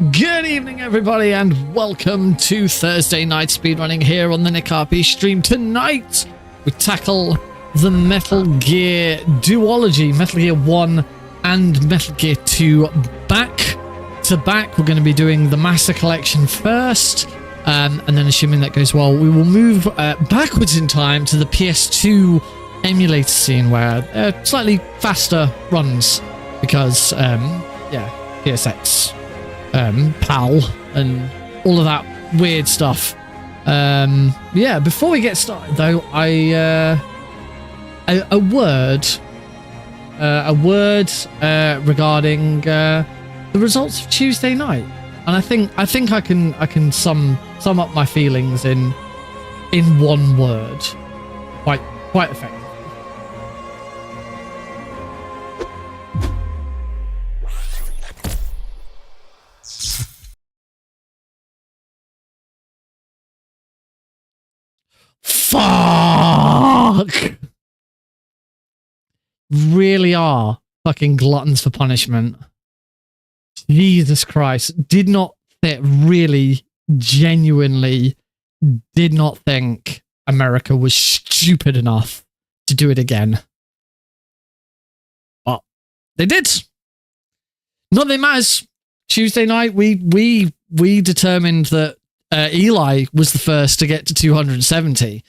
Good evening, everybody, and welcome to Thursday night speedrunning here on the Nick RP stream. Tonight, we tackle the Metal Gear Duology, Metal Gear 1 and Metal Gear 2 back to back. We're going to be doing the Master Collection first, and then assuming that goes well, we will move backwards in time to the PS2 emulator scene where slightly faster runs because, yeah, PSX. PAL and all of that weird stuff. Yeah, before we get started though, a word regarding the results of Tuesday night, and I think I can sum up my feelings in one word quite effectively. Fuck! Really are fucking gluttons for punishment. Jesus Christ. Did not really genuinely did not think America was stupid enough to do it again. But they did. Not that it matters. Tuesday night we determined that Eli was the first to get to 270.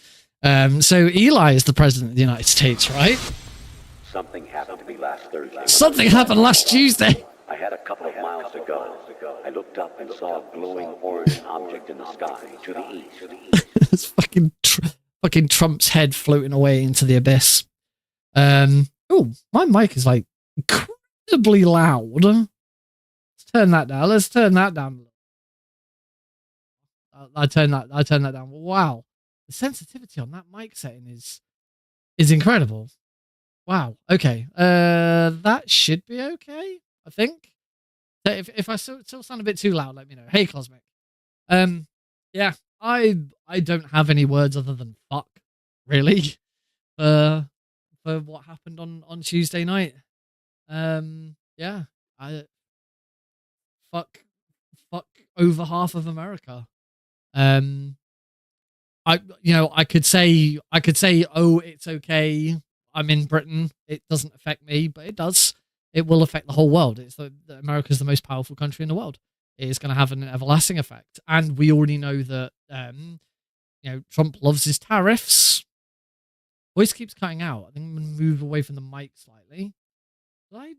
So Eli is the president of the United States, right? Something happened to me last Thursday. Something happened last Tuesday. I had a couple of miles to go. I looked up and saw a glowing orange object in the sky to the east. It's fucking Trump's head floating away into the abyss. Oh, my mic is like incredibly loud. Let's turn that down. Let's turn that down. I turn that down. Wow, the sensitivity on that mic setting is incredible. Wow. Okay. That should be okay, I think. If I still sound a bit too loud, let me know. Hey, Cosmic. Yeah, I don't have any words other than fuck, really, for what happened on Tuesday night. Yeah, fuck over half of America. I could say, oh, it's okay. I'm in Britain. It doesn't affect me, but it does. It will affect the whole world. America's the most powerful country in the world. It is going to have an everlasting effect, and we already know that. Trump loves his tariffs. Voice keeps cutting out. I think I'm going to move away from the mic slightly. I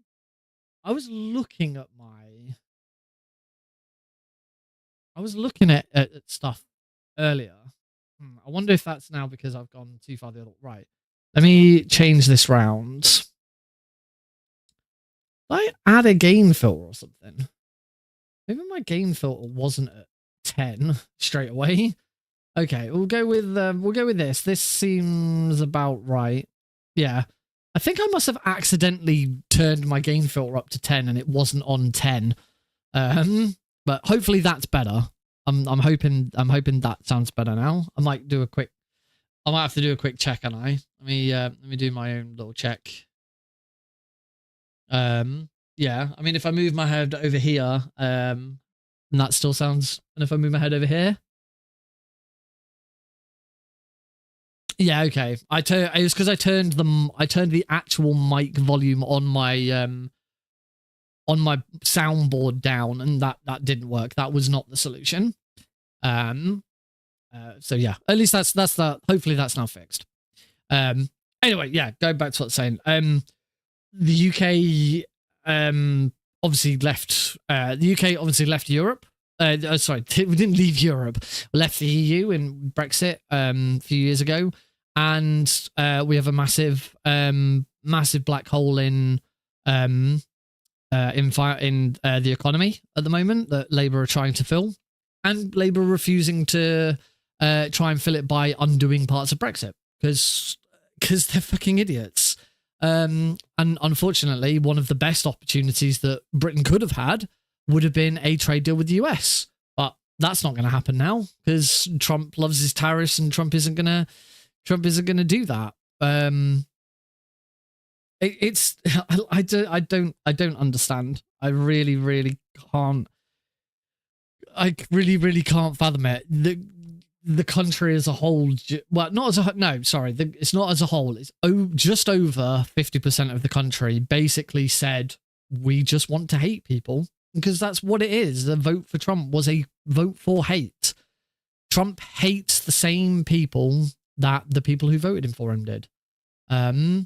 was looking at at stuff earlier. I wonder if that's now because I've gone too far the other right. Let me change this round. Did I add a gain filter or something? Maybe my gain filter wasn't at 10 straight away. Okay, we'll go with this. This seems about right. Yeah. I think I must have accidentally turned my gain filter up to 10 and it wasn't on 10. But hopefully that's better. I'm hoping that sounds better now. I might have to do a quick check, and let me do my own little check. Yeah, I mean, if I move my head over here, and that still sounds, and if I move my head over here, yeah, okay. It was because I turned the actual mic volume on my soundboard down, and that didn't work. That was not the solution. So yeah, at least that's that. Hopefully that's now fixed. Anyway, yeah, going back to what I was saying. The UK obviously left. The UK obviously left Europe. Sorry, we didn't leave Europe. We left the EU in Brexit a few years ago, and we have a massive black hole in the economy at the moment that Labour are trying to fill, and Labour refusing to try and fill it by undoing parts of Brexit because they're fucking idiots. And unfortunately, one of the best opportunities that Britain could have had would have been a trade deal with the US, but that's not going to happen now because Trump loves his tariffs, and Trump isn't gonna do that. I don't understand. I really can't I really, really can't fathom it. The country as a whole, well, not as a, no, sorry, it's not as a whole. It's just over 50% of the country basically said, we just want to hate people, because that's what it is. The vote for Trump was a vote for hate. Trump hates the same people that the people who voted him for him did. I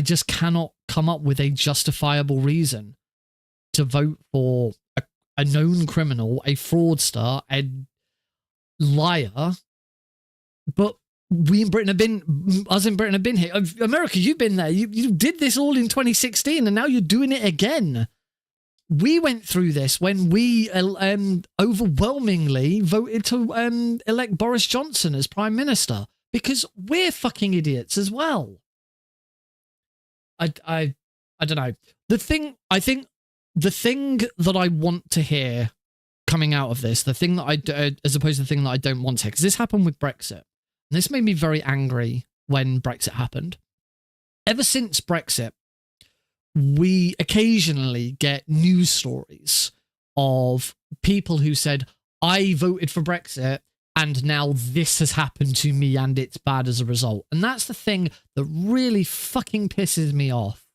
just cannot come up with a justifiable reason to vote for a known criminal, a fraudster, a liar. But we in Britain have been, us in Britain have been here. America, you've been there. You did this all in 2016, and now you're doing it again. We went through this when we overwhelmingly voted to elect Boris Johnson as Prime Minister, because we're fucking idiots as well. I don't know. I think the thing that I want to hear coming out of this, the thing that as opposed to the thing that I don't want to hear, because this happened with Brexit. And this made me very angry when Brexit happened. Ever since Brexit, we occasionally get news stories of people who said, I voted for Brexit and now this has happened to me and it's bad as a result. And that's the thing that really fucking pisses me off.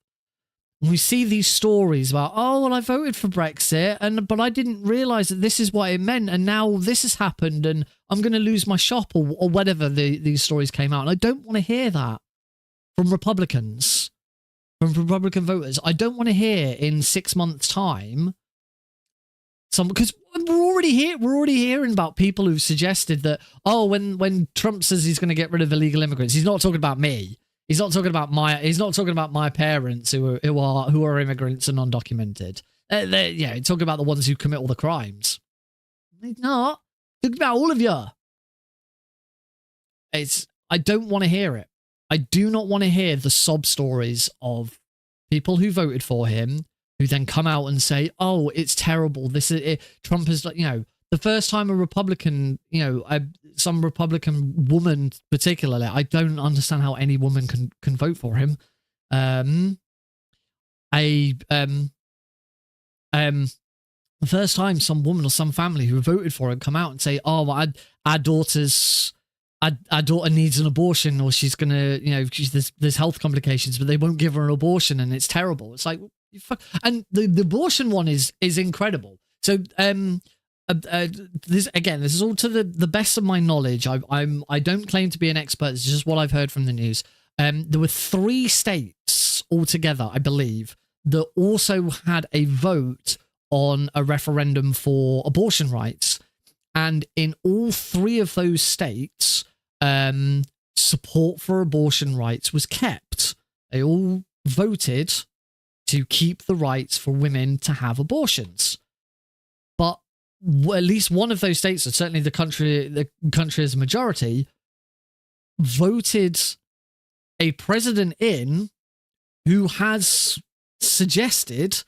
We see these stories about, oh, well, I voted for Brexit, but I didn't realise that this is what it meant, and now this has happened, and I'm going to lose my shop, or whatever these stories came out. And I don't want to hear that from Republicans, from Republican voters. I don't want to hear in 6 months' time, because we're already hearing about people who've suggested that, oh, when Trump says he's going to get rid of illegal immigrants, he's not talking about me. He's not talking about my parents who are immigrants and undocumented. Yeah, he's talking about the ones who commit all the crimes. He's not. He's talking about all of you. I don't want to hear it. I do not want to hear the sob stories of people who voted for him, who then come out and say, oh, it's terrible. Trump is, the first time a Republican, some Republican woman particularly, I don't understand how any woman can vote for him. The first time some woman or some family who voted for him come out and say, oh, well, our daughter needs an abortion, or she's gonna, there's health complications, but they won't give her an abortion and it's terrible. It's like, and the abortion one is incredible. So, this is all to the best of my knowledge. I don't claim to be an expert. It's just what I've heard from the news. There were 3 states altogether, I believe, that also had a vote on a referendum for abortion rights, and in all 3 of those states, support for abortion rights was kept. They all voted to keep the rights for women to have abortions, but at least one of those states, or certainly the country as a majority, voted a president in who has suggested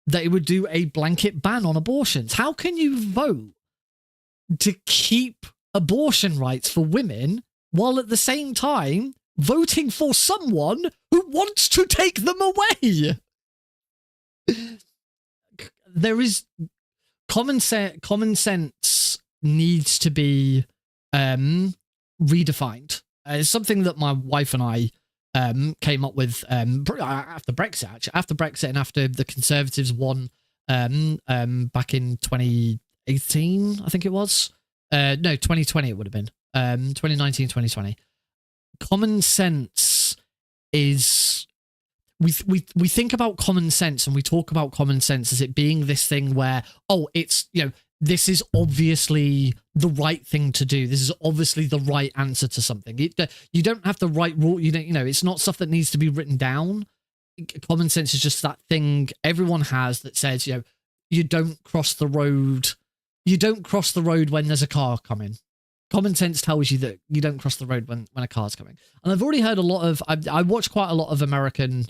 that it would do a blanket ban on abortions. How can you vote to keep abortion rights for women while at the same time voting for someone who wants to take them away? There is... Common sense needs to be redefined. It's something that my wife and I came up with after Brexit, actually. After Brexit and after the Conservatives won back in 2018, I think it was. No, 2020 it would have been. 2019, 2020. Common sense is... We think about common sense and we talk about common sense as it being this thing where, oh, it's, this is obviously the right thing to do. This is obviously the right answer to something. You don't have the right rule. It's not stuff that needs to be written down. Common sense is just that thing everyone has that says, you don't cross the road. You don't cross the road when there's a car coming. Common sense tells you that you don't cross the road when a car's coming. And I've already heard a lot of... I watch quite a lot of American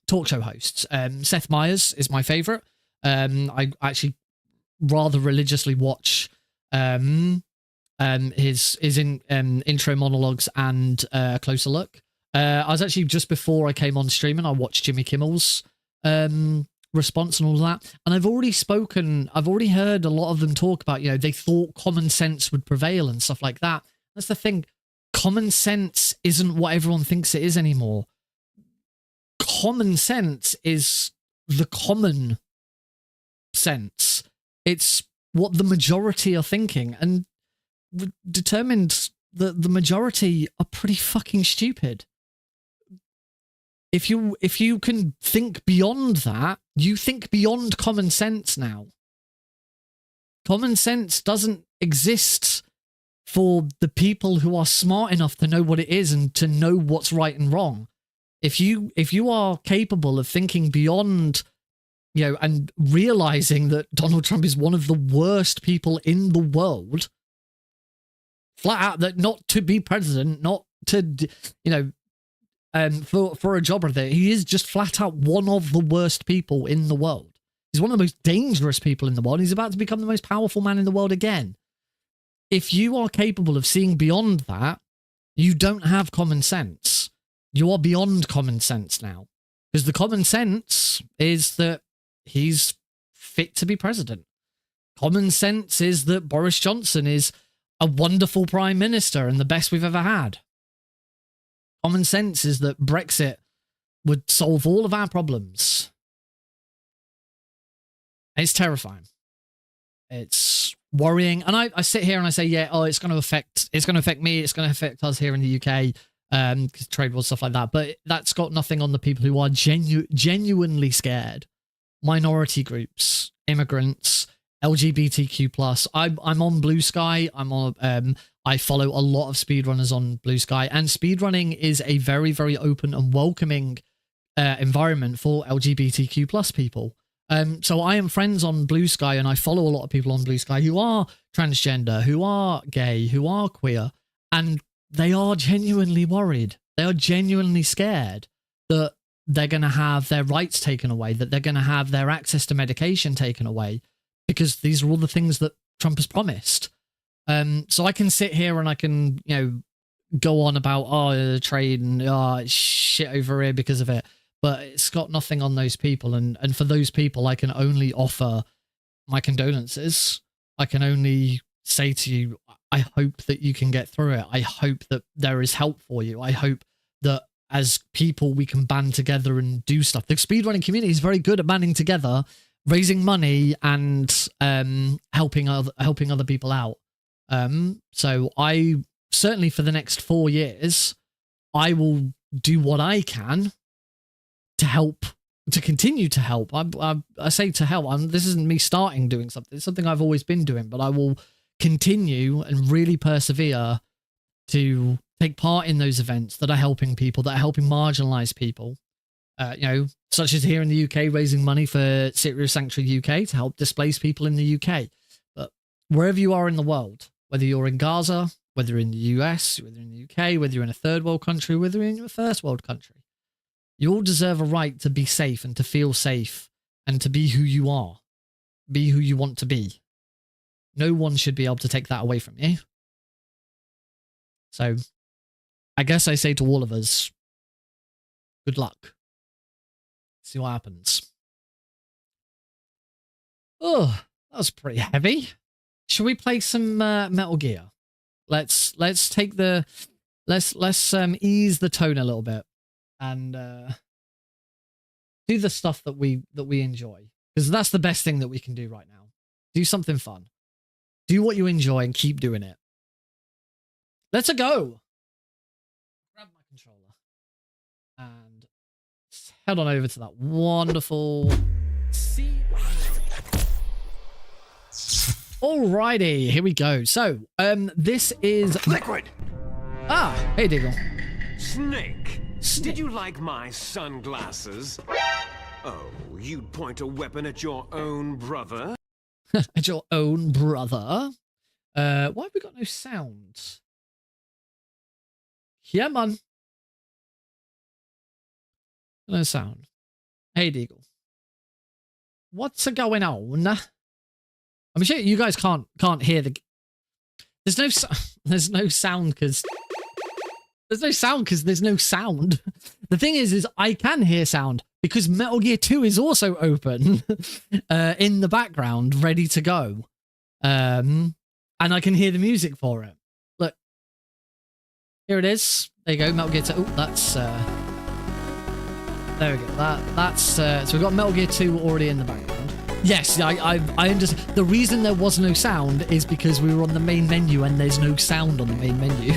talk show hosts. Seth Meyers is my favorite. I actually rather religiously watch his intro monologues and a closer look. I was actually, just before I came on streaming, I watched Jimmy Kimmel's response and all that. And I've already heard a lot of them talk about, they thought common sense would prevail and stuff like that. That's the thing. Common sense isn't what everyone thinks it is anymore. Common sense is the common sense. It's what the majority are thinking, and determined that the majority are pretty fucking stupid. If you can think beyond that, you think beyond common sense now. Common sense doesn't exist for the people who are smart enough to know what it is and to know what's right and wrong. If you are capable of thinking beyond, and realizing that Donald Trump is one of the worst people in the world, flat out, that not to be president, not to, for a job right there, he is just flat out one of the worst people in the world. He's one of the most dangerous people in the world. He's about to become the most powerful man in the world again. If you are capable of seeing beyond that, you don't have common sense. You are beyond common sense now. Because the common sense is that he's fit to be president. Common sense is that Boris Johnson is a wonderful prime minister and the best we've ever had. Common sense is that Brexit would solve all of our problems. It's terrifying. It's worrying. And I sit here and I say, it's going to affect me. It's going to affect us here in the UK. Because trade wars, stuff like that. But that's got nothing on the people who are genuinely scared. Minority groups, immigrants, LGBTQ+. I'm on Blue Sky. I follow a lot of speedrunners on Blue Sky, and speedrunning is a very, very open and welcoming environment for LGBTQ+ people. So I am friends on Blue Sky, and I follow a lot of people on Blue Sky who are transgender, who are gay, who are queer, and they are genuinely worried. They are genuinely scared that they're going to have their rights taken away, that they're going to have their access to medication taken away, because these are all the things that Trump has promised. So I can sit here and I can, go on about, the trade and shit over here because of it. But it's got nothing on those people. And for those people, I can only offer my condolences. I can only say to you, I hope that you can get through it. I hope that there is help for you. I hope that as people, we can band together and do stuff. The speedrunning community is very good at banding together, raising money, and helping other people out. So I certainly, for the next 4 years, I will do what I can to help, to continue to help. I say to help. This isn't me starting doing something. It's something I've always been doing, but I will continue and really persevere to take part in those events that are helping people, that are helping marginalized people, such as here in the UK, raising money for Serious Sanctuary UK to help displaced people in the UK. But wherever you are in the world, whether you're in Gaza, whether you're in the US, whether you're in the UK, whether you're in a third world country, whether you're in a first world country, you all deserve a right to be safe and to feel safe and to be who you are, be who you want to be. No one should be able to take that away from you. So I guess I say to all of us, good luck. See what happens. Oh, that was pretty heavy. Should we play some Metal Gear? Let's take the let's ease the tone a little bit and do the stuff that we enjoy, because that's the best thing that we can do right now. Do something fun. Do what you enjoy and keep doing it. Let's go. Grab my controller and head on over to that wonderful sea. Alrighty, here we go. So, this is Liquid. Hey, Diggle. Snake. Did you like my sunglasses? Oh, you'd point a weapon at your own brother? At your own brother. Why have we got no sound? Yeah, man. No sound. Hey, Deagle. What's going on? I'm sure you guys can't hear the. There's no sound because there's no sound. The thing is I can hear sound because Metal Gear 2 is also open in the background, ready to go. And I can hear the music for it. Look. Here it is. There you go, Metal Gear 2. Oh, that's... there we go. That's... so we've got Metal Gear 2 already in the background. Yes, I understand. The reason there was no sound is because we were on the main menu and there's no sound on the main menu.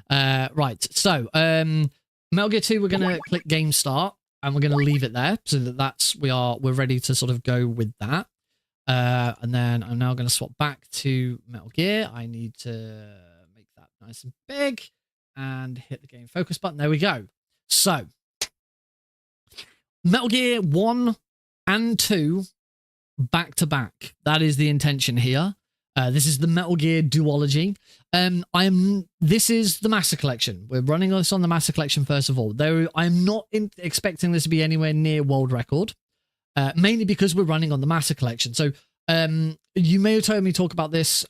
Right, so Metal Gear 2, we're gonna click Game Start and we're gonna leave it there so that we're ready to sort of go with that. And then I'm now gonna swap back to Metal Gear. I need to make that nice and big and hit the game focus button. There we go. So Metal Gear 1 and 2 back to back. That is the intention here. This is the Metal Gear Duology. This is the Master Collection. We're running this on the Master Collection first of all. Though I'm not expecting this to be anywhere near world record, mainly because we're running on the Master Collection. So you may have heard me talk about this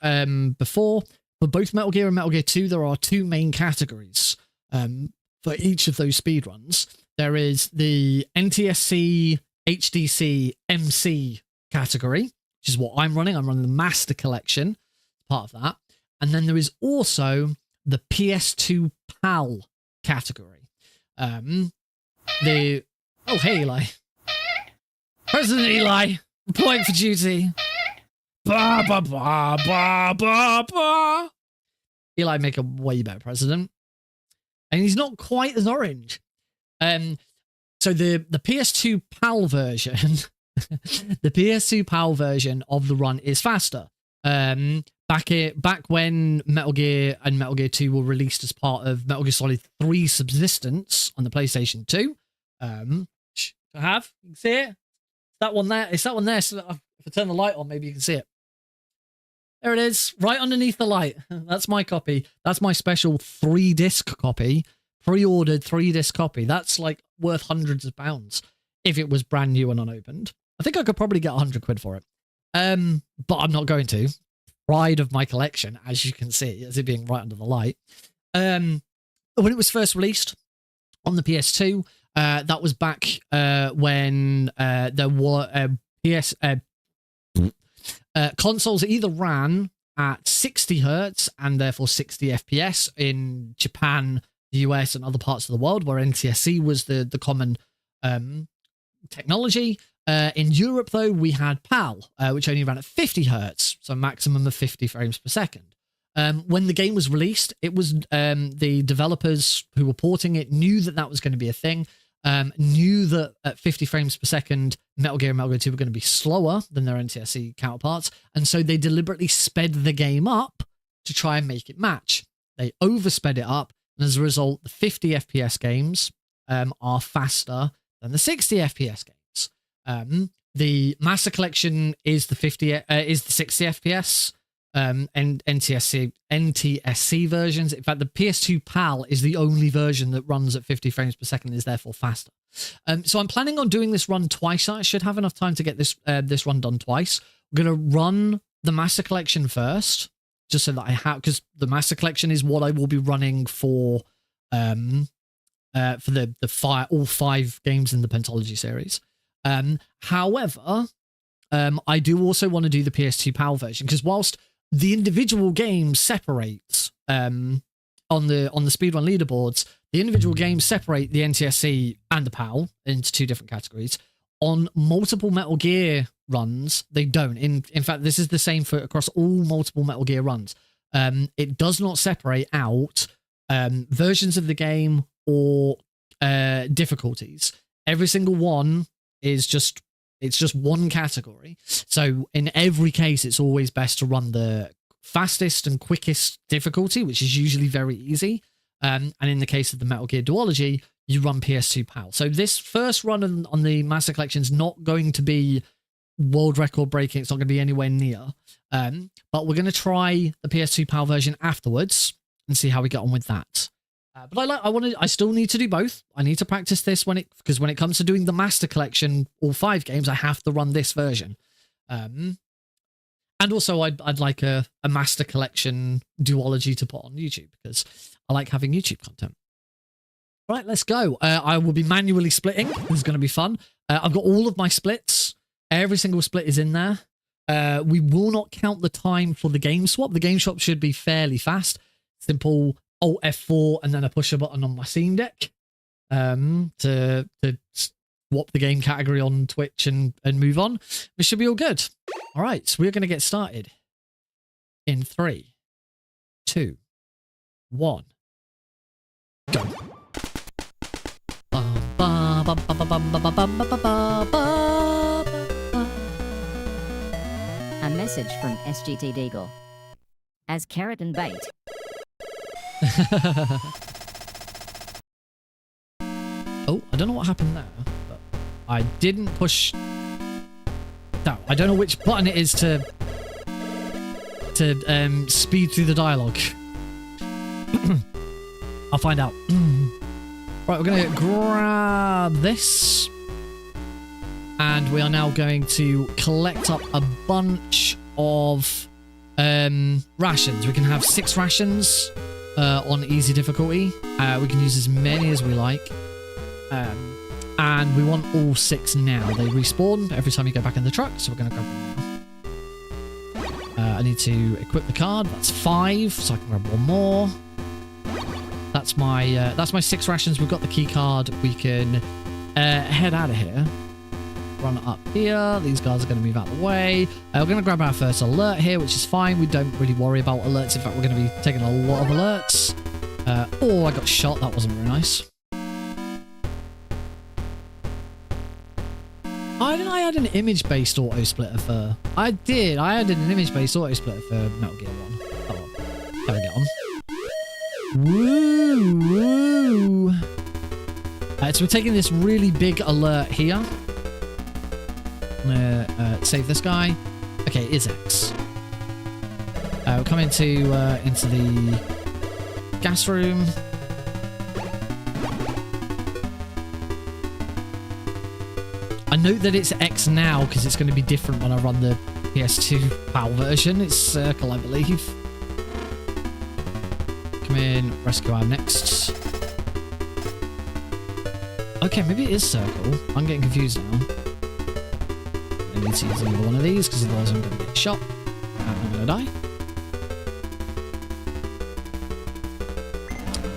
before. For both Metal Gear and Metal Gear 2, there are two main categories for each of those speedruns. There is the NTSC, HDC, MC category, which is what I'm running. I'm running the Master Collection, part of that. And then there is also the PS2 PAL category. Oh, hey, Eli. President Eli, reporting for duty. Ba, ba, ba, ba, ba, ba. Eli make a way better president. And he's not quite as orange. So the PS2 PAL version, the PS2 PAL version of the run is faster. Back when Metal Gear and Metal Gear 2 were released as part of Metal Gear Solid 3 Subsistence on the PlayStation 2. You can see it. That one there. It's that one there. So if I turn the light on, maybe you can see it. There it is, right underneath the light. That's my copy. That's my special 3-disc copy. Pre-ordered 3-disc copy. That's like worth hundreds of pounds if it was brand new and unopened. I think I could probably get 100 quid for it. But I'm not going to. Pride of my collection, as you can see, as it being right under the light. When it was first released on the PS2, that was back when there were consoles either ran at 60 hertz and therefore 60 FPS in Japan, the US, and other parts of the world, where NTSC was the common technology. In Europe, though, we had PAL, which only ran at 50 hertz, so a maximum of 50 frames per second. When the game was released, it was the developers who were porting it knew that was going to be a thing, knew that at 50 frames per second, Metal Gear and Metal Gear 2 were going to be slower than their NTSC counterparts, and so they deliberately sped the game up to try and make it match. They oversped it up, and as a result, the 50 FPS games are faster than the 60 FPS games. The Master Collection is the 60 FPS, and NTSC versions. In fact, the PS2 PAL is the only version that runs at 50 frames per second and is therefore faster. So I'm planning on doing this run twice. I should have enough time to get this run done twice. We're going to run the Master Collection first, just so that I have, because the Master Collection is what I will be running for all 5 games in the Pentalogy series. However, I do also want to do the PS2 PAL version, because whilst the individual games separate on the speedrun leaderboards, the individual games separate the NTSC and the PAL into 2 different categories. On multiple Metal Gear runs, they don't. In fact, this is the same for across all multiple Metal Gear runs. It does not separate out versions of the game or difficulties. Every single one is just one category. So in every case, it's always best to run the fastest and quickest difficulty, which is usually very easy. And in the case of the Metal Gear Duology, you run PS2 PAL. So this first run on the Master Collection is not going to be world record breaking. It's not going to be anywhere near. But we're going to try the PS2 PAL version afterwards and see how we get on with that. But I still need to do both. I need to practice this because when it comes to doing the Master Collection, all 5 games, I have to run this version. And also I'd like a Master Collection duology to put on YouTube, because I like having YouTube content. Right, let's go. I will be manually splitting. This is going to be fun. I've got all of my splits. Every single split is in there. We will not count the time for the game swap. The game swap should be fairly fast. Simple Alt F4 and then a pusher button on my Steam Deck to swap the game category on Twitch and move on. This should be all good. All right, so we're going to get started in 3, 2, 1, go. A message from SGT Deagle. As carrot and bait. Oh, I don't know what happened there, but I didn't push. No, I don't know which button it is to speed through the dialogue. I'll find out. Right, we're going to grab this. And we are now going to collect up a bunch of rations. We can have 6 rations on easy difficulty. We can use as many as we like. And we want all 6 now. They respawn every time you go back in the truck, so we're going to grab them now. I need to equip the card. That's 5, so I can grab one more. That's my 6 rations. We've got the key card. We can head out of here. Run up here. These guys are going to move out of the way. We're going to grab our first alert here, which is fine. We don't really worry about alerts. In fact, we're going to be taking a lot of alerts. Oh, I got shot. That wasn't very nice. Why didn't I add an image-based auto-splitter for... I did. I added an image-based auto-splitter for Metal Gear 1. Oh, well. There we get on. Woo! Woo! So we're taking this really big alert here. I'm gonna save this guy. Okay, it is X. We'll come into the gas room. I note that it's X now because it's going to be different when I run the PS2 PAL version. It's circle, I believe. Come in, rescue our next. Okay, maybe it is circle. I'm getting confused now. I need to use either one of these because otherwise I'm going to get shot and I'm going to die.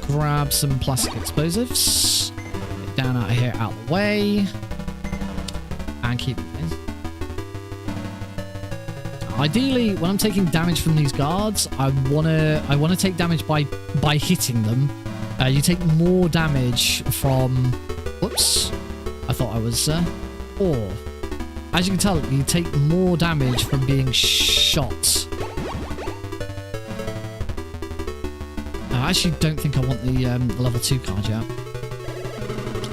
Grab some plastic explosives. Get down out of here, out of the way. And keep moving. Ideally, when I'm taking damage from these guards, I wanna take damage by hitting them. You take more damage from. Whoops! I thought I was. Or, as you can tell, you take more damage from being shot. I actually don't think I want the level 2 card yet.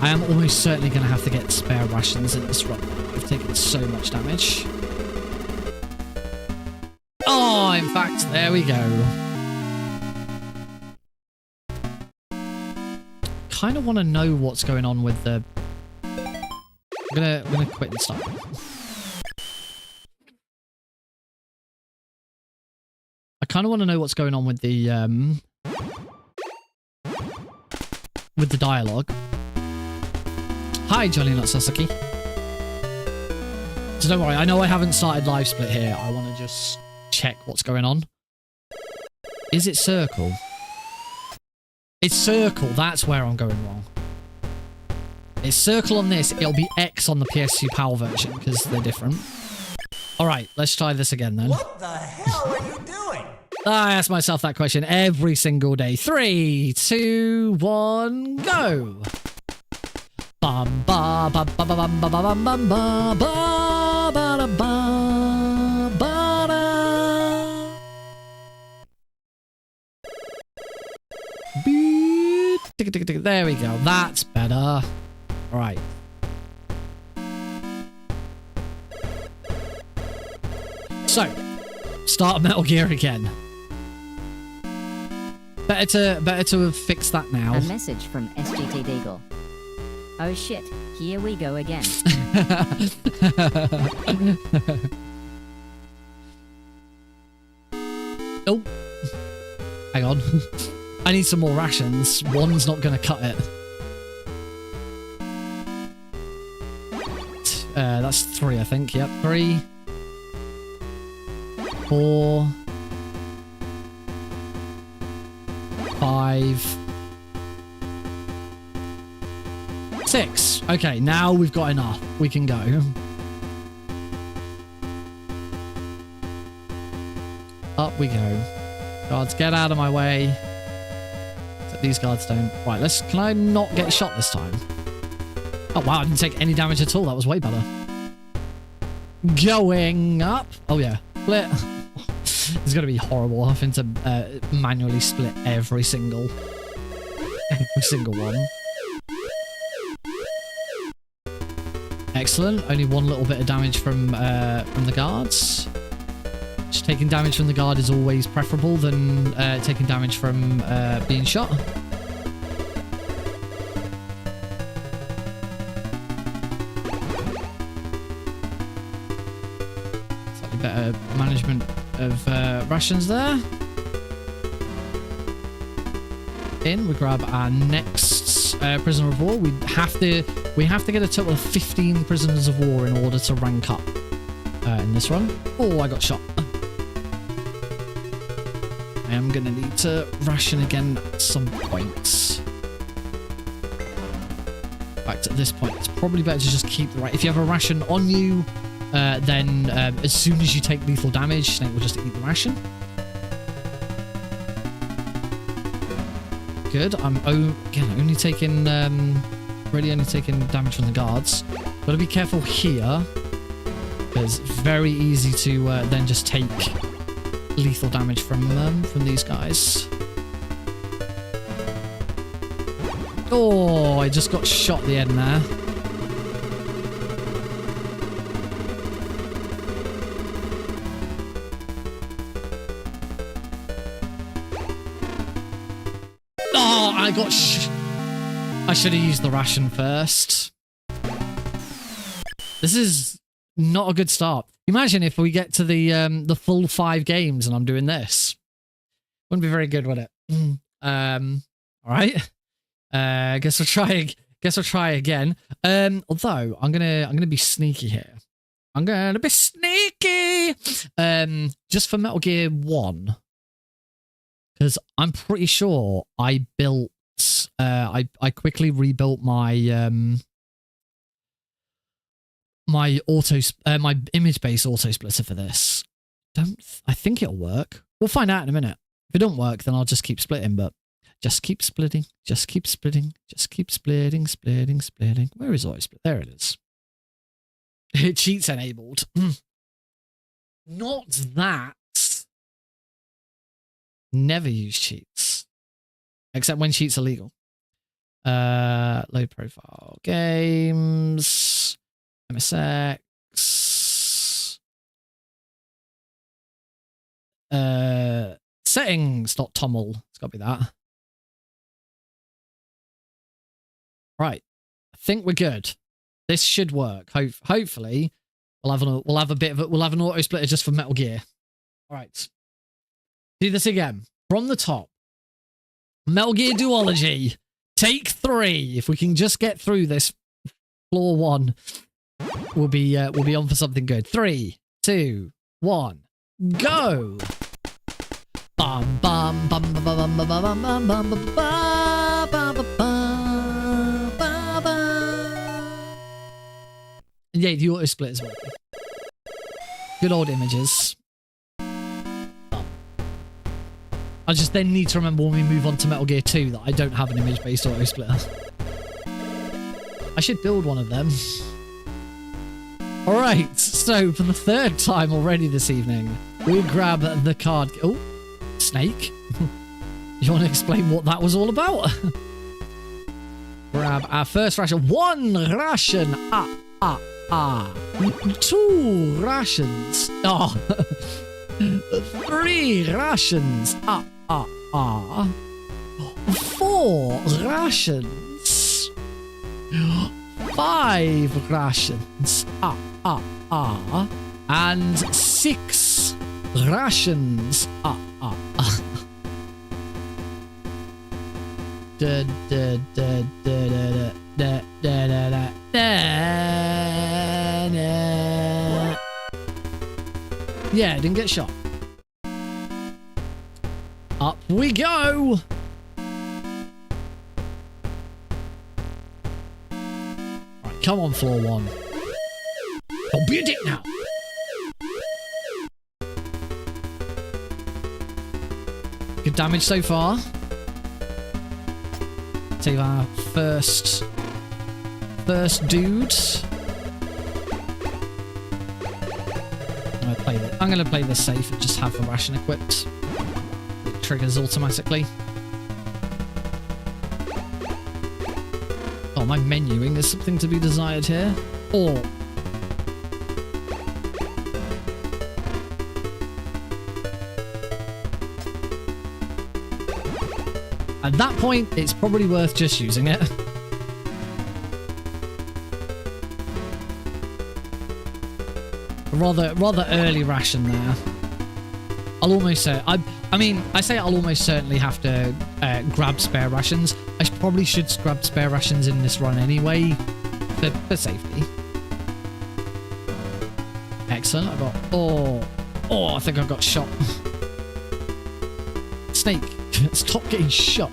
I am almost certainly going to have to get spare rations in this run. I've taken so much damage. Oh, in fact, there we go. Kind of want to know what's going on with the... I'm gonna quit and start. I kind of want to know what's going on with the dialogue. Hi, Johnny Not Sasaki. So don't worry, I know I haven't started live split here. I want to just check what's going on. Is it circle? It's circle. That's where I'm going wrong. It's circle on this. It'll be X on the PS2 PAL version because they're different. All right, let's try this again then. What the hell are you doing? I ask myself that question every single day. 3, 2, 1, go. Bum ba ba ba ba bum ba ba bum bum ba ba ba da ba ba da. There we go. That's better. All right. So, start Metal Gear again. Better to have fixed that now. A message from SGT Deagle. Oh shit, here we go again. Oh. Hang on. I need some more rations. One's not going to cut it. That's 3, I think. Yep, 3, 4, 5, 6. Okay, now we've got enough. We can go. Up we go. Guards, get out of my way. So these guards don't. Right, can I not get shot this time? Oh, wow, I didn't take any damage at all. That was way better. Going up. Oh, yeah. Split. It's going to be horrible having to manually split every single one. Excellent. Only one little bit of damage from the guards. Just taking damage from the guard is always preferable than taking damage from being shot. Slightly better management of rations there. We grab our next prisoner of war. We have to get a total of 15 prisoners of war in order to rank up in this run. Oh, I got shot. I am going to need to ration again at some points. In fact, at this point, it's probably better to just keep the right. If you have a ration on you, then as soon as you take lethal damage, Snake will just eat the ration. Good. I'm only taking really only taking damage from the guards. Gotta be careful here, because it's very easy to then just take lethal damage from these guys. Oh, I just got shot at the end there. Oh, I got I should have used the ration first. This is not a good start. Imagine if we get to the full 5 games and I'm doing this. Wouldn't be very good, would it? All right. Guess I'll try again. Although I'm gonna be sneaky here. I'm gonna be sneaky. Just for Metal Gear 1, because I'm pretty sure I built. I quickly rebuilt my my image-based auto splitter for this. I think it'll work. We'll find out in a minute. If it don't work, then I'll just keep splitting, but just keep splitting, just keep splitting, just keep splitting. Where is auto split? There it is. Cheats enabled. Not that. Never use cheats. Except when cheats are legal. Load profile games. MSX. Settings.toml. It's got to be that. Right. I think we're good. This should work. Hopefully, we'll have an auto splitter just for Metal Gear. All right. Do this again from the top. Metal Gear Duology. Take 3. If we can just get through this floor 1, we'll be on for something good. 3, 2, 1, go. Bum bum bum bum bum bum bum bum bum bum bum bum. Yeah, the auto split is working. Good old images. I just then need to remember when we move on to Metal Gear 2 that I don't have an image-based auto splitter. I should build one of them. Alright, so for the 3rd time already this evening, we'll grab the card. Oh, Snake. You want to explain what that was all about? Grab our first ration. 1 ration. 2 rations. Oh. 3 rations. 4 rations. 5 rations. And 6 rations. Yeah, didn't get shot. Up we go! Right, come on, floor 1. Don't be a dick now! Good damage so far. Save our first dude. I'm gonna play this safe and just have the ration equipped. It triggers automatically. Oh, my menuing is something to be desired here. Or at that point, it's probably worth just using it. Rather early ration there. I'll almost say, I mean, I say I'll almost certainly have to grab spare rations. I probably should grab spare rations in this run anyway, for safety. Excellent. I got, I think I got shot. Snake, stop getting shot.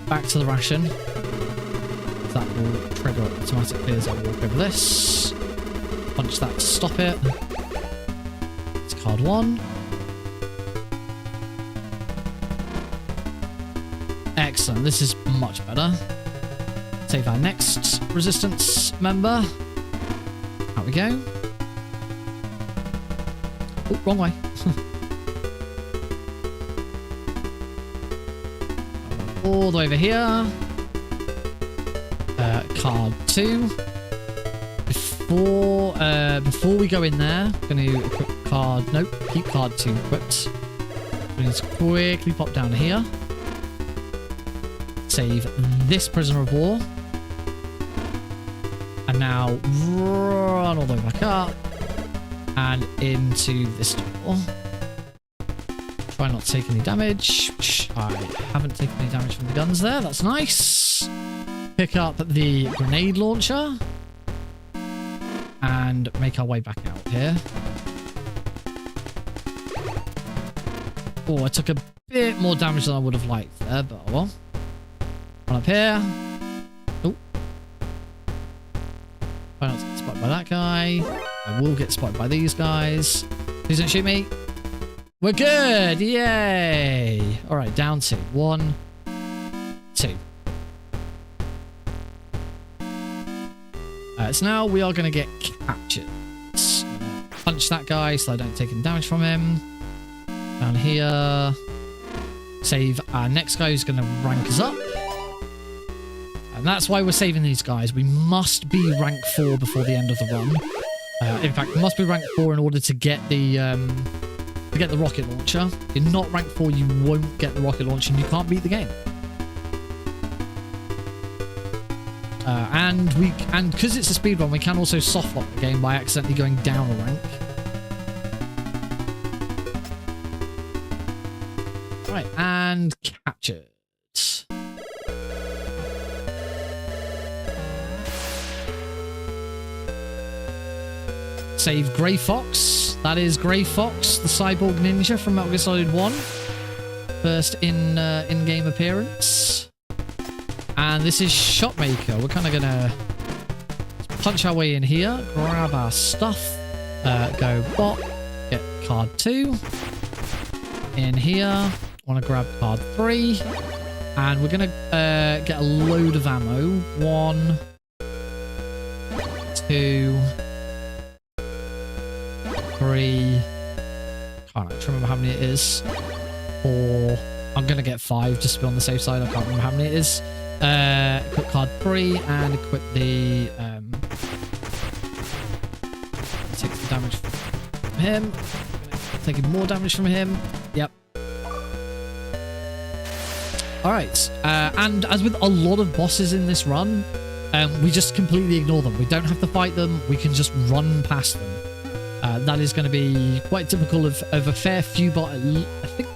Back to the ration. That will trigger automatically as I walk over this. Punch that to stop it. It's card 1. Excellent. This is much better. Save our next resistance member. Out we go. Oh, wrong way. All the way over here. Card 2. Before we go in there, I'm going to equip card... Nope, keep card 2 equipped. We need to quickly pop down here. Save this prisoner of war. And now run all the way back up. And into this door. Try not to take any damage. I haven't taken any damage from the guns there. That's nice. Pick up the grenade launcher. And make our way back out here. Oh, I took a bit more damage than I would have liked there, but oh well. One up here. Oh. Try not to get spotted by that guy. I will get spotted by these guys. Please don't shoot me. We're good! Yay! Alright, down to 1, 2. So now we are going to get captured. Punch that guy so I don't take any damage from him. Down here. Save our next guy who's going to rank us up. And that's why we're saving these guys. We must be rank 4 before the end of the run. In fact, must be rank 4 in order to get the rocket launcher. If you're not rank 4, you won't get the rocket launcher and you can't beat the game. And because it's a speedrun, we can also soft lock the game by accidentally going down a rank. Right, and captured. Save Grey Fox. That is Grey Fox, the cyborg ninja from Metal Gear Solid 1. First in-game appearance. And this is Shotmaker. We're kind of going to punch our way in here, grab our stuff, go bot, get card 2. In here, want to grab card 3. And we're going to get a load of ammo. 1, 2... 3. Can't actually remember how many it is. 4. I'm gonna get 5 just to be on the safe side. I can't remember how many it is. Equip card 3 and equip the take the damage from him. Taking more damage from him. Yep. Alright. And as with a lot of bosses in this run, we just completely ignore them. We don't have to fight them. We can just run past them. That is going to be quite typical of a fair few, I think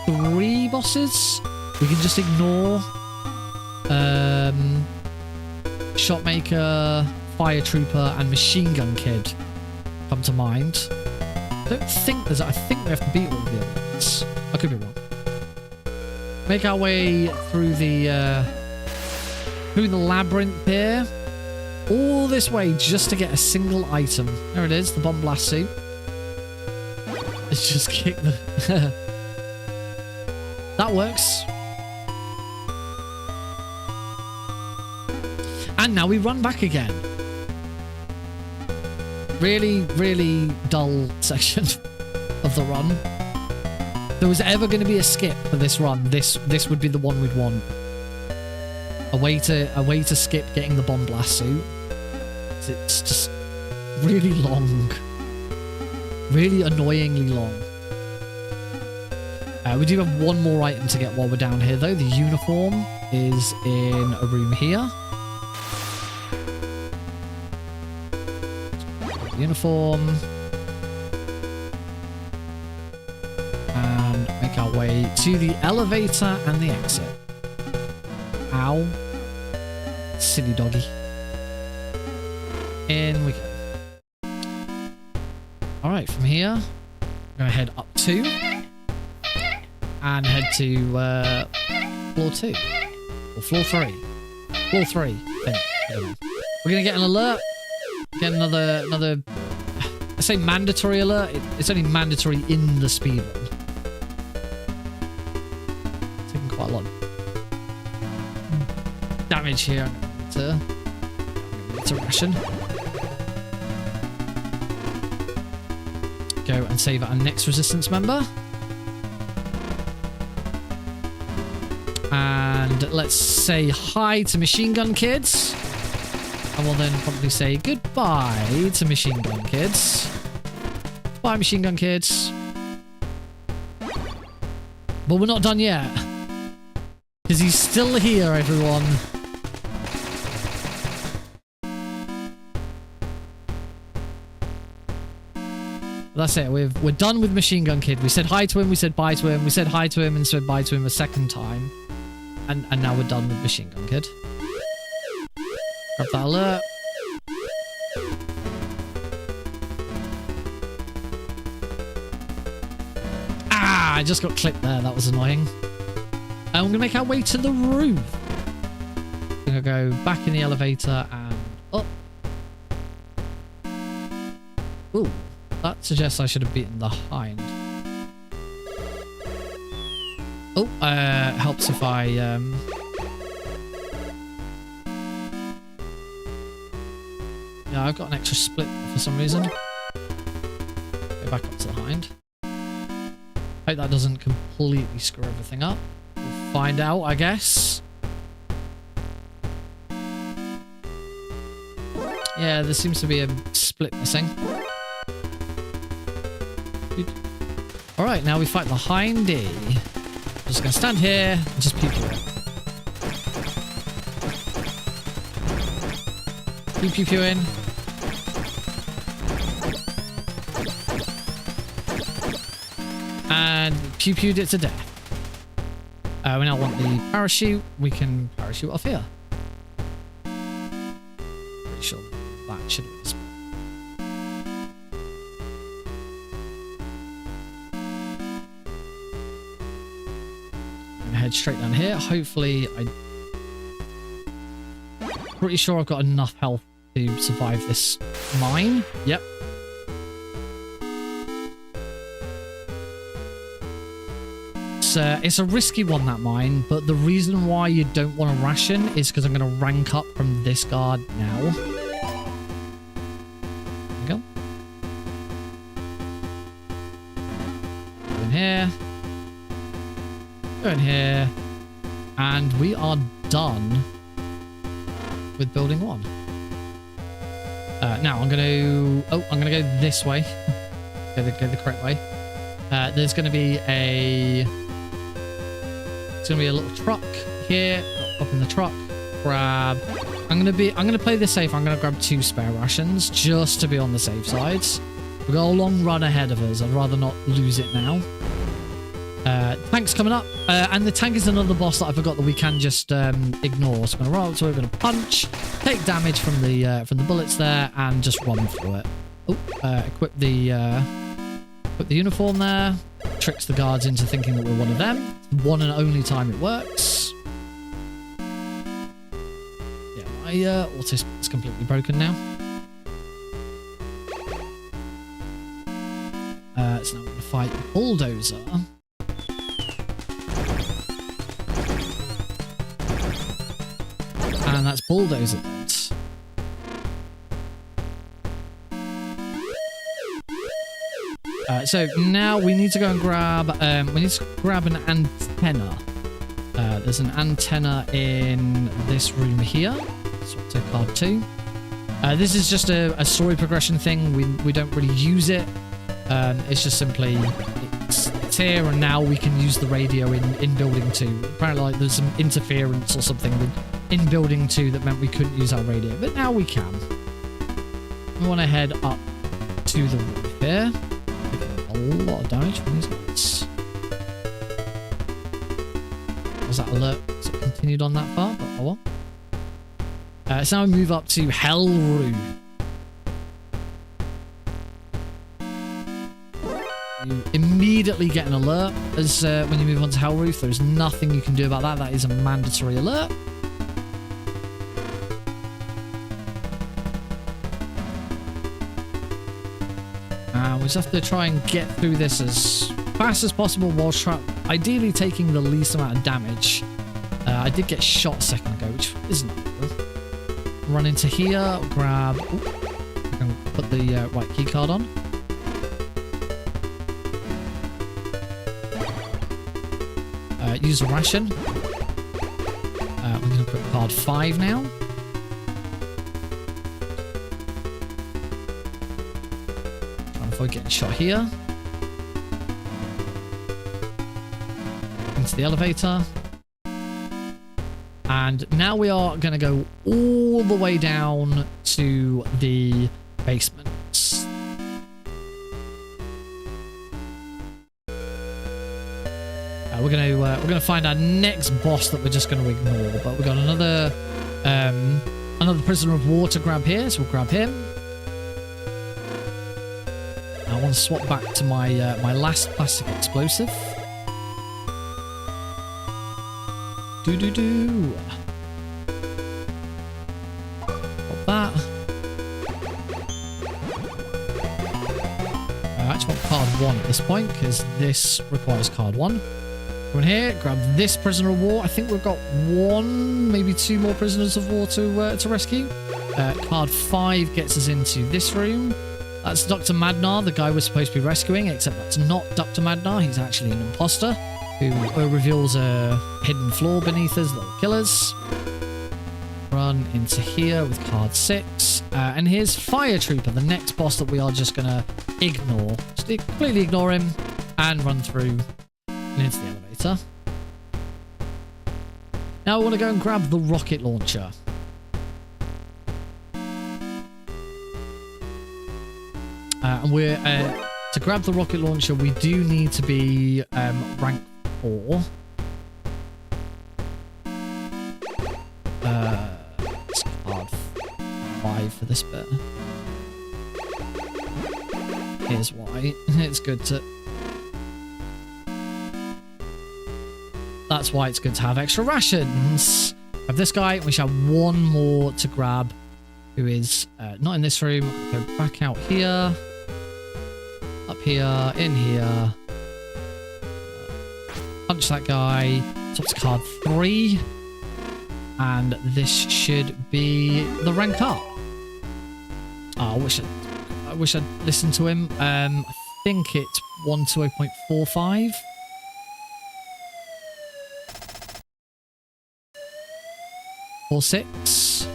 3 bosses we can just ignore Shotmaker, Fire Trooper, and Machine Gun Kid come to mind. I don't think there's... I think we have to beat all the other ones. I could be wrong. Make our way through the labyrinth here. All this way just to get a single item. There it is, the bomb blast suit. Let's just kick the... That works. And now we run back again. Really, really dull section of the run. If there was ever going to be a skip for this run, this would be the one we'd want. A way to skip getting the bomb blast suit. It's just really long. Really annoyingly long. We do have one more item to get while we're down here, though. The uniform is in a room here. Uniform. And make our way to the elevator and the exit. Ow. Silly doggy. In we go. Alright, from here, we're going to head up 2. And head to floor 2. Or floor 3. Floor 3, I think. I don't know. We're going to get an alert. Get another... I say mandatory alert. It's only mandatory in the speedrun. Taking quite a lot of damage here. I'm going to need to ration. Go and save our next resistance member. And let's say hi to Machine Gun Kids. And we'll then probably say goodbye to Machine Gun Kids. Bye, Machine Gun Kids. But we're not done yet. Because he's still here, everyone. That's it. We're done with Machine Gun Kid. We said hi to him, we said bye to him, we said hi to him and said bye to him a second time. And now we're done with Machine Gun Kid. Grab that alert. Ah! I just got clipped there. That was annoying. And we're going to make our way to the roof. We're going to go back in the elevator and up. Ooh. That suggests I should have beaten the hind. Oh, helps if I, yeah, I've got an extra split for some reason. Go back up to the hind. Hope that doesn't completely screw everything up. We'll find out, I guess. Yeah, there seems to be a split missing. Alright, now we fight the hindy. I'm just gonna stand here and just pew pew it. Pew pew pew in. And pew pewed it to death. We now want the parachute. We can parachute off here. Pretty sure that should have been split. Head straight down here. Hopefully, pretty sure I've got enough health to survive this mine. Yep. It's a risky one, that mine, but the reason why you don't want to ration is because I'm going to rank up from this guard now. There we go. Go in here. Go in here. And we are done with building 1. Now I'm going to... Oh, I'm going to go this way. go the correct way. There's going to be a... It's going to be a little truck here. Up in the truck. Grab... I'm going to play this safe. I'm going to grab 2 spare rations just to be on the safe side. We've got a long run ahead of us. I'd rather not lose it now. Tank's coming up, and the tank is another boss that I forgot that we can just ignore. So I'm gonna roll up to it, we're gonna punch, take damage from the bullets there, and just run through it. Oh, equip the uniform there. Tricks the guards into thinking that we're one of them. One and only time it works. Yeah, my auto is completely broken now. So now I'm going to fight Bulldozer. And that's Bulldozer then. So now we need to go and grab an antenna. There's an antenna in this room here. So I'll take card 2. This is just a story progression thing. We don't really use it. It's just simply it's here, and now we can use the radio in building 2. Apparently, like, there's some interference or something in building 2 that meant we couldn't use our radio, but now we can. We want to head up to the roof here. A lot of damage from these guys. Was that alert? So it continued on that far, but oh well. So now we move up to Hell Roof. You immediately get an alert as when you move on to Hell Roof. There's nothing you can do about that. That is a mandatory alert. We just have to try and get through this as fast as possible while ideally taking the least amount of damage. I did get shot a second ago, which isn't good. Run into here, grab... I can put the right key card on. Use a ration. I'm going to put card 5 now. Getting shot here. Into the elevator. And now we are going to go all the way down to the basement. We're gonna find our next boss that we're just going to ignore. But we've got another prisoner of war to grab here, so we'll grab him. I want to swap back to my my last plastic explosive. Do. Got that. I actually want card 1 at this point because this requires card 1. Go in here, grab this prisoner of war. I think we've got 1, maybe 2 more prisoners of war to rescue. Card 5 gets us into this room. That's Dr. Madnar, the guy we're supposed to be rescuing, except that's not Dr. Madnar. He's actually an imposter who reveals a hidden flaw beneath us that will kill us. Run into here with card 6. And here's Fire Trooper, the next boss that we are just going to ignore. Just completely ignore him and run through and into the elevator. Now we want to go and grab the rocket launcher. And we're to grab the rocket launcher, we do need to be rank 4. It's card 5 for this bit. Here's why. It's good to... That's why it's good to have extra rations. Have this guy. We shall have 1 more to grab, who is not in this room. We'll go back out here. Up here, in here. Punch that guy. So it's card 3. And this should be the rank up. Oh, I wish I'd listened to him. I think it's 120.45. Four 6.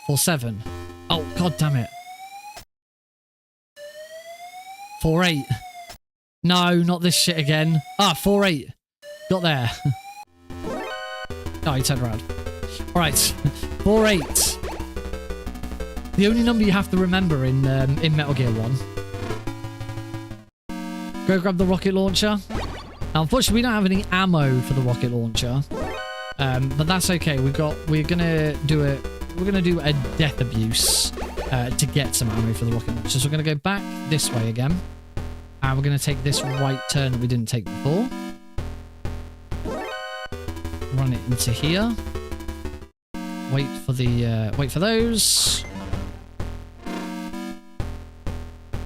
4-7. Oh, god damn it. 4-8. No, not this shit again. Ah, 4-8. Got there. Oh, he turned around. Alright. 4-8. The only number you have to remember in Metal Gear 1. Go grab the rocket launcher. Now, unfortunately, we don't have any ammo for the rocket launcher, but that's okay. We're gonna do a death abuse to get some ammo for the rocket launcher. So we're gonna go back this way again, and we're gonna take this right turn that we didn't take before. Run it into here. Wait for those.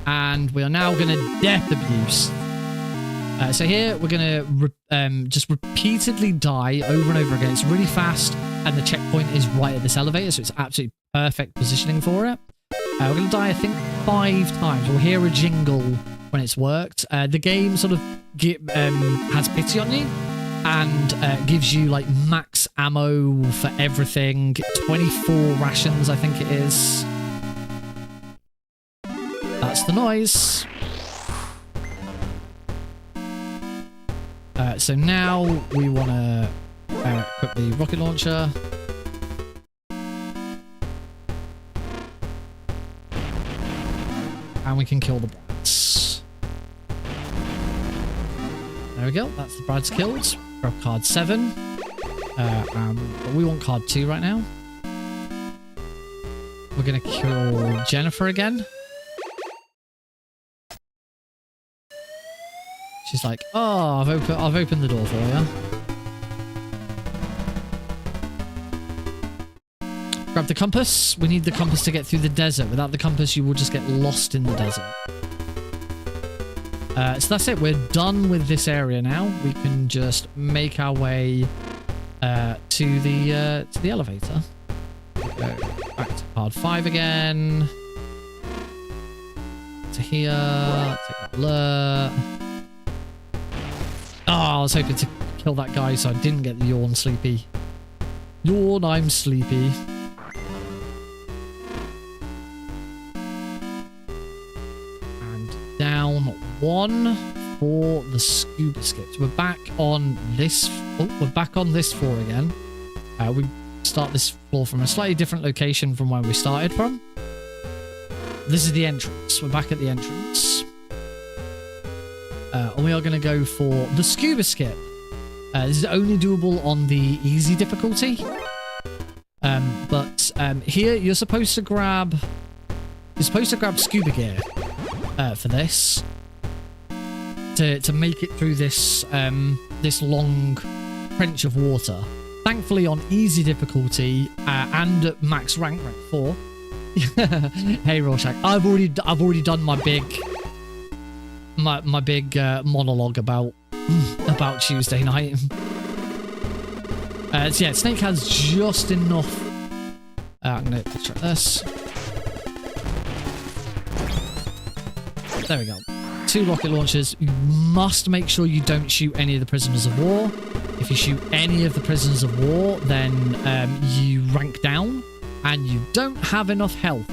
And we are now going to death abuse. So here we're going to just repeatedly die over and over again. It's really fast, and the checkpoint is right at this elevator, so it's absolutely perfect positioning for it. We're going to die, I think, 5 times. We'll hear a jingle when it's worked. The game sort of has pity on you and gives you like max ammo for everything. 24 rations, I think it is. That's the noise. So now we want to equip the rocket launcher. And we can kill the Brads. There we go. That's the Brads killed. Grab card 7. But we want card 2 right now. We're going to kill Jennifer again. She's like, oh, I've opened the door for you. Grab the compass. We need the compass to get through the desert. Without the compass, you will just get lost in the desert. So that's it. We're done with this area now. We can just make our way to the elevator. Go back to card 5 again. To here. Take that alert. Oh, I was hoping to kill that guy so I didn't get the yawn sleepy. Yawn, I'm sleepy. And down 1 for the scuba skips. We're back on this. Oh, we're back on this floor again. We start this floor from a slightly different location from where we started from. This is the entrance. We're back at the entrance. And we are going to go for the scuba skip. This is only doable on the easy difficulty. But here you're supposed to grab scuba gear for this to make it through this this long trench of water. Thankfully, on easy difficulty and at max rank 4. Hey Rorschach, I've already done my big monologue about Tuesday night. So yeah, Snake has just enough. I'm gonna try this. There we go. 2 rocket launchers. You must make sure you don't shoot any of the prisoners of war. If you shoot any of the prisoners of war, then you rank down, and you don't have enough health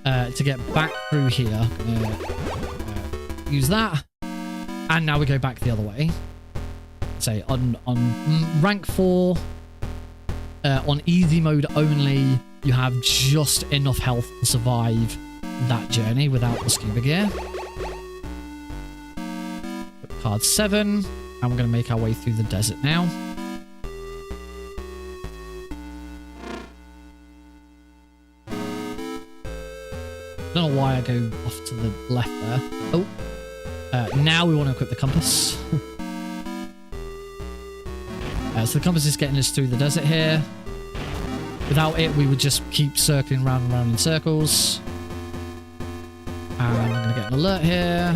to get back through here. Use that, and now we go back the other way. Say on rank 4, on easy mode only, you have just enough health to survive that journey without the scuba gear. Card 7, and we're going to make our way through the desert now. Don't know why I go off to the left there. Oh. Now we want to equip the compass. So the compass is getting us through the desert here. Without it, we would just keep circling round and round in circles. And I'm going to get an alert here.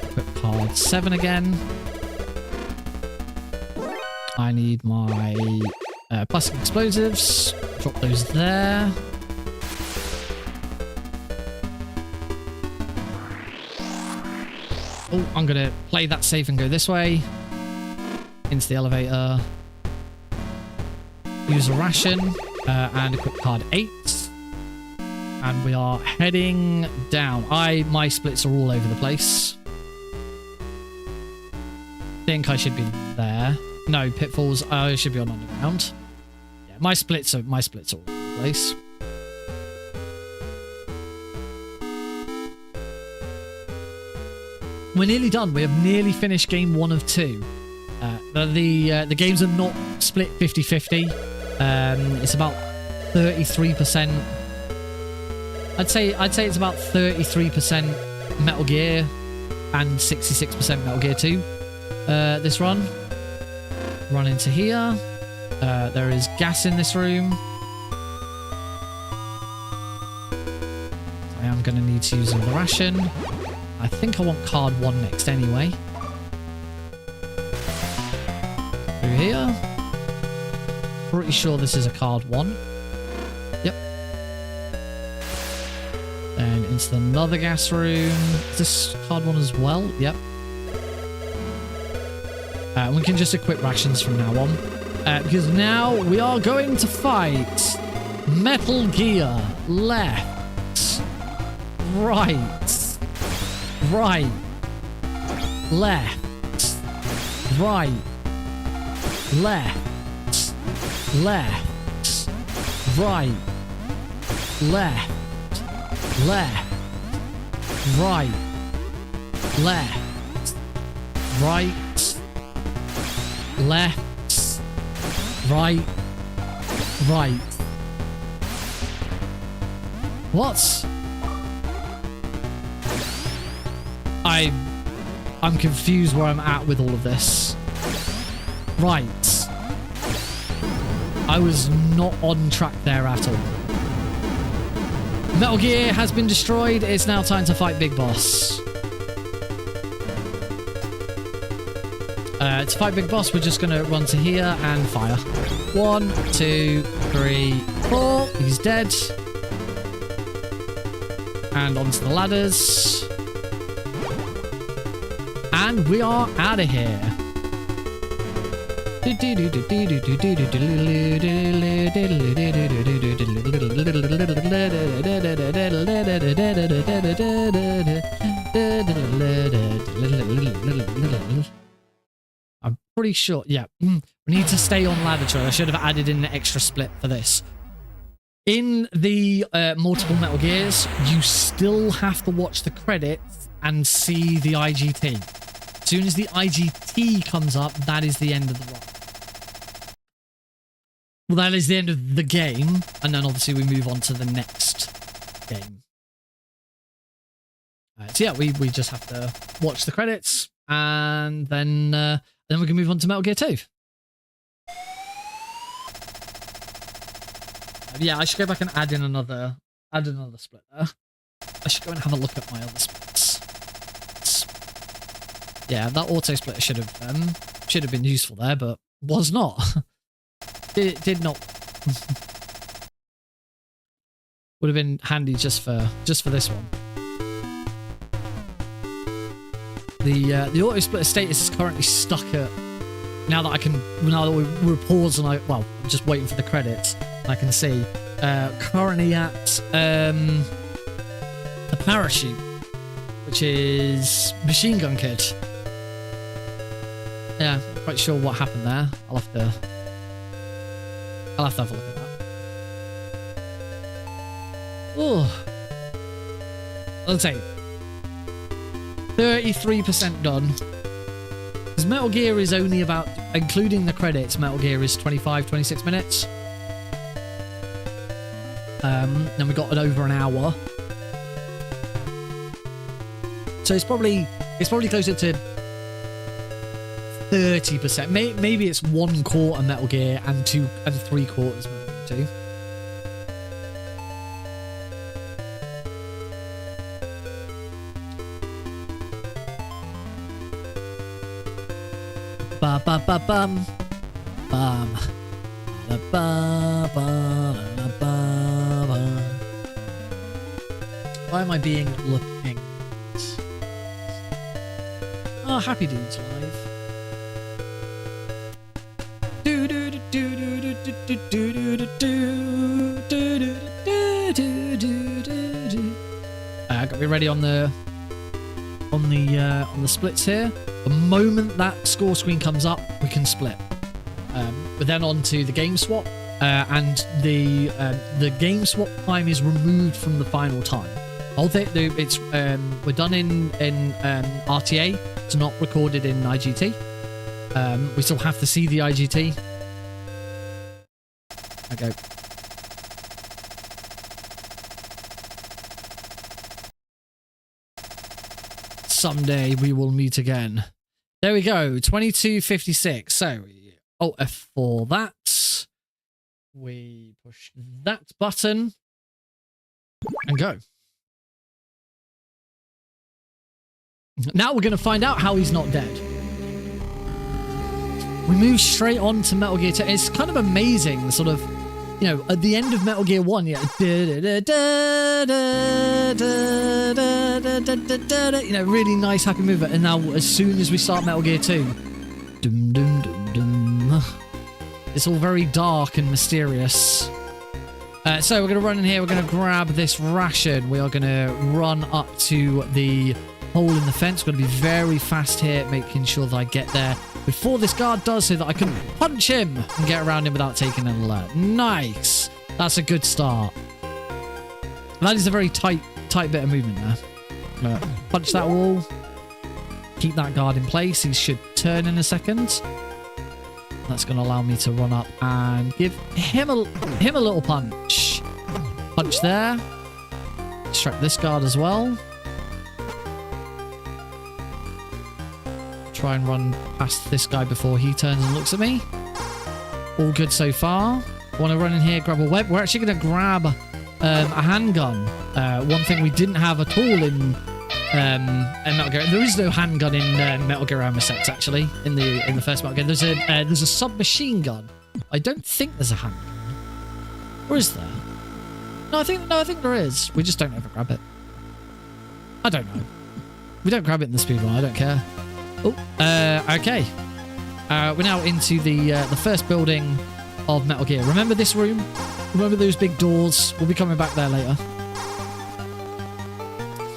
Equip card 7 again. I need my plastic explosives. Drop those there. Oh, I'm going to play that safe and go this way. Into the elevator. Use a ration. And equip card 8. And we are heading down. My splits are all over the place. Think I should be there. No, pitfalls. I should be on underground. Yeah, my splits are all over the place. we're nearly done. We have nearly finished game 1 of 2. The games are not split 50-50. It's about 33%. I'd say it's about 33% Metal Gear and 66% Metal Gear 2. This run. Run into here. There is gas in this room. I am going to need to use another ration. I think I want card 1 next anyway. Through here. Pretty sure this is a card 1. Yep. Then into another gas room. Is this card 1 as well? Yep. We can just equip rations from now on. Because now we are going to fight Metal Gear. Left. Right. Right. Left. Right. Left. Left. Right. Left. Left. Right. Left. Right. Left. Right. Right. What? I'm confused where I'm at with all of this. Right. I was not on track there at all. Metal Gear has been destroyed. It's now time to fight Big Boss. To fight Big Boss, we're just going to run to here and fire. 1, 2, 3, 4. He's dead. And onto the ladders. And we are out of here. I'm pretty sure, yeah. We need to stay on ladder trail. I should have added in an extra split for this. In the multiple Metal Gears, you still have to watch the credits and see the IGT. As soon as the IGT comes up, that is the end of the run. Well, that is the end of the game, and then obviously we move on to the next game. So yeah, we just have to watch the credits, and then we can move on to Metal Gear 2. Yeah, I should go back and add another split there. I should go and have a look at my other splits. Yeah, that auto split should have been useful there, but was not. Did not. Would have been handy just for this one. The auto splitter status is currently stuck at. Now that we're paused and I'm just waiting for the credits. I can see currently at a parachute, which is Machine Gun Kid. Yeah, not quite sure what happened there. I'll have to have a look at that. Oh, let's say 33% done. Because Metal Gear is only about, including the credits, Metal Gear is 25-26 minutes. Then we got it over an hour. So it's probably closer to 30%. Maybe it's 1/4 Metal Gear and 2 3/4 Metal Gear 2. Ba ba ba bum bum ba ba ba ba ba. Why am I being looking? Oh, Happy Dude's live. Do do do do do do do do do do do do do. Got me ready on the splits here. The moment that score screen comes up, we can split. We're then on to the game swap, and the game swap time is removed from the final time. Oh, it's we're done in RTA. It's not recorded in IGT. We still have to see the IGT. Okay. Someday we will meet again. There we go. 22:56. So, Alt F for that. We push that button and go. Now we're going to find out how he's not dead. We move straight on to Metal Gear 2. It's kind of amazing, sort of, you know, at the end of Metal Gear 1, yeah, you know, really nice, happy movement. And now, as soon as we start Metal Gear 2, dum, dum, dum, dum, it's all very dark and mysterious. So we're going to run in here. We're going to grab this ration. We are going to run up to the hole in the fence. We're going to be very fast here, making sure that I get there before this guard does, so that I can punch him and get around him without taking an alert. Nice. That's a good start. That is a very tight bit of movement there. Punch that wall. Keep that guard in place. He should turn in a second. That's going to allow me to run up and give him a little punch. Punch there. Distract this guard as well. Try and run past this guy before he turns and looks at me. All good so far. Want to run in here, grab a web. We're actually going to grab a handgun. One thing we didn't have at all in Metal Gear. There is no handgun in Metal Gear Armor Sets, actually, in the first Metal Gear. There's a submachine gun. I don't think there's a handgun. Or is there? No, I think there is. We just don't ever grab it. I don't know. We don't grab it in the speedrun. I don't care. Oh, okay. We're now into the first building of Metal Gear. Remember this room? Remember those big doors? We'll be coming back there later.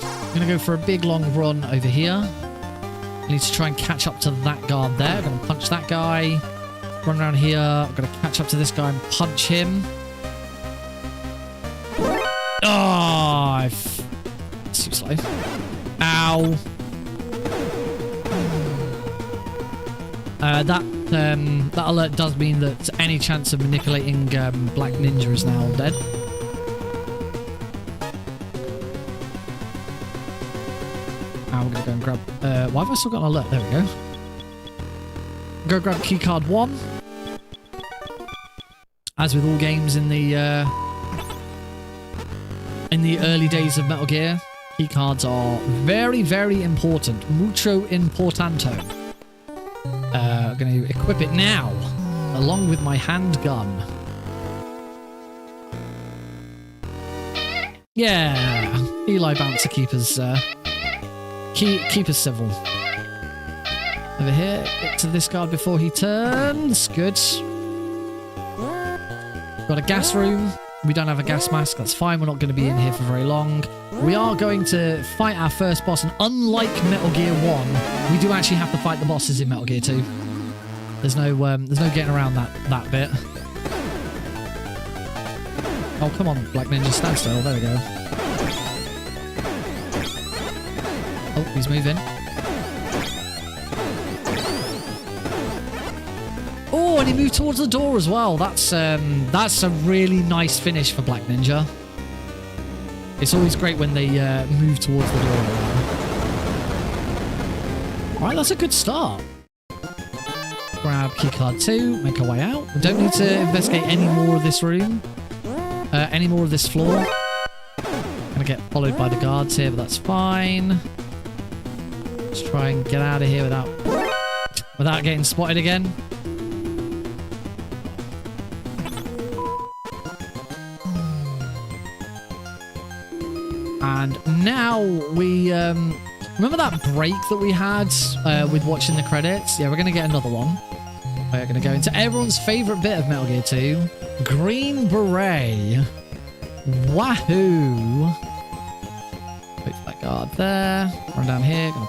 I'm going to go for a big long run over here. I need to try and catch up to that guard there. I'm going to punch that guy. Run around here. I'm going to catch up to this guy and punch him. Oh, it's too slow. Ow. That alert does mean that any chance of manipulating Black Ninja is now dead. Now we're going to go and grab... why have I still got an alert? There we go. Go grab keycard 1. As with all games in the early days of Metal Gear, keycards are very, very important. Mucho importante. I'm going to equip it now, along with my handgun. Yeah, Eli Bouncer keep us civil. Over here, get to this guard before he turns. Good. Got a gas room. We don't have a gas mask. That's fine. We're not going to be in here for very long. We are going to fight our first boss, and unlike Metal Gear 1, we do actually have to fight the bosses in Metal Gear 2. There's no getting around that bit. Oh, come on, Black Ninja, stand still. There we go. Oh, he's moving. Oh, and he moved towards the door as well. That's a really nice finish for Black Ninja. It's always great when they move towards the door. Alright, that's a good start. Grab keycard 2, make our way out. We don't need to investigate any more of this room. Any more of this floor. Gonna get followed by the guards here, but that's fine. Let's try and get out of here without getting spotted again. And now we... remember that break that we had with watching the credits? Yeah, we're going to get another one. We're going to go into everyone's favourite bit of Metal Gear 2. Green Beret. Wahoo! Wait for that guard there. Run down here. Gonna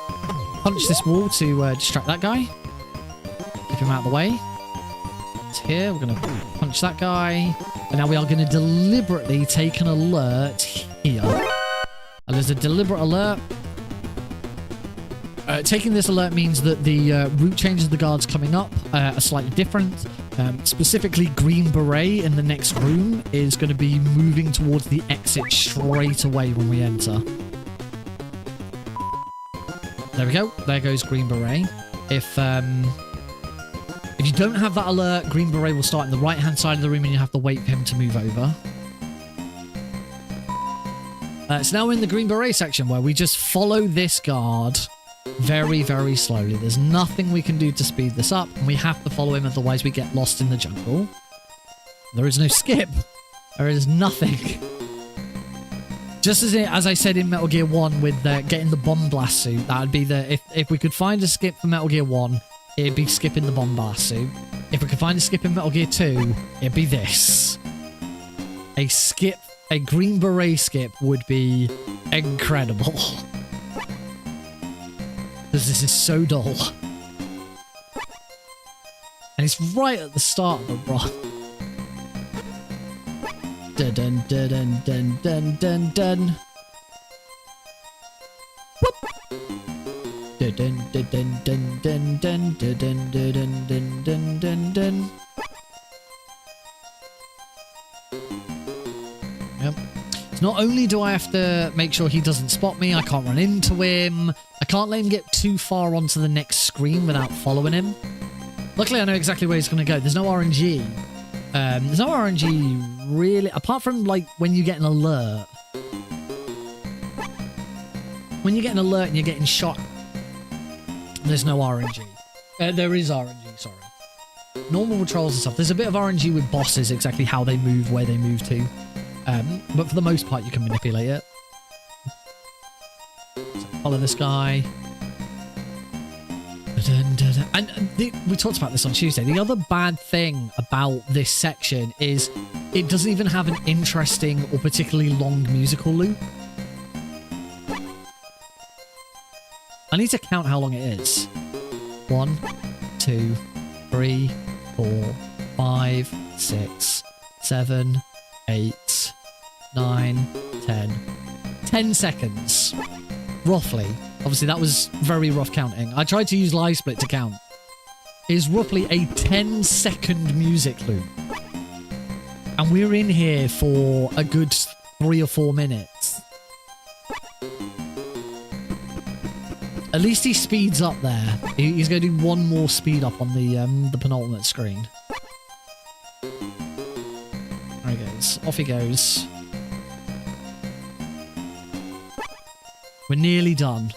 punch this wall to distract that guy. Keep him out of the way. It's here. We're going to punch that guy. And now we are going to deliberately take an alert here. A there's a deliberate alert. Taking this alert means that the route changes of the guards coming up are slightly different. Specifically, Green Beret in the next room is going to be moving towards the exit straight away when we enter. There we go. There goes Green Beret. If you don't have that alert, Green Beret will start in the right-hand side of the room and you have to wait for him to move over. So now we're in the Green Beret section where we just follow this guard very, very slowly. There's nothing we can do to speed this up, and we have to follow him, otherwise we get lost in the jungle. There is no skip. There is nothing. Just as I said in Metal Gear 1 with getting the bomb blast suit, that would be the... If we could find a skip for Metal Gear 1, it'd be skipping the bomb blast suit. If we could find a skip in Metal Gear 2, it'd be this. A Green Beret skip would be incredible. Because this is so dull. And it's right at the start of the run. Dun dun dun dun dun dun dun dun. Whoop. Dun dun dun dun dun dun dun dun dun dun dun dun dun. Yep. So not only do I have to make sure he doesn't spot me, I can't run into him. I can't let him get too far onto the next screen without following him. Luckily, I know exactly where he's going to go. There's no RNG. There's no RNG really, apart from like when you get an alert. When you get an alert and you're getting shot, there's no RNG. There is RNG, sorry. Normal patrols and stuff. There's a bit of RNG with bosses, exactly how they move, where they move to. But for the most part, you can manipulate it. So follow this guy. And we talked about this on Tuesday. The other bad thing about this section is it doesn't even have an interesting or particularly long musical loop. I need to count how long it is. 1, 2, 3, 4, 5, 6, 7, 8, 9, 10. 10 seconds. Roughly. Obviously, that was very rough counting. I tried to use live split to count. It is roughly a 10-second music loop. And we're in here for a good 3 or 4 minutes. At least he speeds up there. He's going to do one more speed up on the penultimate screen. There he goes. Off he goes. We're nearly done.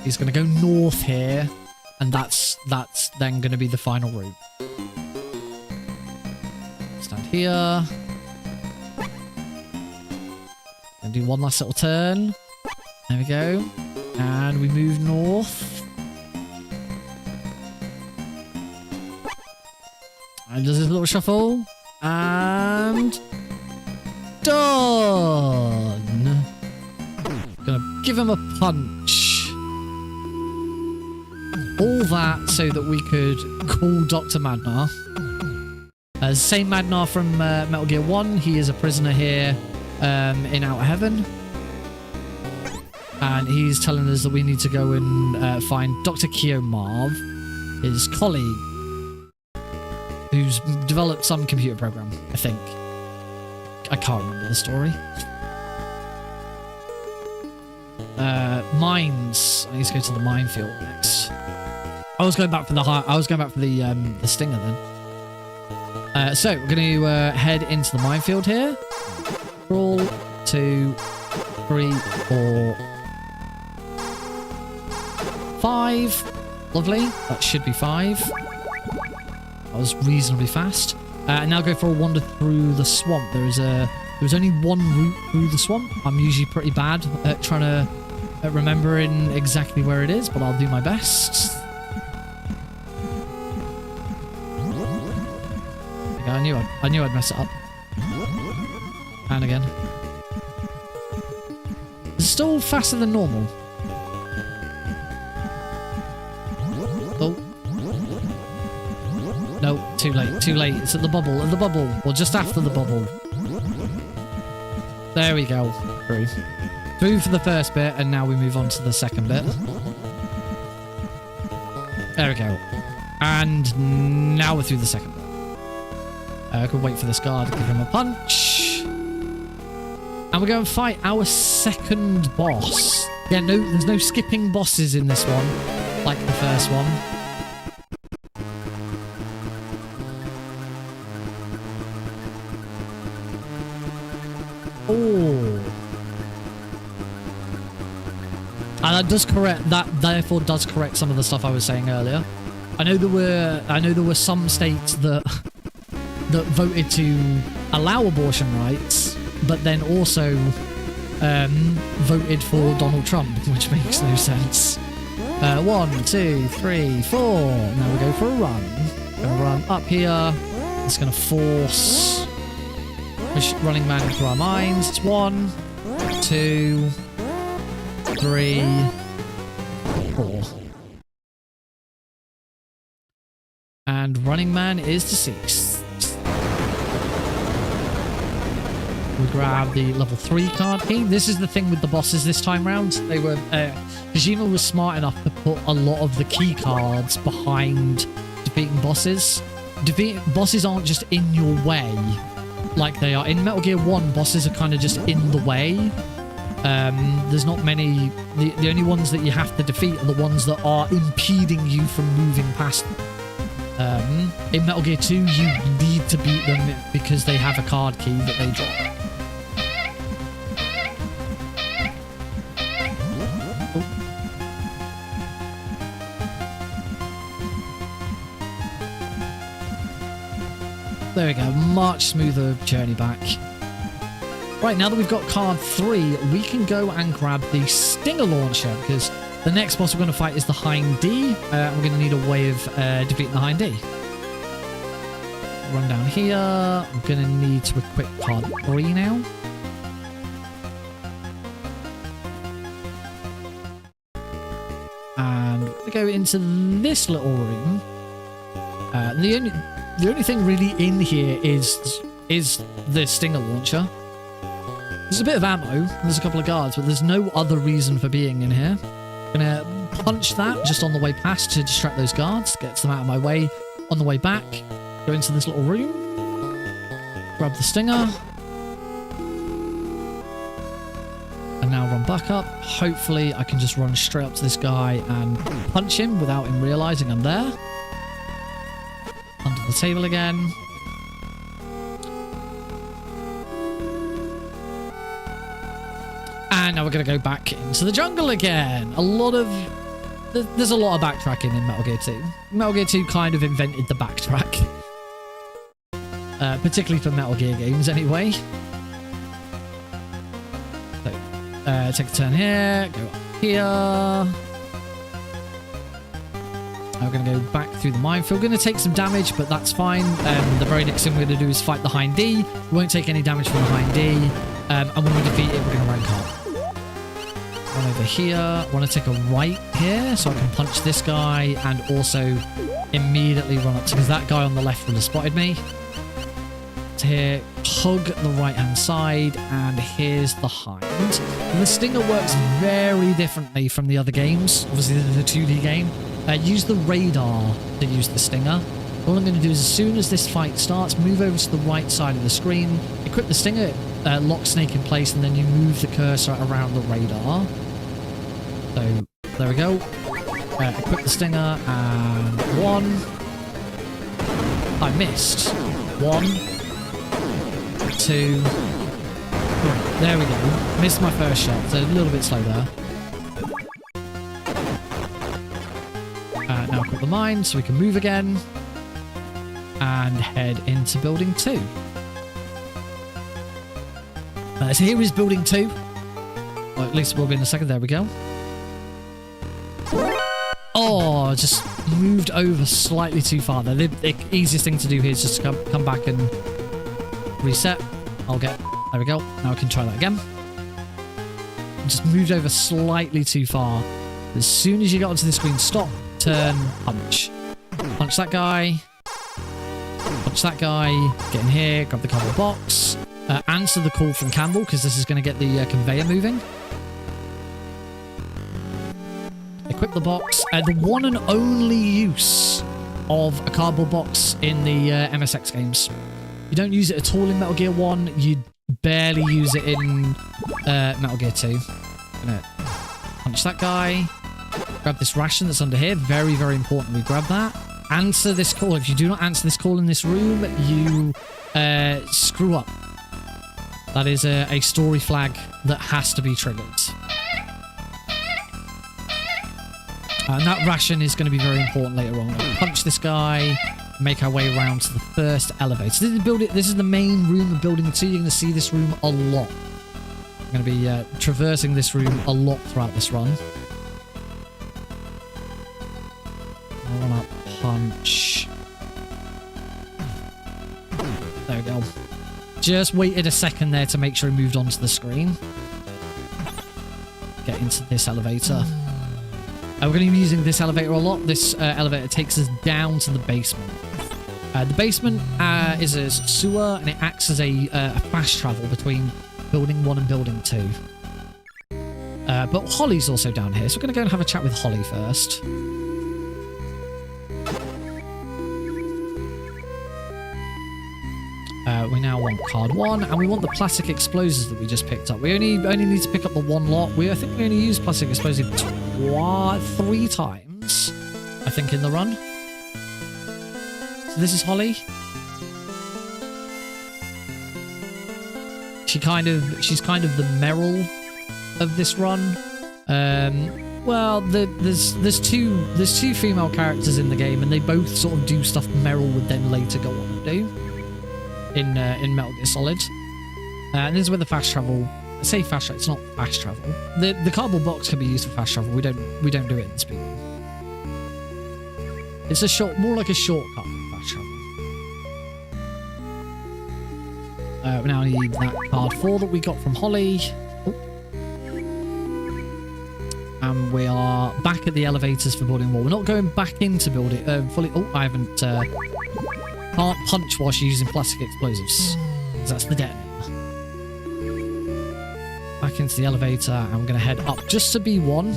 He's going to go north here, and that's then going to be the final route. Stand here. And do one last little turn. There we go. And we move north. And does this little shuffle. And... done! Gonna give him a punch. All that so that we could call Dr. Madnar. Same Madnar from Metal Gear 1. He is a prisoner here in Outer Heaven. And he's telling us that we need to go and find Dr. Kiyomarv, his colleague, who's developed some computer program, I think. I can't remember the story. Mines. I need to go to the minefield next. I was going back for the stinger then. So we're going to head into the minefield here. Crawl, 2, 3, 4, 5. Lovely. That should be 5. That was reasonably fast. And now go for a wander through the swamp. There's only one route through the swamp. I'm usually pretty bad at trying to remembering exactly where it is, but I'll do my best. I knew I'd mess it up. And again. It's still faster than normal. Oh. No, Too late, too late. It's at the bubble, or just after the bubble. There we go. Through. Through for the first bit, and now we move on to the second bit. There we go. And now we're through the second bit. I could wait for this guard to give him a punch. And we're going to fight our second boss. Yeah, no, there's no skipping bosses in this one, like the first one. Oh. And that does correct, that therefore does correct some of the stuff I was saying earlier. I know there were some states that voted to allow abortion rights, but then also voted for Donald Trump, which makes no sense. 1, 2, 3, 4. Now we go for a run. Gonna run up here. It's gonna force Running Man into our minds. It's 1, 2, 3, 4. And Running Man is deceased. We grab the level 3 card key. This is the thing with the bosses this time round. They were Kojima was smart enough to put a lot of the key cards behind defeating bosses. Bosses aren't just in your way like they are in Metal Gear 1. Bosses are kind of just in the way. There's not many. The only ones that you have to defeat are the ones that are impeding you from moving past them. In Metal Gear 2, you need to beat them because they have a card key that they drop. There we go, much smoother journey back. Right, now that we've got card 3, we can go and grab the Stinger Launcher, because the next boss we're going to fight is the Hind D. We're going to need a way of defeating the Hind D. Run down here. I'm going to need to equip card 3 now. And we go into this little room. The only thing really in here is the Stinger Launcher. There's a bit of ammo, there's a couple of guards, but there's no other reason for being in here. I'm gonna punch that just on the way past to distract those guards, gets them out of my way. On the way back, go into this little room, grab the Stinger, and now run back up. Hopefully I can just run straight up to this guy and punch him without him realizing I'm there. Under the table again. And now we're going to go back into the jungle again. There's a lot of backtracking in Metal Gear 2. Metal Gear 2 kind of invented the backtrack. Particularly for Metal Gear games anyway. So, take a turn here, go up here. We're going to go back through the minefield. We're going to take some damage, but that's fine. The very next thing we're going to do is fight the Hind D. We won't take any damage from the Hind D. And when we defeat it, we're going to rank up. Run over here. I want to take a right here so I can punch this guy and also immediately run up to, because that guy on the left would have spotted me. To here, hug the right-hand side, and here's the Hind. And the Stinger works very differently from the other games. Obviously, this is a 2D game. Use the radar to use the Stinger. All I'm going to do is, as soon as this fight starts, move over to the right side of the screen, equip the Stinger, lock Snake in place, and then you move the cursor around the radar. So, there we go. Equip the Stinger, and 1. I missed. 1, 2, 3. There we go. Missed my first shot, so a little bit slow there. Now equip the mine so we can move again. And head into building 2. So here is building 2. Well, at least we'll be in a second. There we go. Oh, just moved over slightly too far there. The easiest thing to do here is just come back and reset. There we go. Now I can try that again. Just moved over slightly too far. As soon as you get onto the screen, stop, turn, punch. Punch that guy. punch that guy, get in here, grab the cardboard box, answer the call from Campbell, because this is going to get the conveyor moving. Equip the box. The one and only use of a cardboard box in the MSX games. You don't use it at all in Metal Gear 1. You barely use it in Metal Gear 2. Gonna punch that guy. Grab this ration that's under here. Very, very important we grab that. Answer this call. If you do not answer this call in this room, you screw up. That is a story flag that has to be triggered. And that ration is going to be very important later on. We'll punch this guy, make our way around to the first elevator. This is the main room of building 2. You're going to see this room a lot. I'm going to be traversing this room a lot throughout this run. I want to punch. There we go. Just waited a second there to make sure he moved onto the screen. Get into this elevator. We're going to be using this elevator a lot. This elevator takes us down to the basement. The basement is a sewer, and it acts as a fast travel between building 1 and building 2. But Holly's also down here, so we're going to go and have a chat with Holly first. We now want card 1, and we want the plastic explosives that we just picked up. We only need to pick up the 1 lot. I think we only used plastic explosive 3 times, I think, in the run. So this is Holly. She's kind of the Meryl of this run. Well, there's two female characters in the game, and they both sort of do stuff Meryl would then later go on to do in Metal Gear Solid. And this is where the fast travel. I say fast travel. It's not fast travel. The cardboard box can be used for fast travel. We don't do it in speed. It's more like a shortcut for fast travel. We now need that card 4 that we got from Holly. Oh. And we are back at the elevators for building 1. We're not going back into building fully. Oh, I haven't. Can't punch while she's using plastic explosives. That's the detonator. Back into the elevator, and we're going to head up just to B1.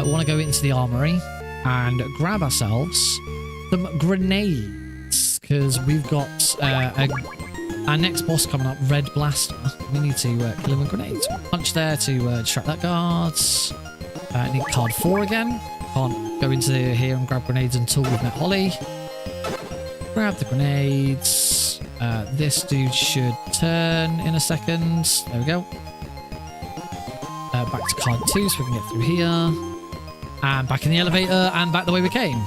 We want to go into the armory and grab ourselves some grenades, because we've got our next boss coming up, Red Blaster. We need to kill him with grenades. Punch there to distract that guards. I need card 4 again. Can't go into here and grab grenades until we've met Holly. Grab the grenades. This dude should turn in a second. There we go. Back to card 2 so we can get through here. And back in the elevator and back the way we came.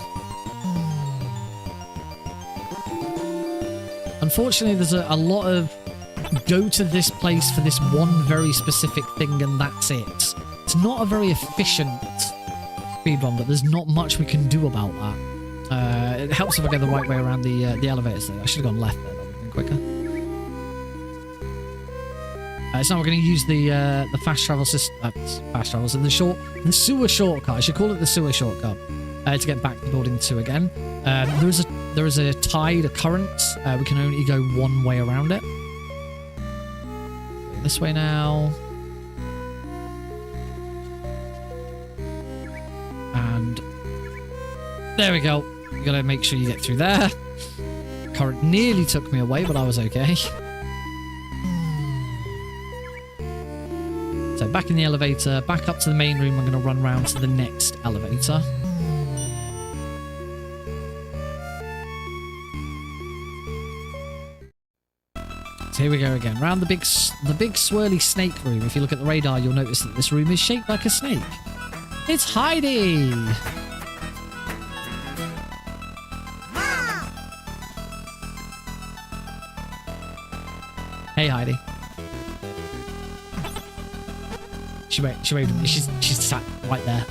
Unfortunately, there's a lot of go to this place for this one very specific thing and that's it. It's not a very efficient speedrun, but there's not much we can do about that. It helps if I go the right way around the elevators there. I should have gone left there, that would have been quicker. So now we're going to use the fast travel system. Fast travels and the sewer shortcut. I should call it the sewer shortcut to get back to building 2 again. There is a tide, a current. We can only go one way around it. This way now. And there we go. You gotta make sure you get through there. Current nearly took me away, but I was okay. So back in the elevator, back up to the main room. I'm going to run around to the next elevator. So here we go again. Round the big swirly snake room. If you look at the radar, you'll notice that this room is shaped like a snake. It's Heidi! Hey, Heidi. She waved at me. She's sat right there.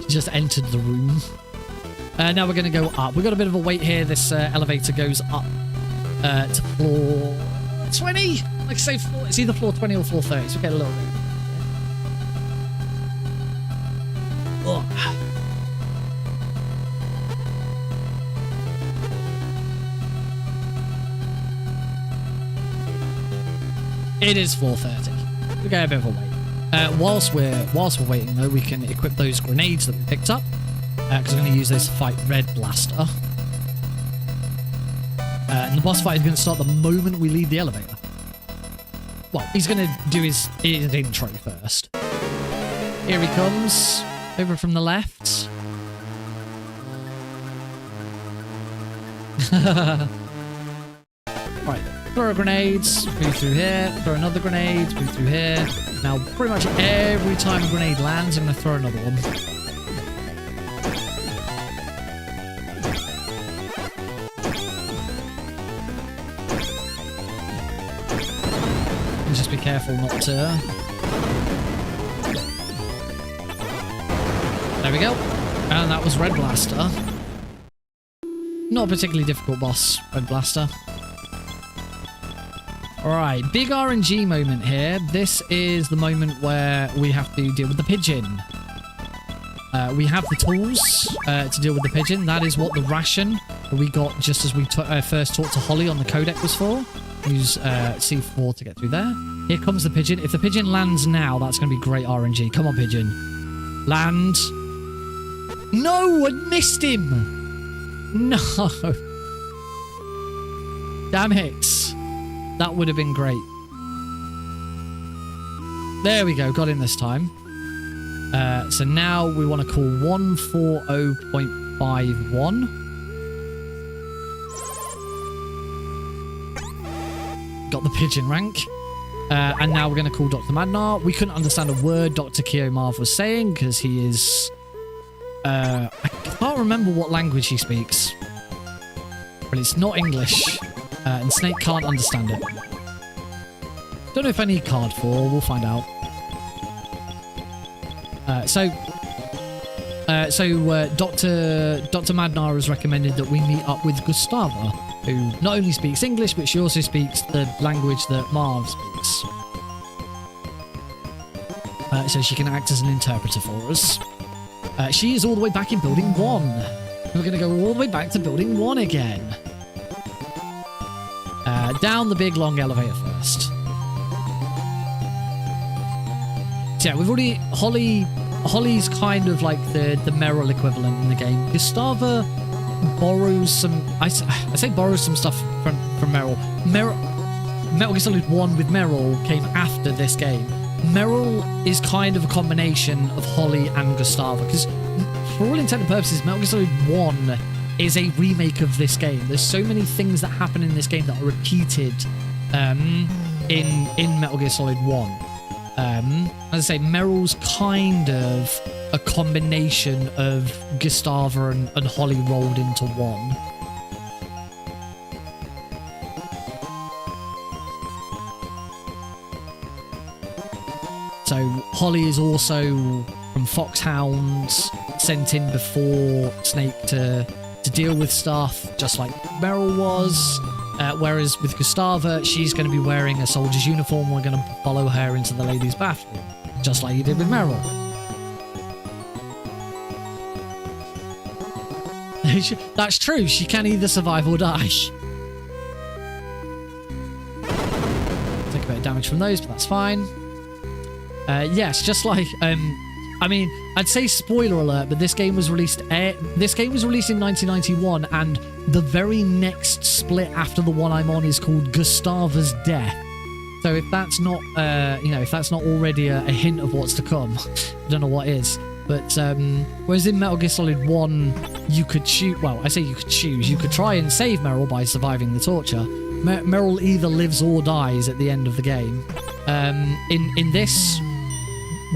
She just entered the room. Now we're going to go up. We've got a bit of a wait here. This elevator goes up to floor 20. Like I say, it's either floor 20 or floor 30. So we get a little bit. Oh. It is 4:30. We got a bit of a wait. Whilst we're waiting though, we can equip those grenades that we picked up because we're going to use those to fight Red Blaster. And the boss fight is going to start the moment we leave the elevator. Well, he's going to do his intro first. Here he comes, over from the left. Right, throw grenades, move through here, throw another grenade, move through here. Now, pretty much every time a grenade lands, I'm going to throw another one. And just be careful not to... There we go. And that was Red Blaster. Not a particularly difficult boss, Red Blaster. Alright, big RNG moment here. This is the moment where we have to deal with the pigeon. We have the tools to deal with the pigeon. That is what the ration that we got just as we first talked to Holly on the codec was for. Use C4 to get through there. Here comes the pigeon. If the pigeon lands now, that's going to be great RNG. Come on, pigeon. Land. No, I missed him. No. Damn it. That would have been great. There we go. Got in this time. So now we want to call 140.51. Got the pigeon rank. And now we're going to call Dr. Madnar. We couldn't understand a word Dr. Kiyomarv was saying because he is... I can't remember what language he speaks. But it's not English. And Snake can't understand it. Don't know if I need card 4. We'll find out. So Dr. Madnar has recommended that we meet up with Gustava, who not only speaks English, but she also speaks the language that Marv speaks. So she can act as an interpreter for us. She is all the way back in Building 1. We're going to go all the way back to Building 1 again. Down the big long elevator first. So yeah, we've already... Holly's kind of like the Meryl equivalent in the game. Gustava borrows some... I say borrows some stuff from Meryl. Metal Gear Solid 1 with Meryl came after this game. Meryl is kind of a combination of Holly and Gustava, because for all intents and purposes, Metal Gear Solid 1 is a remake of this game. There's so many things that happen in this game that are repeated in Metal Gear Solid 1. As I say, Meryl's kind of a combination of Gustava and Holly rolled into one. So Holly is also from Foxhounds, sent in before Snake to deal with stuff, just like Meryl was. Whereas with Gustava, she's going to be wearing a soldier's uniform. We're going to follow her into the ladies' bathroom, just like you did with Meryl. That's true. She can either survive or die. Take a bit of damage from those, but that's fine. Yes, just like I mean, I'd say spoiler alert, but this game was released. This game was released in 1991, and the very next split after the one I'm on is called Gustava's Death. So if that's not, if that's not already a hint of what's to come, I don't know what is. But whereas in Metal Gear Solid 1, you could choose. Well, I say you could choose. You could try and save Meryl by surviving the torture. Meryl either lives or dies at the end of the game. In this,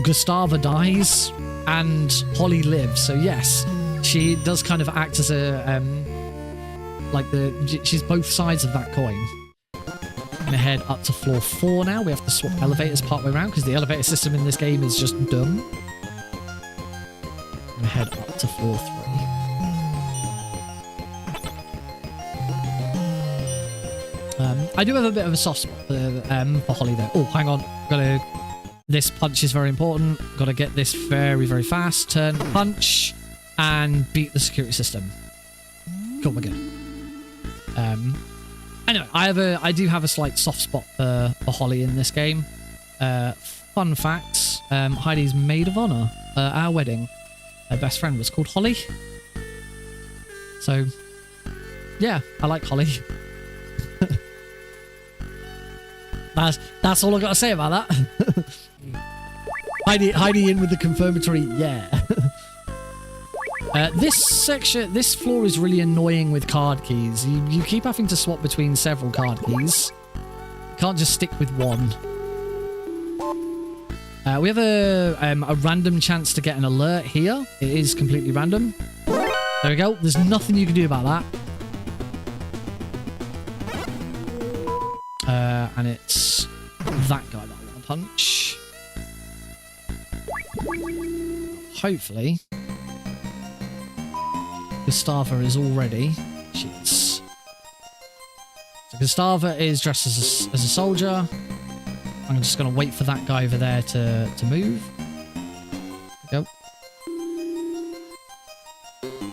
Gustava dies and Holly lives. So yes, she does kind of act as a she's both sides of that coin. I'm gonna head up to floor 4 now. We have to swap elevators partway around because the elevator system in this game is just dumb. I'm gonna head up to floor 3. I do have a bit of a soft spot for Holly though. Oh, hang on. This punch is very important. Got to get this very, very fast. Turn, punch, and beat the security system. Cool, we're good. Anyway, I do have a slight soft spot for Holly in this game. Fun facts, Heidi's maid of honor at our wedding, her best friend was called Holly. So, yeah, I like Holly. That's all I got to say about that. Heidi in with the confirmatory, yeah. This floor is really annoying with card keys. You keep having to swap between several card keys. You can't just stick with one. We have a random chance to get an alert here. It is completely random. There we go. There's nothing you can do about that. And it's that guy that I want to punch. Hopefully, Gustava is all ready. She is. So Gustava is dressed as a soldier. I'm just going to wait for that guy over there to move. There we go.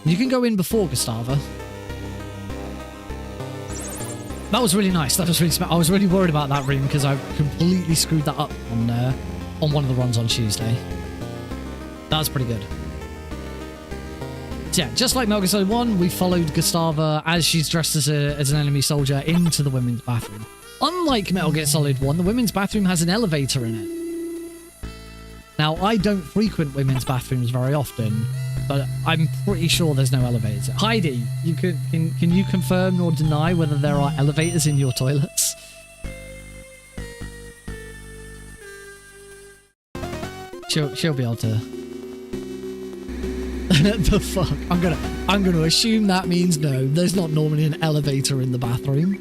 You can go in before Gustava. That was really nice. That was really smart. I was really worried about that room because I completely screwed that up on one of the runs on Tuesday. That was pretty good. So yeah, just like Metal Gear Solid 1, we followed Gustava as she's dressed as an enemy soldier into the women's bathroom. Unlike Metal Gear Solid 1, the women's bathroom has an elevator in it. Now, I don't frequent women's bathrooms very often, but I'm pretty sure there's no elevators. Heidi, can you confirm or deny whether there are elevators in your toilets? She'll be able to. The fuck? I'm gonna assume that means no. There's not normally an elevator in the bathroom.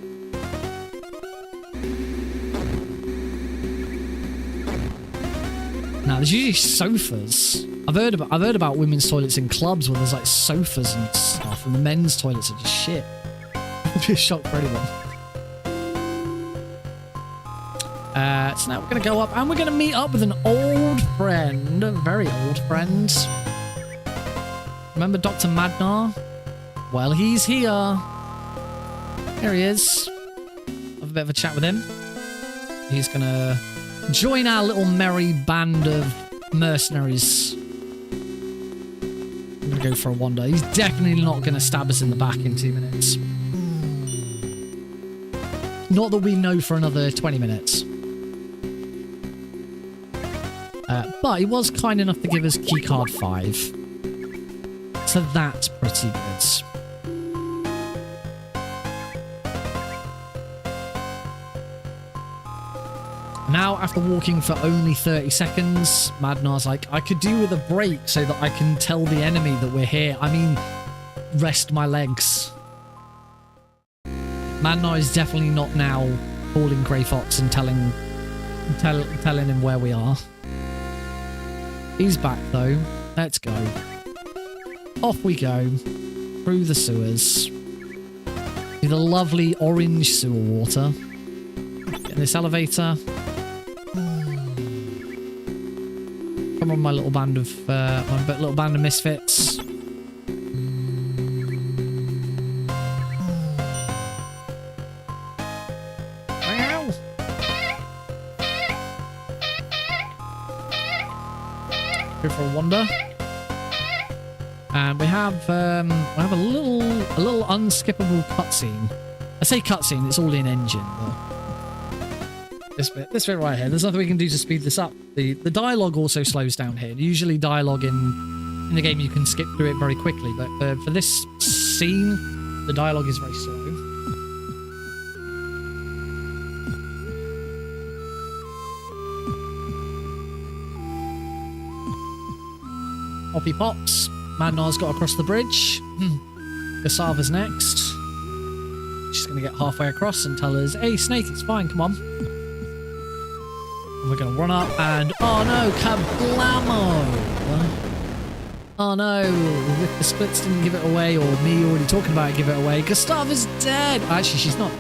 Now, there's usually sofas. I've heard about women's toilets in clubs where there's like sofas and stuff, and the men's toilets are just shit. I'd be a shock for anyone. So now we're gonna go up and we're gonna meet up with an old friend, a very old friend. Remember Dr. Madnar? Well, he's here. Here he is. Have a bit of a chat with him. He's gonna join our little merry band of mercenaries. I'm gonna go for a wander. He's definitely not gonna stab us in the back in 2 minutes. Not that we know for another 20 minutes. But he was kind enough to give us keycard 5. So that's pretty good. Now, after walking for only 30 seconds, Madnar's like, I could do with a break so that I can tell the enemy that we're here. I mean, rest my legs. Madnar is definitely not now calling Grey Fox and telling him where we are. He's back though. Let's go. Off we go. Through the sewers. To the lovely orange sewer water. Get in this elevator. Come on, my little band of misfits. Wow. Go for a wander. And we have a little unskippable cutscene. I say cutscene, it's all in engine, but this bit right here, there's nothing we can do to speed this up. The dialogue also slows down here. Usually dialogue in the game you can skip through it very quickly, but for this scene, the dialogue is very slow. Off he pops. Madnar's got across the bridge. Gustava's next. She's going to get halfway across and tell us, hey, Snake, it's fine, come on. And we're going to run up and, oh no, kablamo! Oh no, if the splits didn't give it away, or me already talking about it give it away, Gustava's dead! Actually, she's not.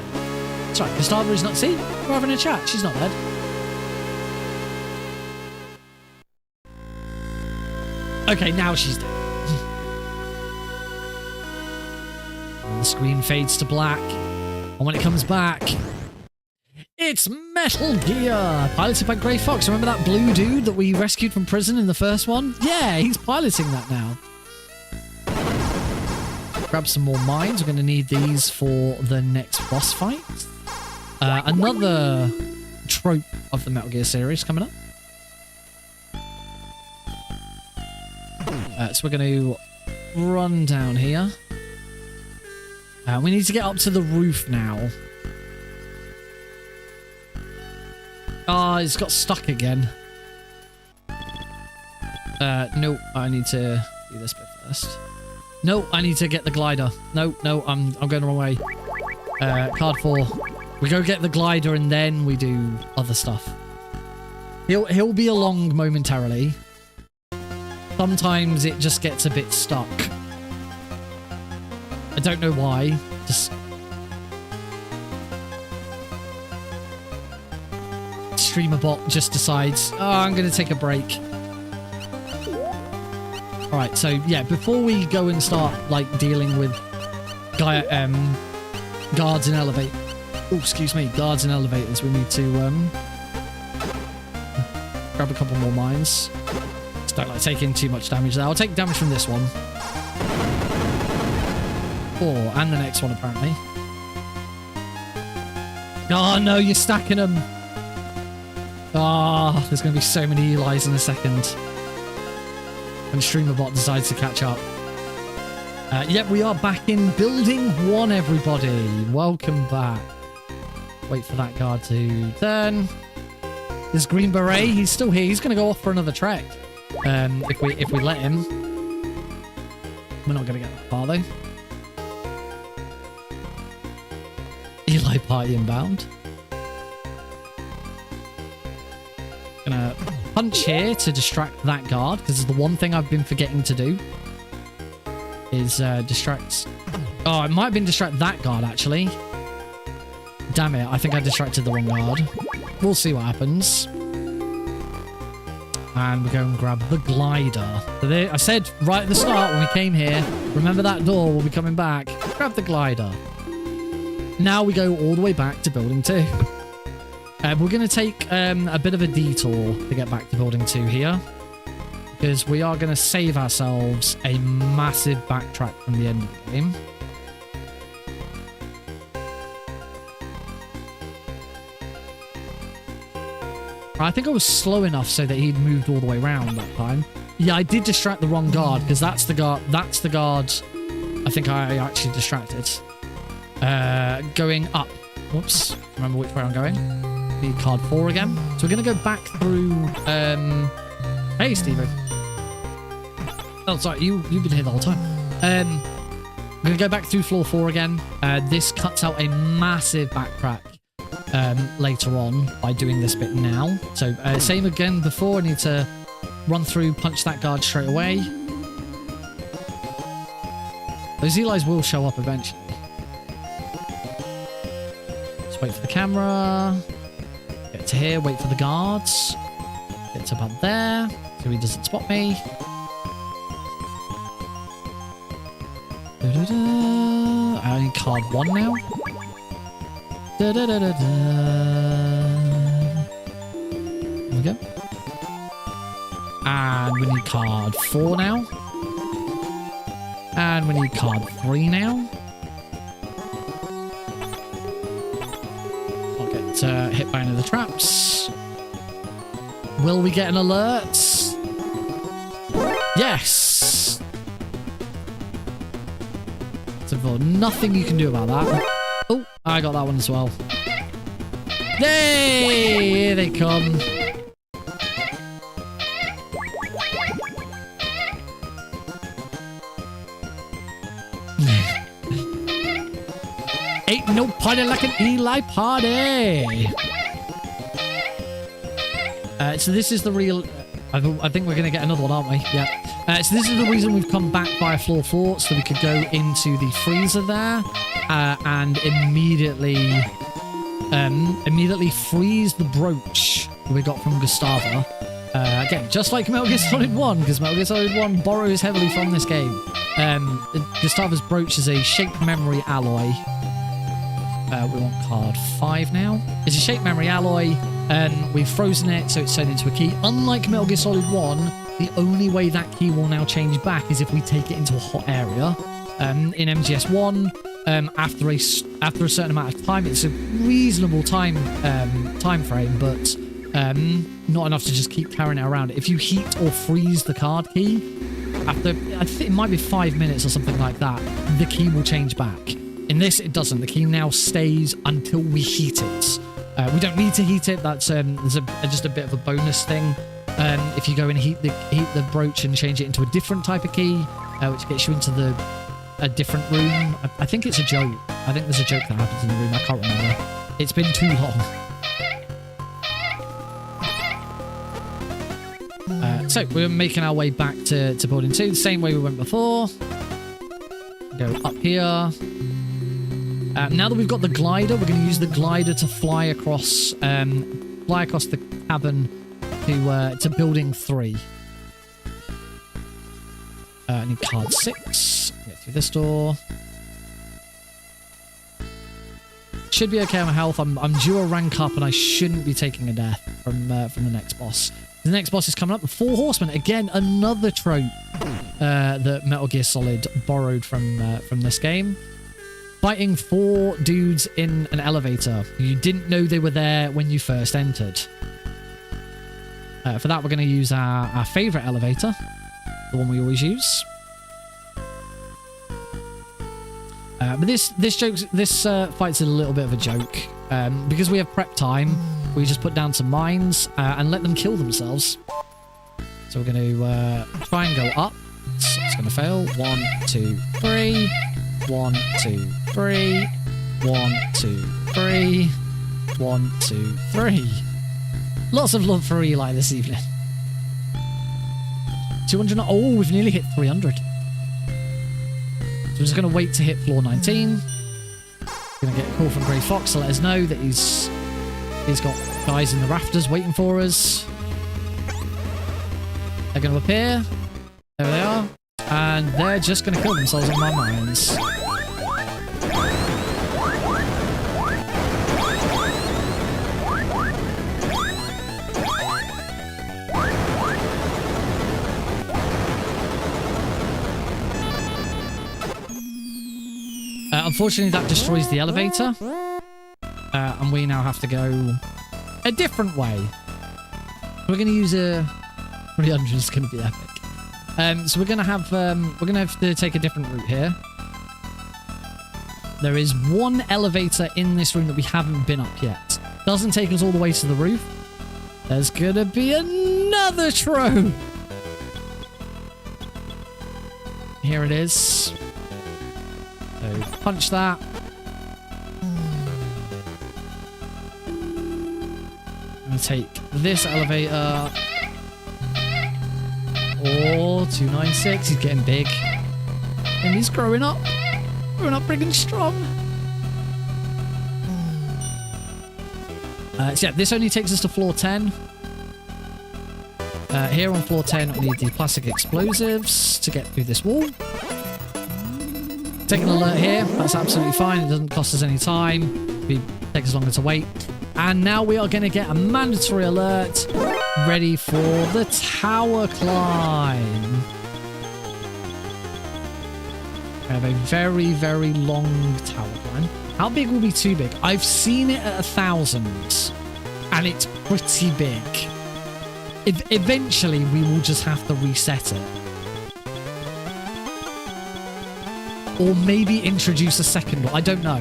That's right, Gustava is not. See? We're having a chat. She's not dead. Okay, now she's dead. The screen fades to black. And when it comes back, it's Metal Gear, piloted by Grey Fox. Remember that blue dude that we rescued from prison in the first one? Yeah, he's piloting that now. Grab some more mines. We're going to need these for the next boss fight. Another trope of the Metal Gear series coming up. So we're going to run down here. We need to get up to the roof now. Ah, it's got stuck again. No, I need to do this bit first. No, I need to get the glider. No, I'm going the wrong way. Card 4. We go get the glider and then we do other stuff. He'll be along momentarily. Sometimes it just gets a bit stuck. I don't know why. Just streamer bot just decides, oh, I'm going to take a break. Alright, so yeah, before we go and start like dealing with guards and elevators. Oh, excuse me, guards and elevators, we need to grab a couple more mines. Just don't like taking too much damage there. I'll take damage from this one. Oh, and the next one apparently. Oh no, you're stacking them. Ah, oh, there's going to be so many Eli's in a second. When StreamerBot decides to catch up. Yep, we are back in Building 1, everybody. Welcome back. Wait for that guard to turn. This Green Beret, he's still here. He's going to go off for another trek. If we let him. We're not going to get that far, though. Eli party inbound. Gonna punch here to distract that guard, because the one thing I've been forgetting to do is distract. Oh, it might have been distract that guard actually. Damn it, I think I distracted the wrong guard. We'll see what happens. And we go and grab the glider. So there, I said right at the start when we came here, remember that door, we'll be coming back. Grab the glider. Now we go all the way back to Building 2. We're going to take a bit of a detour to get back to Building 2 here. Because we are going to save ourselves a massive backtrack from the end of the game. I think I was slow enough so that he'd moved all the way around that time. Yeah, I did distract the wrong guard, because that's the guard I think I actually distracted. Going up. Whoops. Remember which way I'm going? The card 4 again. So we're going to go back through... Hey, Stevie. Oh, sorry. You've been here the whole time. We're going to go back through floor 4 again. This cuts out a massive backtrack later on by doing this bit now. So same again before. I need to run through, punch that guard straight away. Those Eli's will show up eventually. Just wait for the camera. Get to here, wait for the guards. Get to about there, so he doesn't spot me. I need card 1 now. There we go. And we need card 4 now. And we need card 3 now. I'll get hit by any of the traps. Will we get an alert? Yes! So nothing you can do about that. Oh, I got that one as well. Yay! Here they come. Ain't no party like an Eli party. So this is the real... I think we're going to get another one, aren't we? Yeah. So this is the reason we've come back via floor 4, so we could go into the freezer there and immediately freeze the brooch we got from Gustava. Again, just like Metal Gear Solid 1, because Metal Gear Solid 1 borrows heavily from this game. Gustava's brooch is a shape memory alloy. We want card 5 now. It's a shape memory alloy, and we've frozen it, so it's turned into a key. Unlike Metal Gear Solid 1, the only way that key will now change back is if we take it into a hot area. In MGS1, after a certain amount of time, it's a reasonable time frame, but not enough to just keep carrying it around. If you heat or freeze the card key, after, I think it might be 5 minutes or something like that, the key will change back. In this, it doesn't. The key now stays until we heat it. We don't need to heat it. That's just a bit of a bonus thing. If you go and heat the brooch and change it into a different type of key, which gets you into a different room. I think it's a joke. I think there's a joke that happens in the room. I can't remember. It's been too long. So we're making our way back to building 2, the same way we went before. Go up here. Now that we've got the glider, we're going to use the glider to fly across the cabin to building 3. I need card 6. Get through this door. Should be okay on my health. I'm due a rank up, and I shouldn't be taking a death from the next boss. The next boss is coming up. The 4 Horsemen. Again, another trope that Metal Gear Solid borrowed from this game. Fighting 4 dudes in an elevator. You didn't know they were there when you first entered. For that, we're going to use our favorite elevator, the one we always use. But this fight's a little bit of a joke. Because we have prep time, we just put down some mines and let them kill themselves. So we're going to try and go up. It's going to fail. 1, 2, 3. 1, 2, 3. 1, 2, 3. 1, 2, 3. Lots of love for Eli this evening. 200. Oh, we've nearly hit 300. So we're just going to wait to hit floor 19. Going to get a call from Grey Fox to let us know that he's got guys in the rafters waiting for us. They're going to appear. There they are. And they're just going to kill themselves on my mines. Unfortunately, that destroys the elevator. And we now have to go a different way. We're going to use a 300. It's going to be epic. So we're going to have to take a different route here. There is one elevator in this room that we haven't been up yet. Doesn't take us all the way to the roof. There's going to be another trope. Here it is. So punch that. I'm going to take this elevator. Oh, 296. He's getting big. And he's growing up. Growing up big and strong. So yeah, this only takes us to floor 10. Here on floor 10, we need the plastic explosives to get through this wall. Take an alert here. That's absolutely fine. It doesn't cost us any time. It takes us longer to wait. And now we are going to get a mandatory alert ready for the tower climb. We have a very, very long tower climb. How big will be too big? I've seen it at 1,000, and it's pretty big. Eventually, we will just have to reset it. Or maybe introduce a second one. I don't know.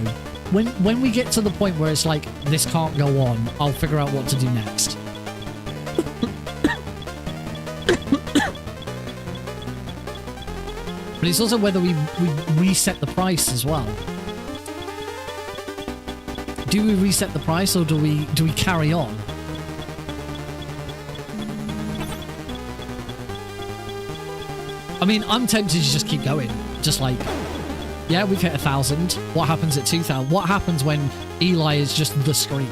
When we get to the point where it's like, this can't go on, I'll figure out what to do next. But it's also whether we reset the price as well. Do we reset the price, or do we carry on? I mean, I'm tempted to just keep going. Just like, yeah, we've hit 1,000. What happens at 2,000? What happens when Eli is just the screen?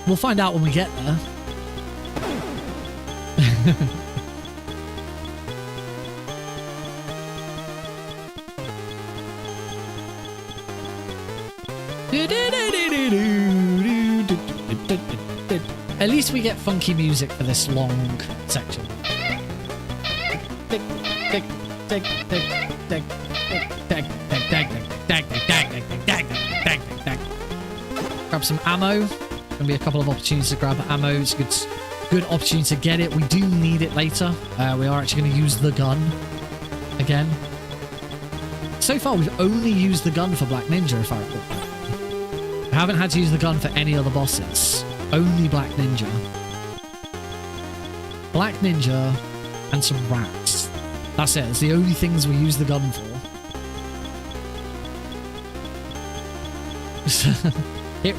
We'll find out when we get there. At least we get funky music for this long section. Grab some ammo. Gonna be a couple of opportunities to grab ammo. It's a good opportunity to get it. We do need it later. We are actually going to use the gun again. So far, we've only used the gun for Black Ninja, if I recall. I haven't had to use the gun for any other bosses. Only Black Ninja. Black Ninja and some rats. That's it. It's the only things we use the gun for.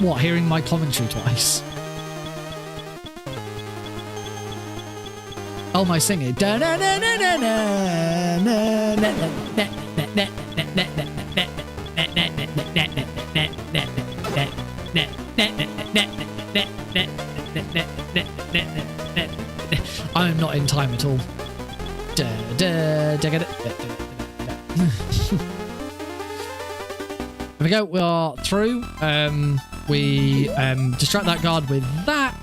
What? Hearing my commentary twice. Oh, my singing. I'm not in time at all. There we go. We are through. We distract that guard with that.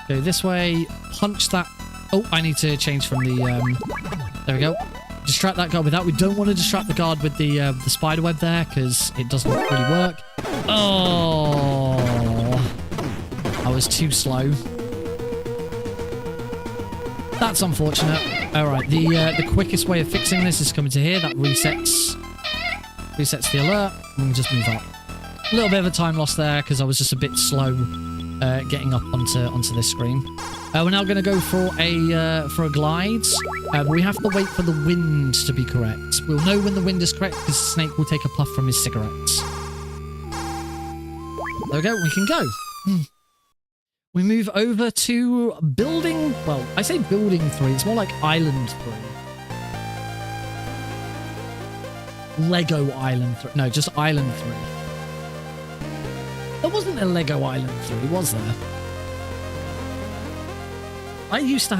Go this way. Punch that. Oh, I need to change from the. There we go. Distract that guard with that. We don't want to distract the guard with the spider web there because it doesn't really work. Oh, I was too slow. That's unfortunate. All right, the quickest way of fixing this is coming to here. That resets the alert. And we just move up. A little bit of a time loss there because I was just a bit slow getting up onto this screen. We're now going to go for a glide. But we have to wait for the wind to be correct. We'll know when the wind is correct because Snake will take a puff from his cigarettes. There we go. We can go. We move over to building... Well, I say building 3. It's more like island 3. Lego Island 3. No, just Island 3. There wasn't a Lego Island 3, was there? I used to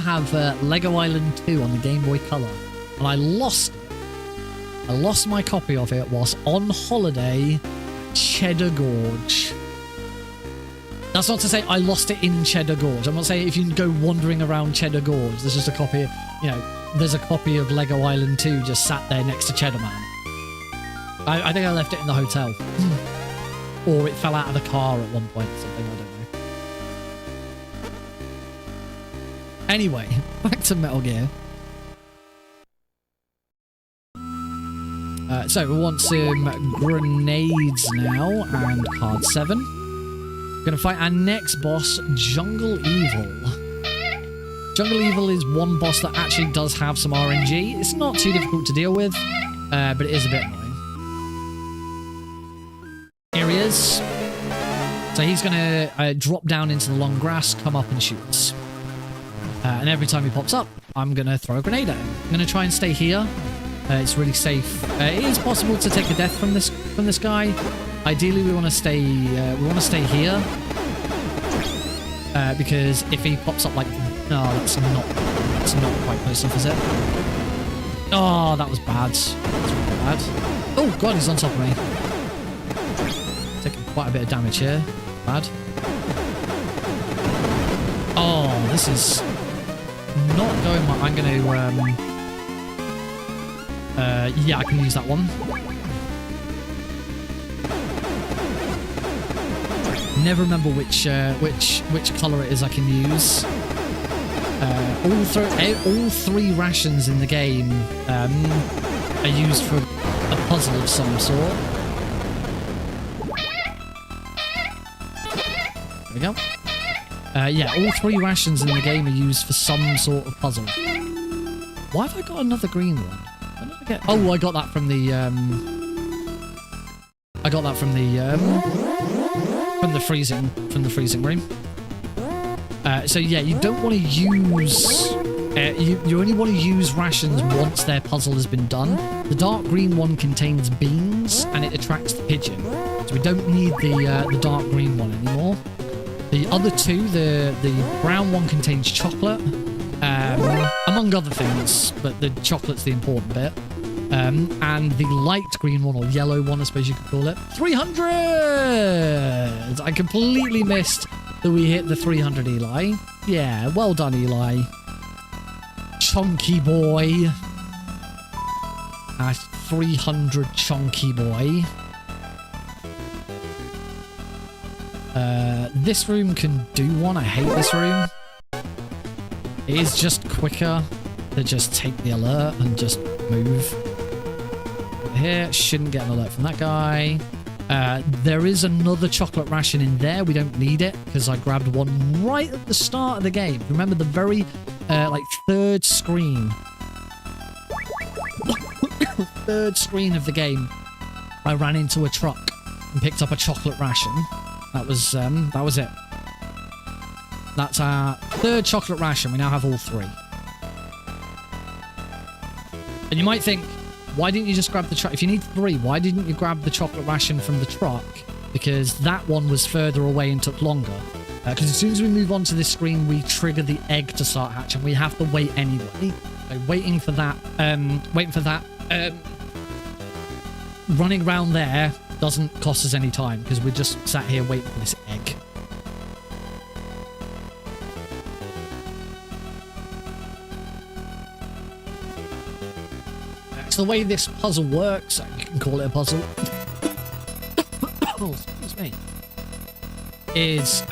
have Lego Island 2 on the Game Boy Color, and I lost it. I lost my copy of it whilst on holiday at Cheddar Gorge. That's not to say I lost it in Cheddar Gorge. I'm not saying if you can go wandering around Cheddar Gorge, there's just a copy, there's a copy of Lego Island 2 just sat there next to Cheddar Man. I think I left it in the hotel. Or it fell out of the car at one point or something, I don't know. Anyway, back to Metal Gear. So we want some grenades now, and card 7. Gonna fight our next boss, Jungle Evil. Jungle Evil is one boss that actually does have some RNG. It's not too difficult to deal with, but it is a bit annoying. Here he is. So he's gonna drop down into the long grass, come up and shoot us. And every time he pops up, I'm gonna throw a grenade at him. I'm gonna try and stay here. It's really safe. It is possible to take a death from this guy. Ideally, we want to stay here because if he pops up like, no, that's not quite close enough, is it? Oh, that was bad. That's really bad. Oh god, he's on top of me. Taking quite a bit of damage here. Bad. Oh, this is not going well. I'm going to yeah, I can use that one. Never remember which color it is I can use. All three rations in the game are used for a puzzle of some sort. There we go. Yeah, all 3 rations in the game are used for some sort of puzzle. Why have I got another green one? Oh, I got that from the freezing room. So yeah, you don't want to use you only want to use rations once their puzzle has been done. The dark green one contains beans and it attracts the pigeon, so we don't need the dark green one anymore. The other 2, the brown one contains chocolate, among other things, but the chocolate's the important bit. And the light green one, or yellow one, I suppose you could call it, 300! I completely missed that we hit the 300, Eli. Yeah, well done, Eli. Chunky boy. 300 chunky boy. This room can do one. I hate this room. It is just quicker to just take the alert and just move. Over here, shouldn't get an alert from that guy. There is another chocolate ration in there. We don't need it because I grabbed one right at the start of the game. Remember the very like third screen of the game, I ran into a truck and picked up a chocolate ration. That was it. That's our third chocolate ration. We now have all 3. And you might think, why didn't you just grab the truck? If you need 3, why didn't you grab the chocolate ration from the truck? Because that one was further away and took longer. Because as soon as we move on to this screen, we trigger the egg to start hatching. We have to wait anyway. So waiting for that, running around there doesn't cost us any time because we're just sat here waiting for this egg. So the way this puzzle works, you can call it a puzzle, oh, excuse me, is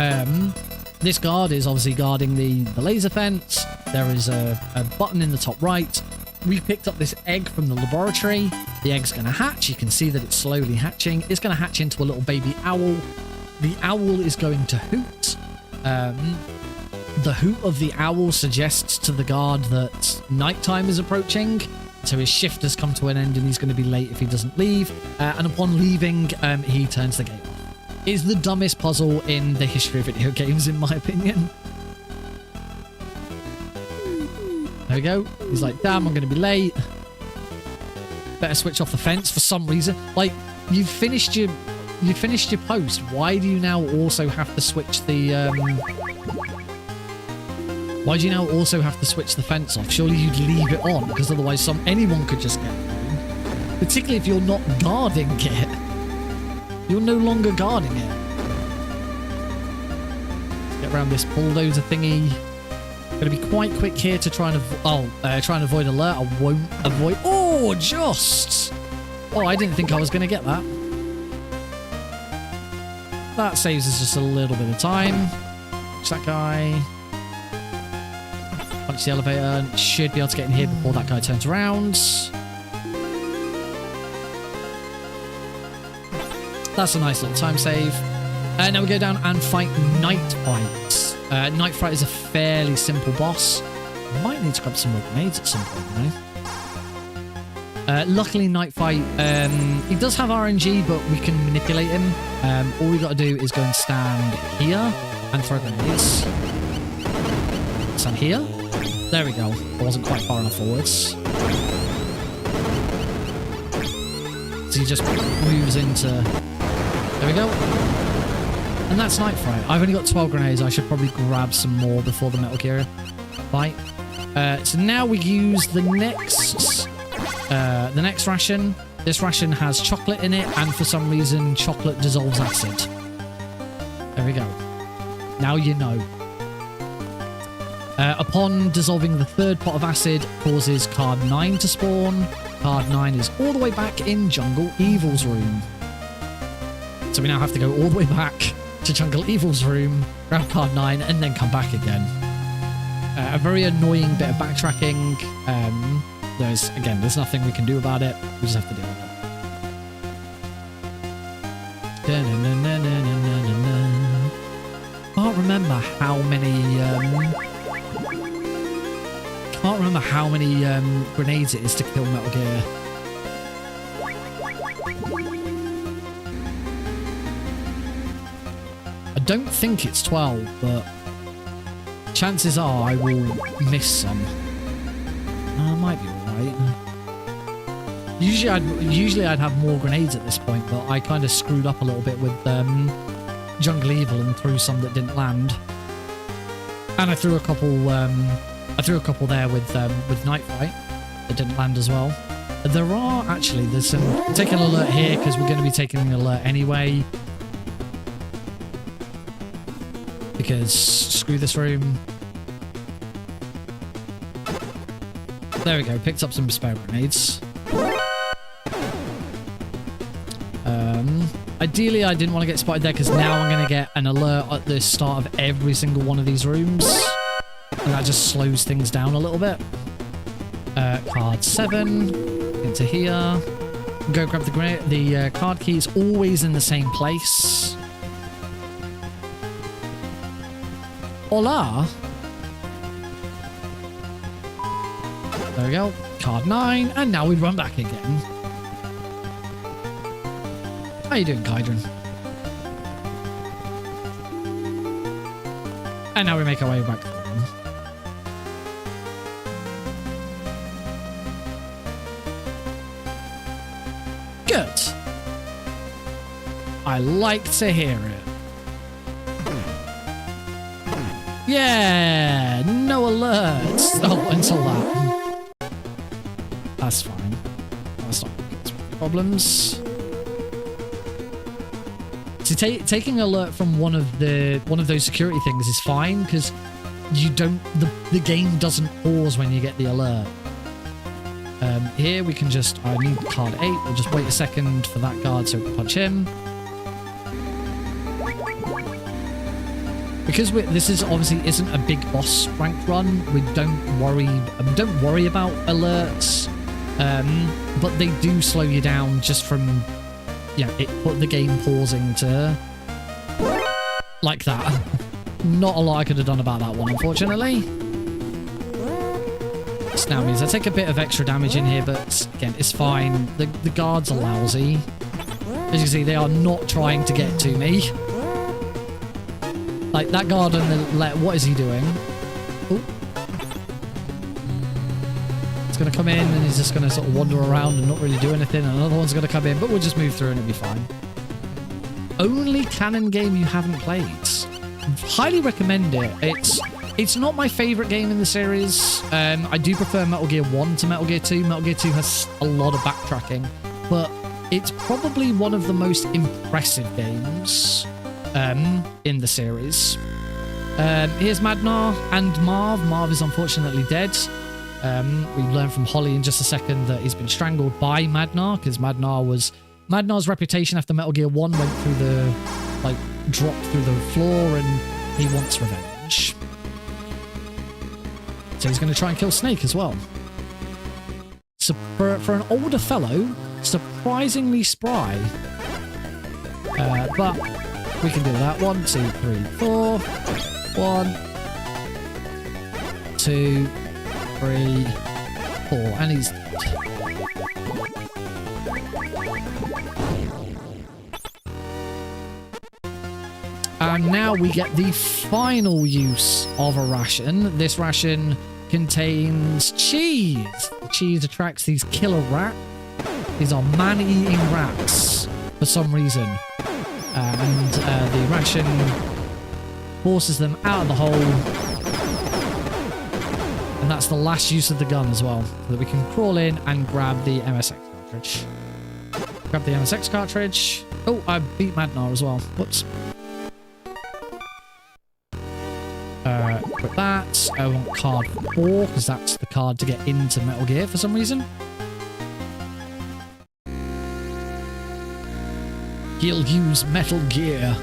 this guard is obviously guarding the laser fence. There is a button in the top right. We picked up this egg from the laboratory. The egg's going to hatch. You can see that it's slowly hatching. It's going to hatch into a little baby owl. The owl is going to hoot. The hoot of the owl suggests to the guard that nighttime is approaching. So his shift has come to an end and he's going to be late if he doesn't leave. And upon leaving, he turns the gate off. It's the dumbest puzzle in the history of video games, in my opinion. There we go. He's like, damn, I'm going to be late. Better switch off the fence for some reason. Like, you finished your post. Why do you now also have to switch the why do you now also have to switch the fence off? Surely you'd leave it on, because otherwise anyone could just get home. Particularly if you're not guarding it. You're no longer guarding it. Let's get around this bulldozer thingy. Going to be quite quick here to try and avoid alert. I won't avoid. Oh, just. Oh, I didn't think I was going to get that. That saves us just a little bit of time. Punch that guy. Punch the elevator. Should be able to get in here before that guy turns around. That's a nice little time save. Now we go down and fight Night Fight. Night Fight is a fairly simple boss. Might need to grab some more grenades at some point, though. Luckily, Night Fight, he does have RNG, but we can manipulate him. All we got to do is go and stand here and throw grenades. Stand here. There we go. I wasn't quite far enough forwards. So he just moves into... There we go. And that's Night Fight. I've only got 12 grenades. I should probably grab some more before the Metal Gear fight. So now we use the next ration. This ration has chocolate in it, and for some reason, chocolate dissolves acid. There we go. Now you know. Upon dissolving the third pot of acid, causes card 9 to spawn. Card 9 is all the way back in Jungle Evil's room. So we now have to go all the way back to Jungle Evil's room, grab card 9, and then come back again. A very annoying bit of backtracking. There's nothing we can do about it. We just have to deal with it. Can't remember how many grenades it is to kill Metal Gear. I don't think it's 12, but chances are I will miss some. I might be alright. Usually I'd have more grenades at this point, but I kind of screwed up a little bit with Jungle Evil and threw some that didn't land. And I threw a couple there with Night Fight that didn't land as well. There are actually, there's some, take an alert here because we're going to be taking an alert anyway. Because screw this room. There we go, picked up some spare grenades. Ideally, I didn't want to get spotted there because now I'm going to get an alert at the start of every single one of these rooms. And that just slows things down a little bit. Card 7. Into here. Go grab the card key. It's always in the same place. Hola. There we go. Card 9. And now we run back again. How you doing, Kydron? And now we make our way back home. Good. I like to hear it. Yeah, no alerts. Oh, until that. That's fine. That's not problems. So taking alert from one of those security things is fine because you don't the game doesn't pause when you get the alert. Here we can just I need card 8. We'll just wait a second for that guard so we can punch him. Because this is obviously isn't a big boss ranked run, we don't worry about alerts, but they do slow you down just from. Yeah, it put the game pausing to like that. Not a lot I could have done about that one, unfortunately. This now means I take a bit of extra damage in here, but again, it's fine. The guards are lousy. As you can see, they are not trying to get to me. Like that guard on the left, what is he doing? Ooh. Going to come in and he's just going to sort of wander around and not really do anything, and another one's going to come in, but we'll just move through and it'll be fine. Only canon game you haven't played. Highly recommend it. It's not my favorite game in the series. I do prefer Metal Gear 1 to Metal Gear 2. Metal Gear 2 has a lot of backtracking, but it's probably one of the most impressive games in the series. Here's Madnar and Marv. Marv is unfortunately dead. We learn from Holly in just a second that he's been strangled by Madnar because Madnar's reputation after Metal Gear 1 went through the dropped through the floor, and he wants revenge. So he's going to try and kill Snake as well. So for an older fellow, surprisingly spry. But we can do that. 1, 2, 3, 4. 1, 2, 3, 4, and he's and now we get the final use of a ration. This ration contains cheese. The cheese attracts these killer rats. These are man-eating rats for some reason, and the ration forces them out of the hole. And that's the last use of the gun as well, so that we can crawl in and grab the MSX cartridge. Grab the MSX cartridge. Oh, I beat Madnar as well. Whoops. Put that. I want card 4, because that's the card to get into Metal Gear for some reason. He'll use Metal Gear.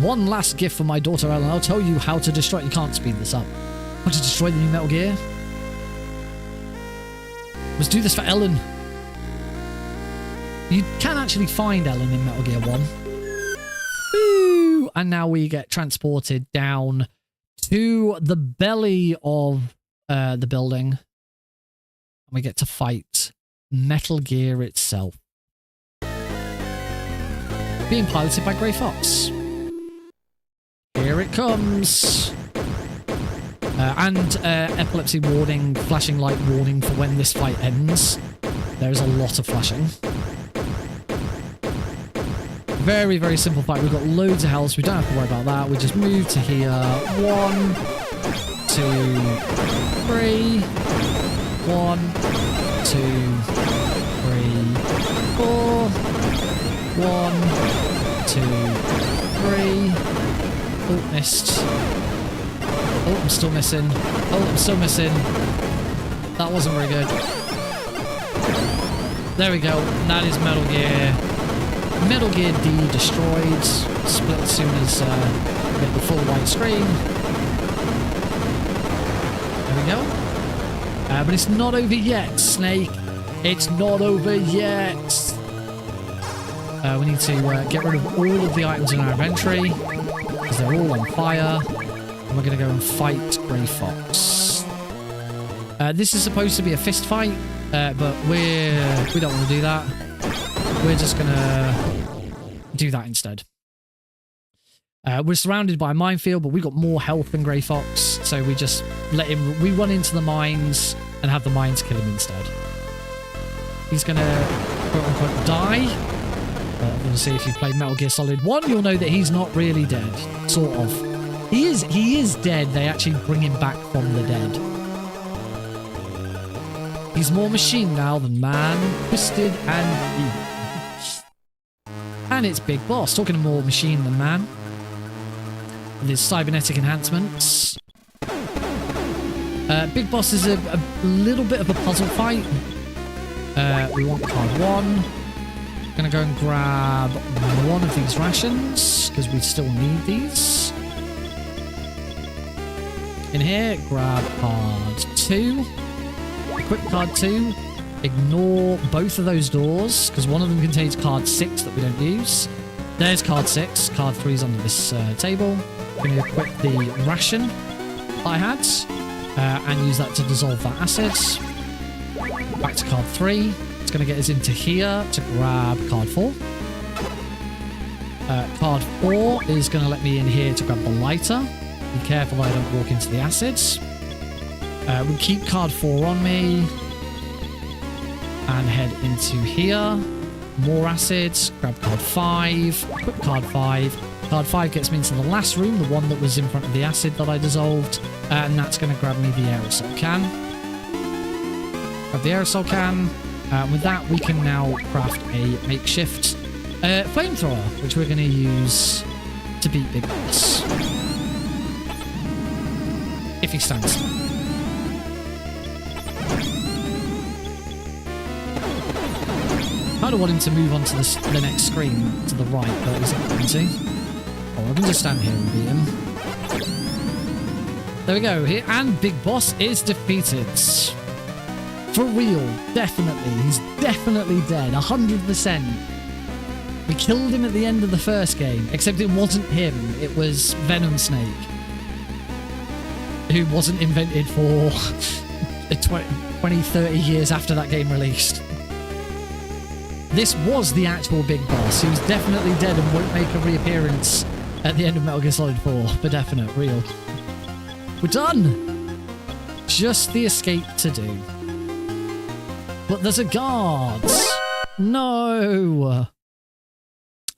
One last gift for my daughter Ellen. I'll tell you how to destroy... You can't speed this up. How to destroy the new Metal Gear. Let's do this for Ellen. You can actually find Ellen in Metal Gear 1. Woo! And now we get transported down to the belly of the building. And we get to fight Metal Gear itself. Being piloted by Grey Fox. Here it comes. And epilepsy warning, flashing light warning for when this fight ends. There is a lot of flashing. Very, very simple fight. We've got loads of health, so we don't have to worry about that. We just move to here. 1, 2, 3. 1, 2, 3, 4. 1, 2, 3. Oh, missed. Oh, I'm still missing. Oh, I'm still missing. That wasn't very good. There we go. That is Metal Gear. Metal Gear D destroyed. Split as soon as we get the full white screen. There we go. But it's not over yet, Snake. It's not over yet. We need to get rid of all of the items in our inventory because they're all on fire. And we're going to go and fight Grey Fox. This is supposed to be a fist fight, but we don't want to do that. We're just going to do that instead. We're surrounded by a minefield, but we've got more health than Grey Fox, so we just let him. We run into the mines and have the mines kill him instead. He's going to quote unquote die. I'm going to see if you've played Metal Gear Solid 1, you'll know that he's not really dead. Sort of. He is dead. They actually bring him back from the dead. He's more machine now than man, twisted and evil. And it's Big Boss, talking to more machine than man. With his cybernetic enhancements. Big Boss is a little bit of a puzzle fight. We want card 1. Gonna go and grab one of these rations because we still need these. In here, grab card 2. Equip card 2. Ignore both of those doors because one of them contains card 6 that we don't use. There's card 6. Card 3 is under this table. I'm gonna equip the ration I had and use that to dissolve that acid. Back to card 3. It's going to get us into here to grab card 4. Card 4 is going to let me in here to grab the lighter. Be careful I don't walk into the acids. We'll keep card 4 on me. And head into here. More acids. Grab card 5. Equip card 5. Card 5 gets me into the last room, the one that was in front of the acid that I dissolved. And that's going to grab me the aerosol can. Grab the aerosol can. With that, we can now craft a makeshift flamethrower, which we're going to use to beat Big Boss. If he stands still. Kind of want him to move on to the next screen to the right, but he's not going to. Oh, I can just stand here and beat him. There we go. Here, and Big Boss is defeated. For real, definitely. He's definitely dead, 100%. We killed him at the end of the first game, except it wasn't him. It was Venom Snake, who wasn't invented for 20, 30 years after that game released. This was the actual Big Boss. He was definitely dead and won't make a reappearance at the end of Metal Gear Solid 4. For definite, real. We're done! Just the escape to do. But there's a guard. No.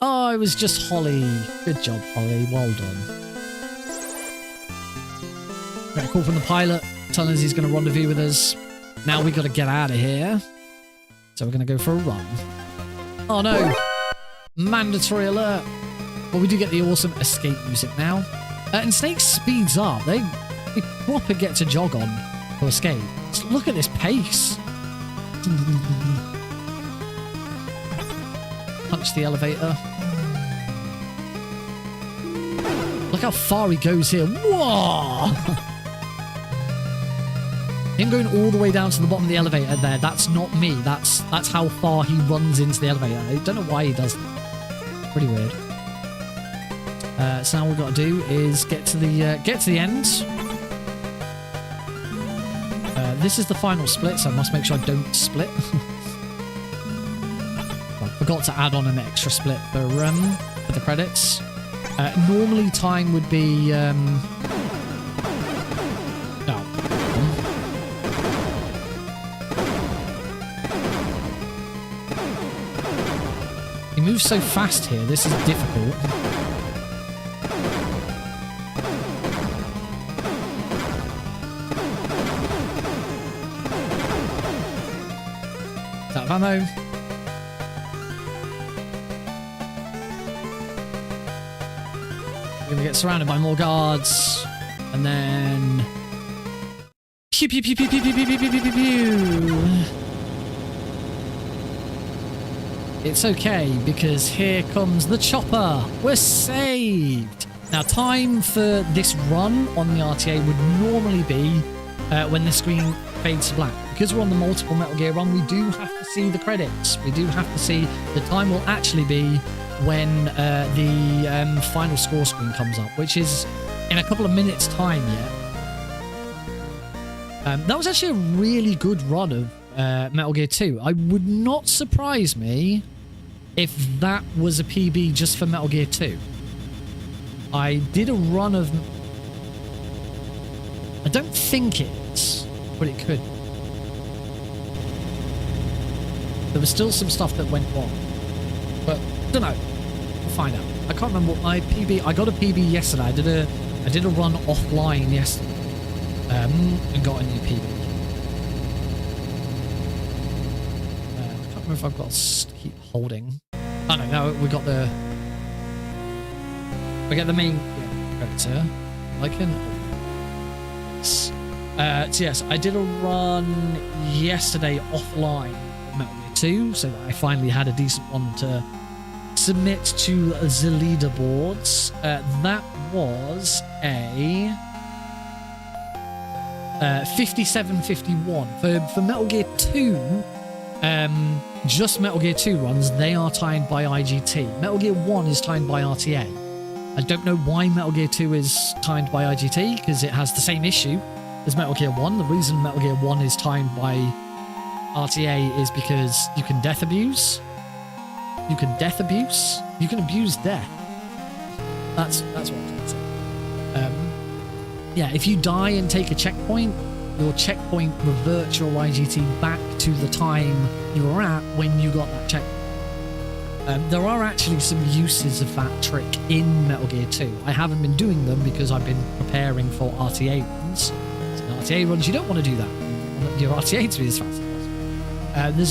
Oh, it was just Holly. Good job, Holly. Well done. Got a call from the pilot telling us he's going to rendezvous with us. Now we got to get out of here. So we're going to go for a run. Oh no. Mandatory alert. Well, we do get the awesome escape music now. And Snake speeds up. They proper get to jog on to escape. So look at this pace. Punch the elevator. Look how far he goes here. Whoa! Him going all the way down to the bottom of the elevator there, that's not me. That's how far he runs into the elevator. I don't know why he does that. Pretty weird. So now all we've got to do is get to the end. This is the final split, so I must make sure I don't split. I forgot to add on an extra split for the credits. Normally time would be... He moves so fast here, this is difficult. Out of ammo. We're gonna get surrounded by more guards, and then pew pew pew pew pew pew pew pew pew pew pew. It's okay because here comes the chopper. We're saved. Now, time for this run on the RTA would normally be when the screen fades to black. Because we're on the multiple Metal Gear run, we do have to see the credits. We do have to see the time will actually be when the final score screen comes up, which is in a couple of minutes' time yet. That was actually a really good run of Metal Gear 2. I would not surprise me if that was a PB just for Metal Gear 2. I did a run of... I don't think it is, but it could. There was still some stuff that went wrong. But, I don't know. We'll find out. I can't remember what my PB... I got a PB yesterday. I did a run offline yesterday. And got a new PB. I can't remember if I've got to keep holding. Oh no, we got the... We get the main credits here. I can... So yes, I did a run yesterday offline of Metal Gear 2, so that I finally had a decent one to submit to the leaderboards. That was a 57-51 for Metal Gear 2. Just Metal Gear 2 runs, they are timed by IGT. Metal Gear 1 is timed by RTA. I don't know why Metal Gear 2 is timed by IGT, because it has the same issue as Metal Gear 1. The reason Metal Gear 1 is timed by RTA is because you can death abuse. You can death abuse. You can abuse death. That's what I'm trying to say. Yeah, if you die and take a checkpoint, your checkpoint reverts your IGT back to the time you were at when you got that checkpoint. There are actually some uses of that trick in Metal Gear 2. I haven't been doing them because I've been preparing for RTA runs. So in RTA runs, you don't want to do that. You want your RTA to be as fast as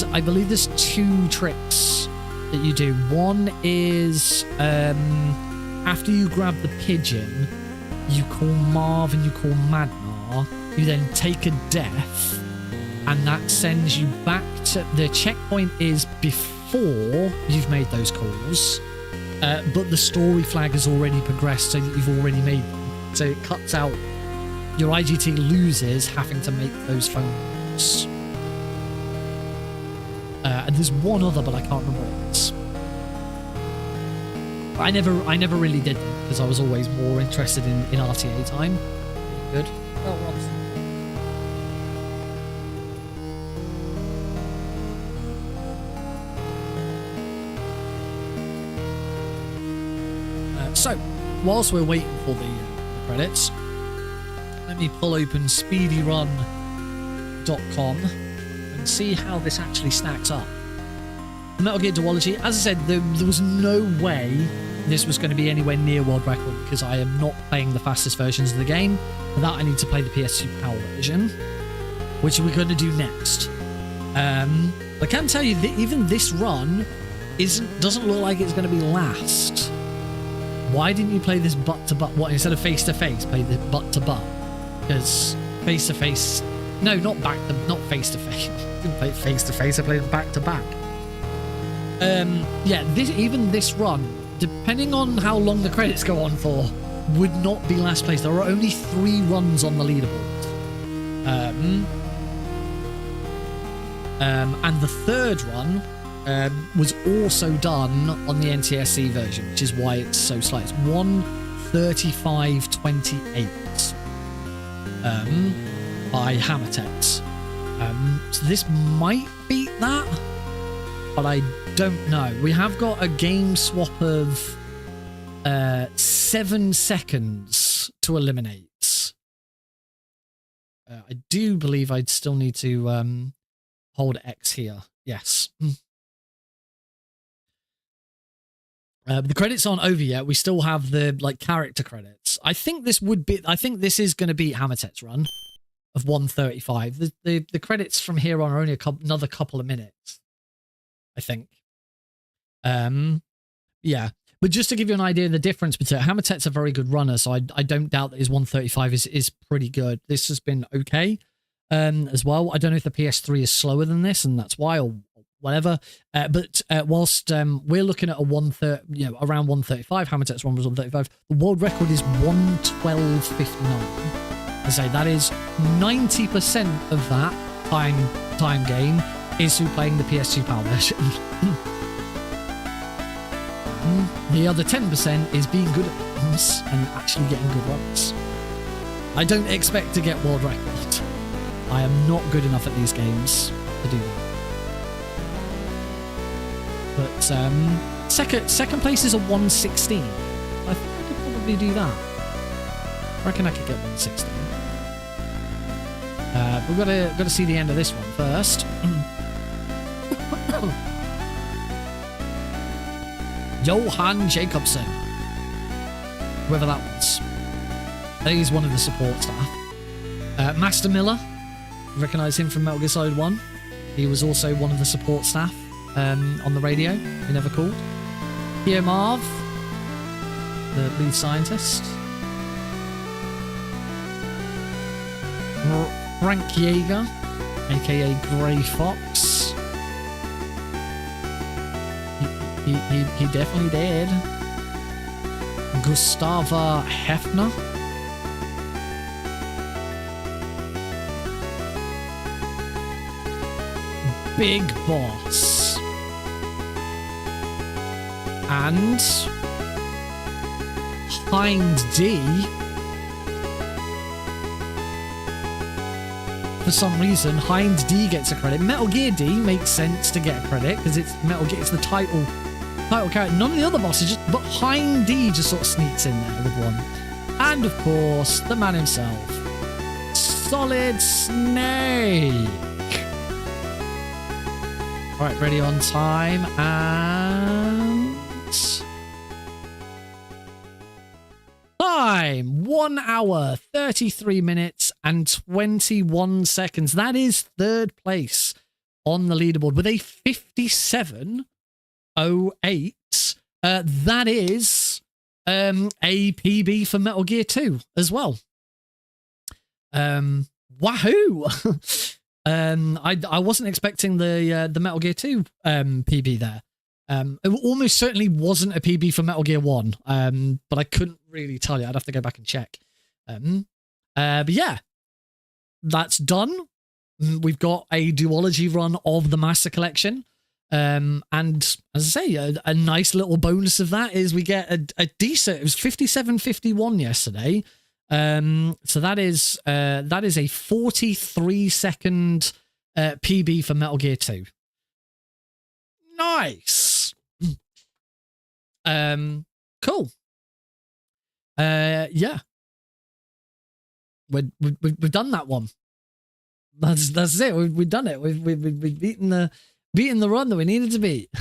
possible. I believe there's 2 tricks that you do. One is after you grab the pigeon, you call Marv and you call Madnar. You then take a death, and that sends you back to... The checkpoint is before you've made those calls, but the story flag has already progressed so that you've already made them. So it cuts out... Your IGT loses having to make those phone calls. And there's one other, but I can't remember what it is. I never really did them because I was always more interested in RTA time. Good. Oh, so, whilst we're waiting for the credits, let me pull open speedrun.com and see how this actually stacks up. The Metal Gear Duology, as I said, there was no way this was going to be anywhere near world record because I am not playing the fastest versions of the game. For that, I need to play the PS2 PAL version, which we're going to do next. I can tell you that even this run doesn't look like it's going to be last. Why didn't you play this butt-to-butt? What, instead of face-to-face, play the butt-to-butt? Because face-to-face... No, not face-to-face. I didn't play face-to-face, I played back-to-back. Yeah, even this run, depending on how long the credits go on for, would not be last place. There are only 3 runs on the leaderboard. And the third run was also done on the NTSC version, which is why it's so slow. It's 1:35:28 by Hammertex. So this might beat that, but I don't know. We have got a game swap of 7 seconds to eliminate. I do believe I'd still need to hold X here. Yes. The credits aren't over yet. We still have the character credits. I think this is going to beat Hammertet's run of 1:35. The credits from here on are only another couple of minutes. I think. Yeah. But just to give you an idea of the difference between Hammertet's a very good runner, so I don't doubt that his 135 is pretty good. This has been okay as well. I don't know if the PS3 is slower than this, and that's why, or whatever. But whilst we're looking at a around 135, Hammertet's one was 135. The world record is 112.59. I say that is 90% of that time gain is through playing the PS2 PAL version. The other 10% is being good at runs and actually getting good runs. I don't expect to get world record. I am not good enough at these games to do that. But second place is a 116. I think I could probably do that. I reckon I could get 116. We've got to see the end of this one first. Johan Jacobson, whoever that was. I think he's one of the support staff. Master Miller, recognise him from Metal Gear Solid 1. He was also one of the support staff on the radio. He never called. Pierre Marv, the lead scientist. Frank Yeager, aka Grey Fox. He definitely did. Gustava Hefner. Big Boss. And Hind D. For some reason, Hind D gets a credit. Metal Gear D makes sense to get a credit because it's Metal Gear. It's the title character. None of the other bosses, but Hind D just sort of sneaks in there with one. And of course, the man himself, Solid Snake. All right, ready on time and time 1 hour 33 minutes and 21 seconds. That is third place on the leaderboard with a 57.08. That is a PB for Metal Gear 2 as well. Wahoo! I wasn't expecting the Metal Gear 2 PB there. It almost certainly wasn't a PB for Metal Gear 1, but I couldn't really tell you. I'd have to go back and check. But yeah, that's done. We've got a duology run of the Master Collection. And as I say, a nice little bonus of that is we get a decent, it was 57.51 yesterday. So that is a 43-second PB for Metal Gear 2. Nice. Cool. Yeah. We've done that one. That's it. We've done it. We've beaten the run that we needed to beat.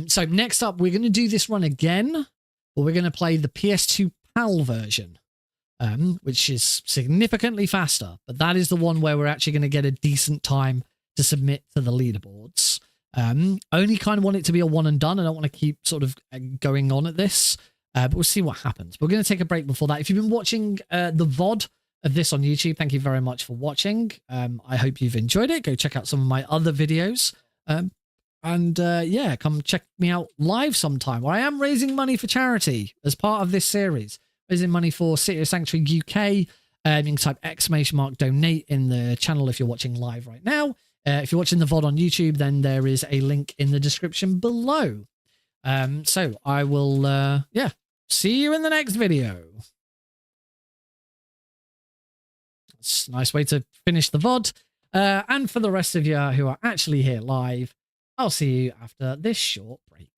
So next up, we're going to do this run again, but we're going to play the PS2 PAL version, which is significantly faster. But that is the one where we're actually going to get a decent time to submit to the leaderboards. Only kind of want it to be a one and done. I don't want to keep sort of going on at this, but we'll see what happens. We're going to take a break before that. If you've been watching the VOD of this on YouTube, thank you very much for watching. I hope you've enjoyed it. Go check out some of my other videos. Yeah, come check me out live sometime, where I am raising money for charity as part of this series. Raising money for City of Sanctuary UK. You can type !donate in the channel if you're watching live right now. If you're watching the VOD on YouTube, then there is a link in the description below. So I will, see you in the next video. It's a nice way to finish the VOD. And for the rest of you who are actually here live, I'll see you after this short break.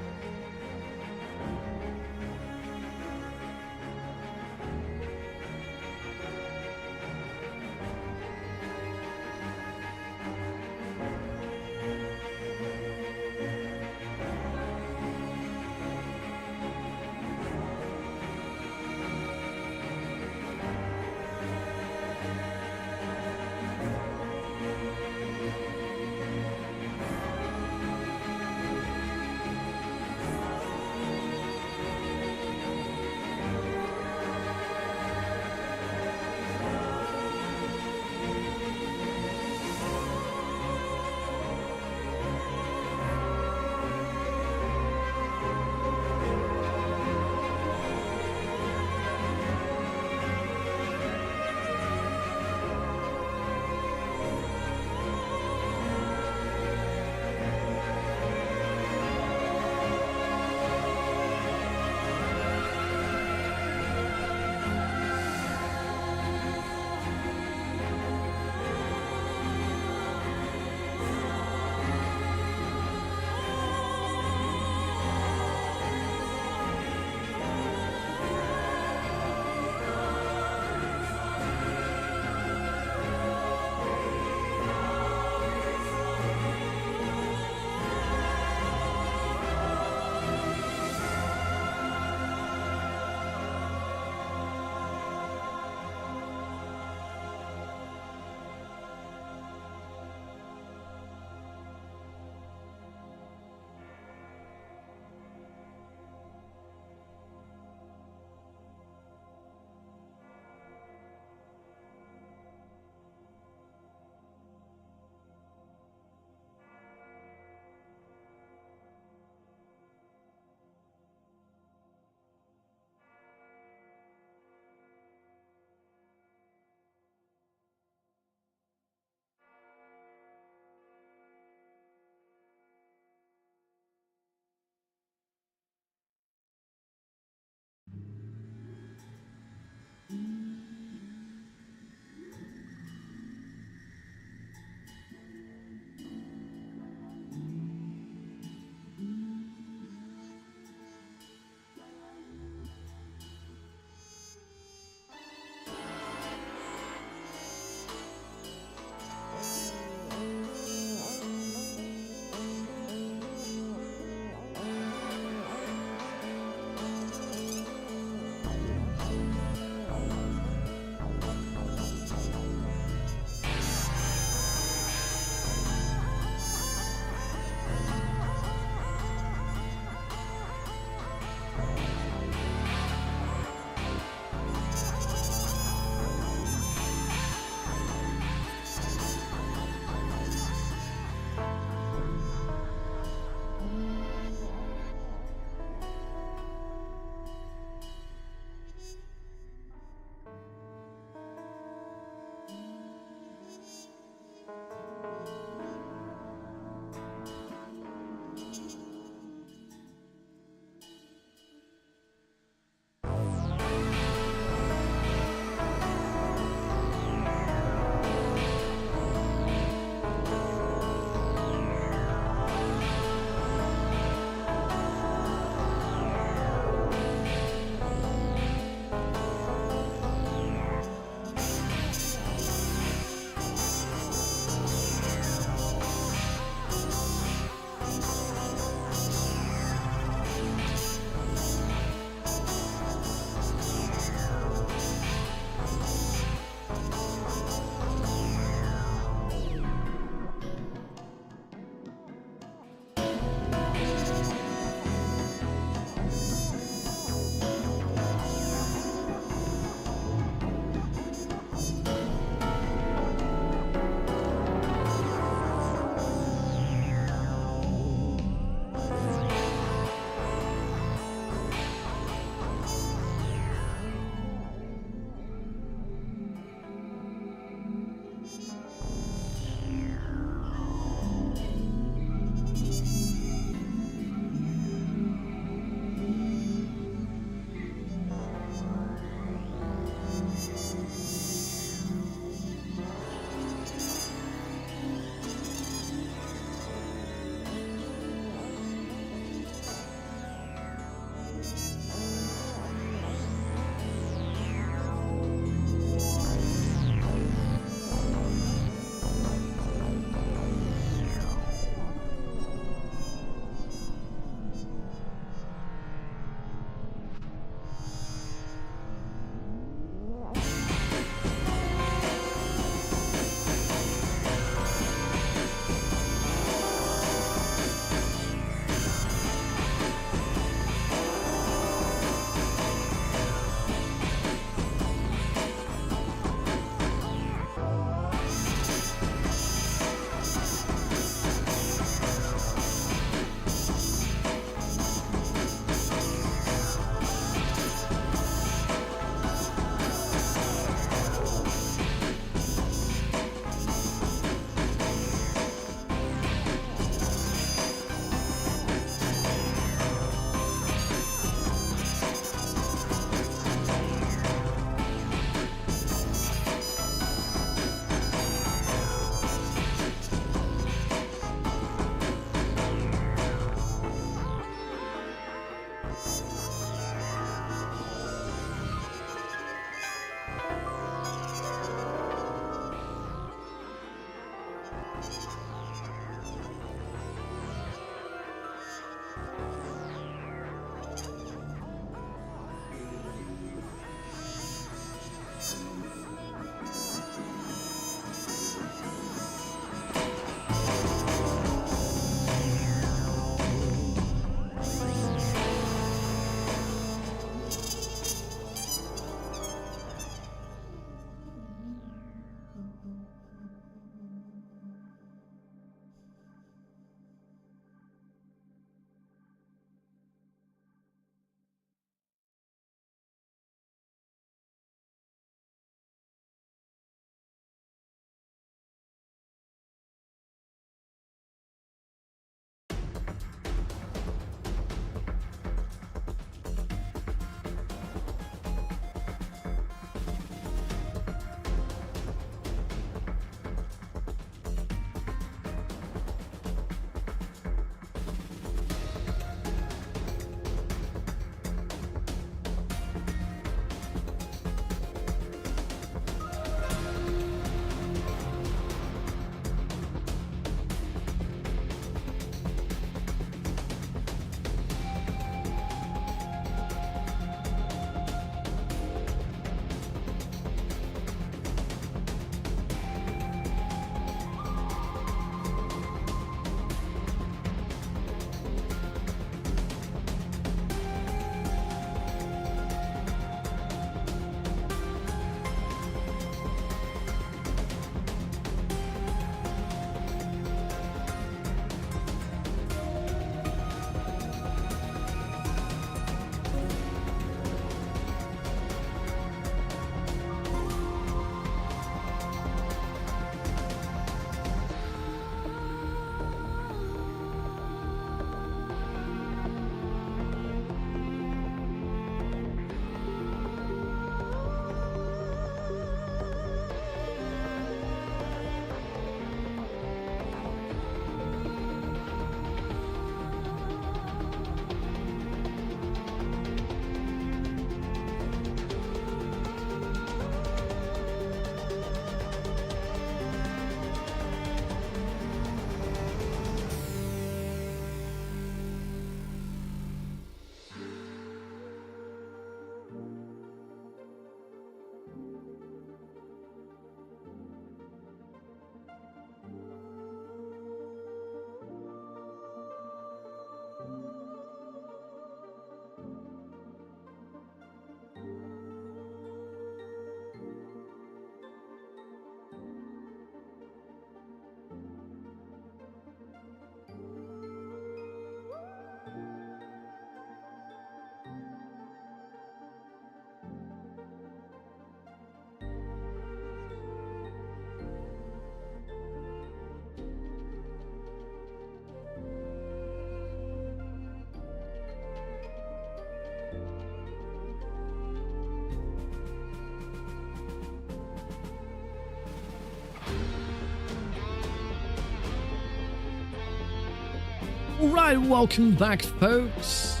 Alright, welcome back, folks.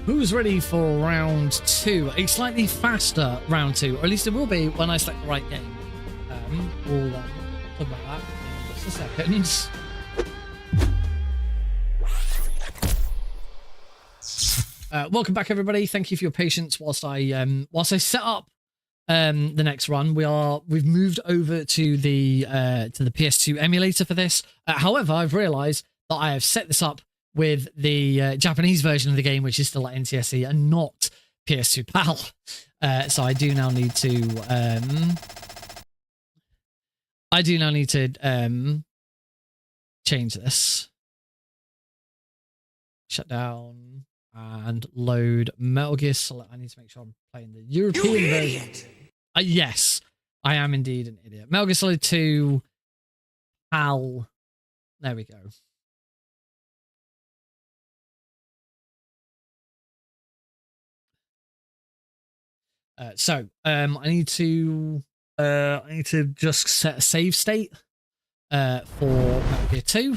Who's ready for round 2? A slightly faster round 2, or at least it will be when I select the right game. We'll talk about that in just a second. Welcome back, everybody. Thank you for your patience whilst I set up the next run. We've moved over to the PS2 emulator for this. However, I've realised that I have set this up with the Japanese version of the game, which is still at NTSC and not PS2 PAL. So I do now need to change this. Shut down and load Metal Gear Solid. I need to make sure I'm playing the European version. Yes, I am indeed an idiot. Metal Gear Solid 2 PAL. There we go. I need to just set a save state for Metal Gear 2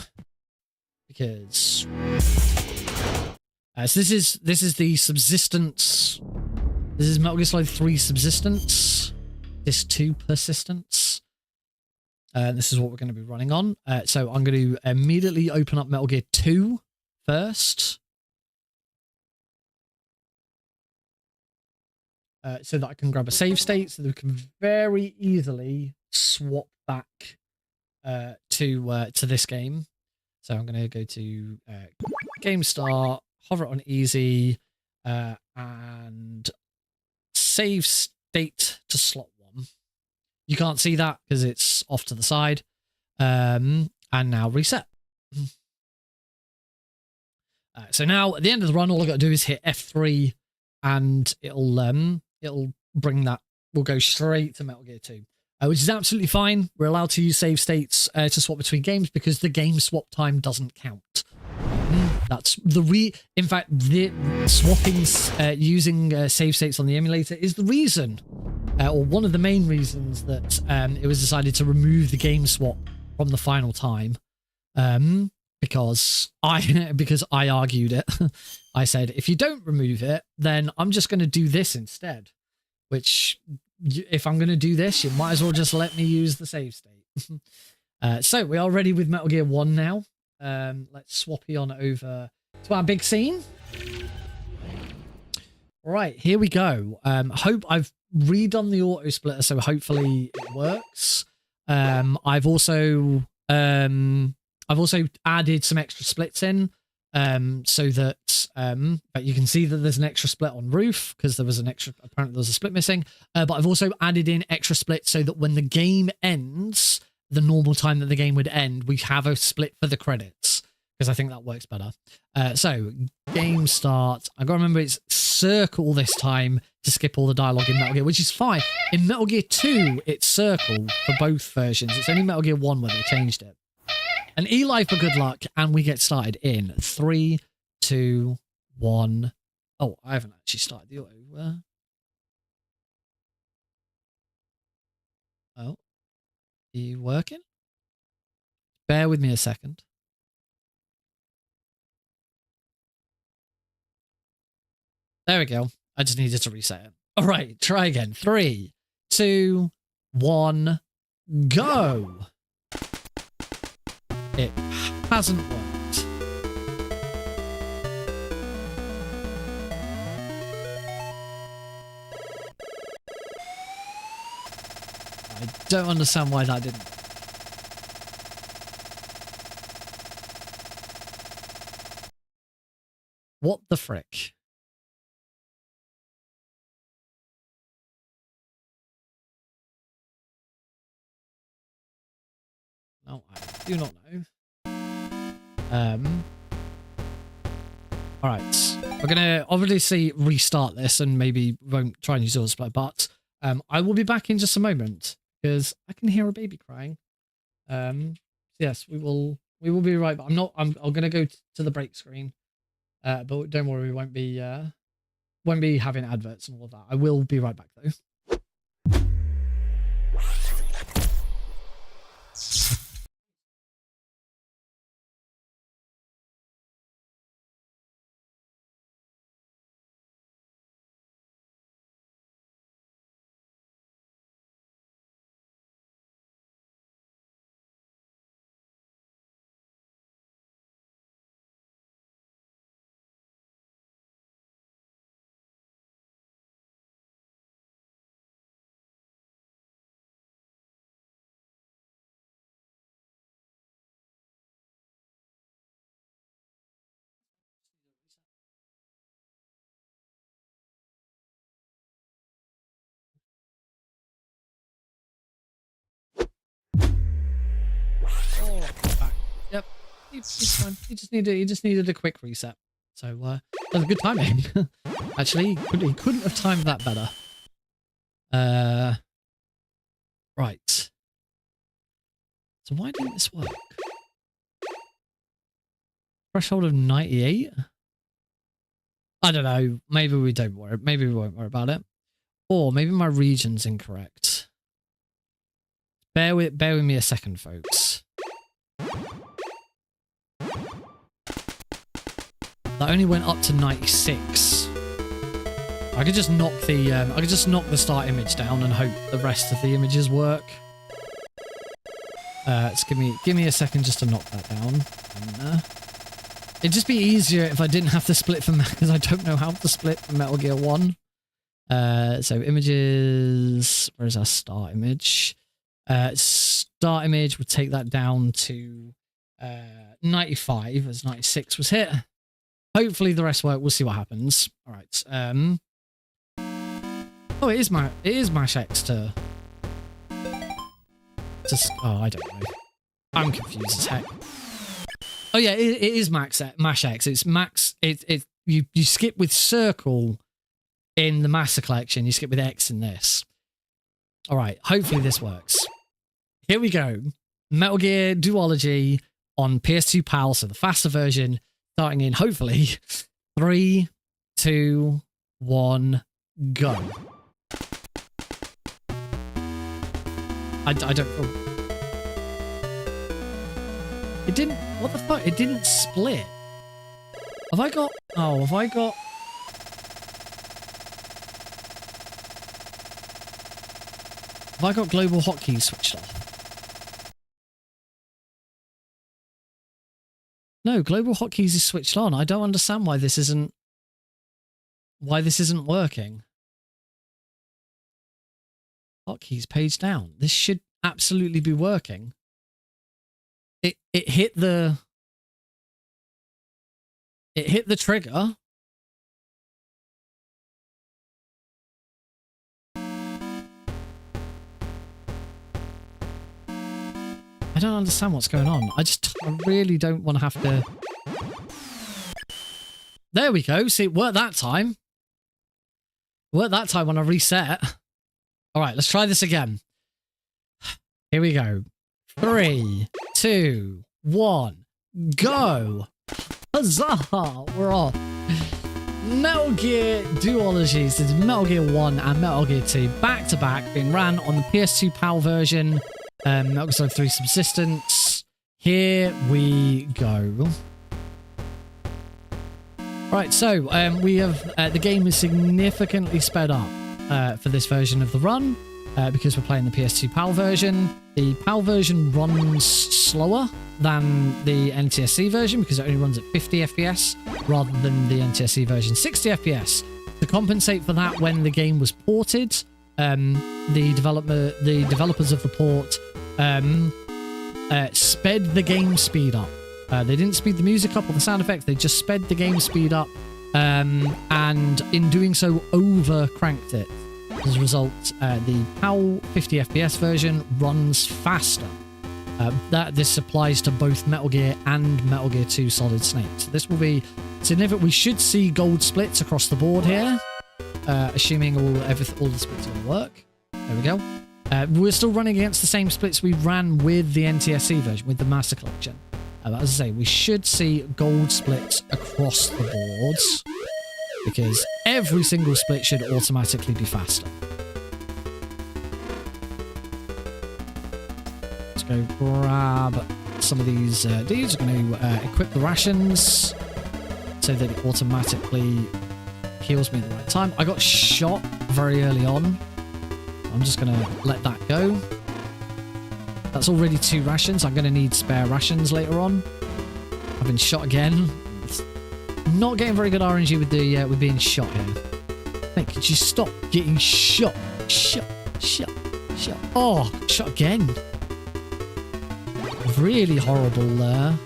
because so this is the subsistence. This is Metal Gear Solid 3 subsistence. This 2 persistence. This is what we're going to be running on. So I'm going to immediately open up Metal Gear 2 first. So that I can grab a save state so that we can very easily swap back to this game. So I'm going to go to Game Start, hover it on Easy, and save state to slot 1. You can't see that because it's off to the side. And now reset. So now at the end of the run, all I've got to do is hit F3 and it'll bring that. We'll go straight to Metal Gear 2, which is absolutely fine. We're allowed to use save states to swap between games because the game swap time doesn't count. That's in fact, the swapping using save states on the emulator is the reason, or one of the main reasons that it was decided to remove the game swap from the final time. Because I argued it. I said, if you don't remove it, then I'm just going to do this instead. Which, if I'm going to do this, you might as well just let me use the save state. So we are ready with Metal Gear 1 now. Let's swappy on over to our big scene. Right, here we go. Hope I've redone the auto splitter, so hopefully it works. I've also added some extra splits in, so that but you can see that there's an extra split on roof because there was apparently there was a split missing. But I've also added in extra splits so that when the game ends, the normal time that the game would end, we have a split for the credits because I think that works better. So game start. I've got to remember it's circle this time to skip all the dialogue in Metal Gear, which is fine. In Metal Gear 2, it's circle for both versions. It's only Metal Gear 1 where they changed it. And Eli for good luck, and we get started in 3, 2, 1. Oh, I haven't actually started the auto. Oh, are you working? Bear with me a second. There we go. I just needed to reset it. All right, try again. 3, 2, 1, go. It hasn't worked. I don't understand why that didn't. What the frick? No, I do not know. All right, we're gonna obviously restart this and maybe won't try and use all split, but I will be back in just a moment because I can hear a baby crying. Yes, we will be right. But I'm gonna go to the break screen. But don't worry, we won't be having adverts and all of that. I will be right back though. It's fine. He just needed a quick reset. So that was good timing. Actually, he couldn't have timed that better. Right. So why didn't this work? Threshold of 98? I don't know. Maybe we don't worry. Maybe we won't worry about it. Or maybe my region's incorrect. Bear with me a second, folks. That only went up to 96. I could just knock the start image down and hope the rest of the images work. Just give me a second just to knock that down. It'd just be easier if I didn't have to split from because I don't know how to split from Metal Gear 1. So images, where's our start image? Start image would take that down to 95 as 96 was hit. Hopefully the rest work. We'll see what happens. All right. Oh, it is Mash X to. Oh, I don't know. I'm confused as heck. Oh yeah, it is Mash X. It's Max. You skip with circle in the Master Collection. You skip with X in this. All right. Hopefully this works. Here we go. Metal Gear Duology on PS2 PAL, so the faster version, starting in hopefully 3, 2, 1, go. I don't. It didn't. What the fuck? It didn't split. Have I got? Oh, have I got? Have I got global hotkeys switched off? No, global hotkeys is switched on. I don't understand why this isn't. Why this isn't working. Hotkeys page down. This should absolutely be working. It hit the trigger. I don't understand what's going on. I really don't want to have to. There we go. See, it worked that time. It worked that time when I reset. All right, let's try this again. Here we go. 3, 2, 1, go! Huzzah! We're off. Metal Gear Duologies. This is Metal Gear 1 and Metal Gear 2 back to back, being ran on the PS2 PAL version. Metal Gear Solid 3 Subsistence. Here we go. Right, so we have the game is significantly sped up for this version of the run. Because we're playing the PS2 PAL version. The PAL version runs slower than the NTSC version because it only runs at 50 FPS rather than the NTSC version 60 FPS. To compensate for that, when the game was ported, the developers of the port sped the game speed up. They didn't speed the music up or the sound effects, they just sped the game speed up, and in doing so over cranked it. As a result, the PAL 50 FPS version runs faster. This applies to both Metal Gear and Metal Gear 2 Solid Snake. So this will be significant. We should see gold splits across the board here, assuming all the splits will work. There we go. We're still running against the same splits we ran with the NTSC version, with the Master Collection. As I say, we should see gold splits across the boards, because every single split should automatically be faster. Let's go grab some of these dudes. We're going to equip the rations so that it automatically heals me at the right time. I got shot very early on. I'm just going to let that go. That's already 2 rations. I'm going to need spare rations later on. I've been shot again. Not getting very good RNG with being shot here. Mate, could you stop getting shot? Shot. Oh, shot again. Really horrible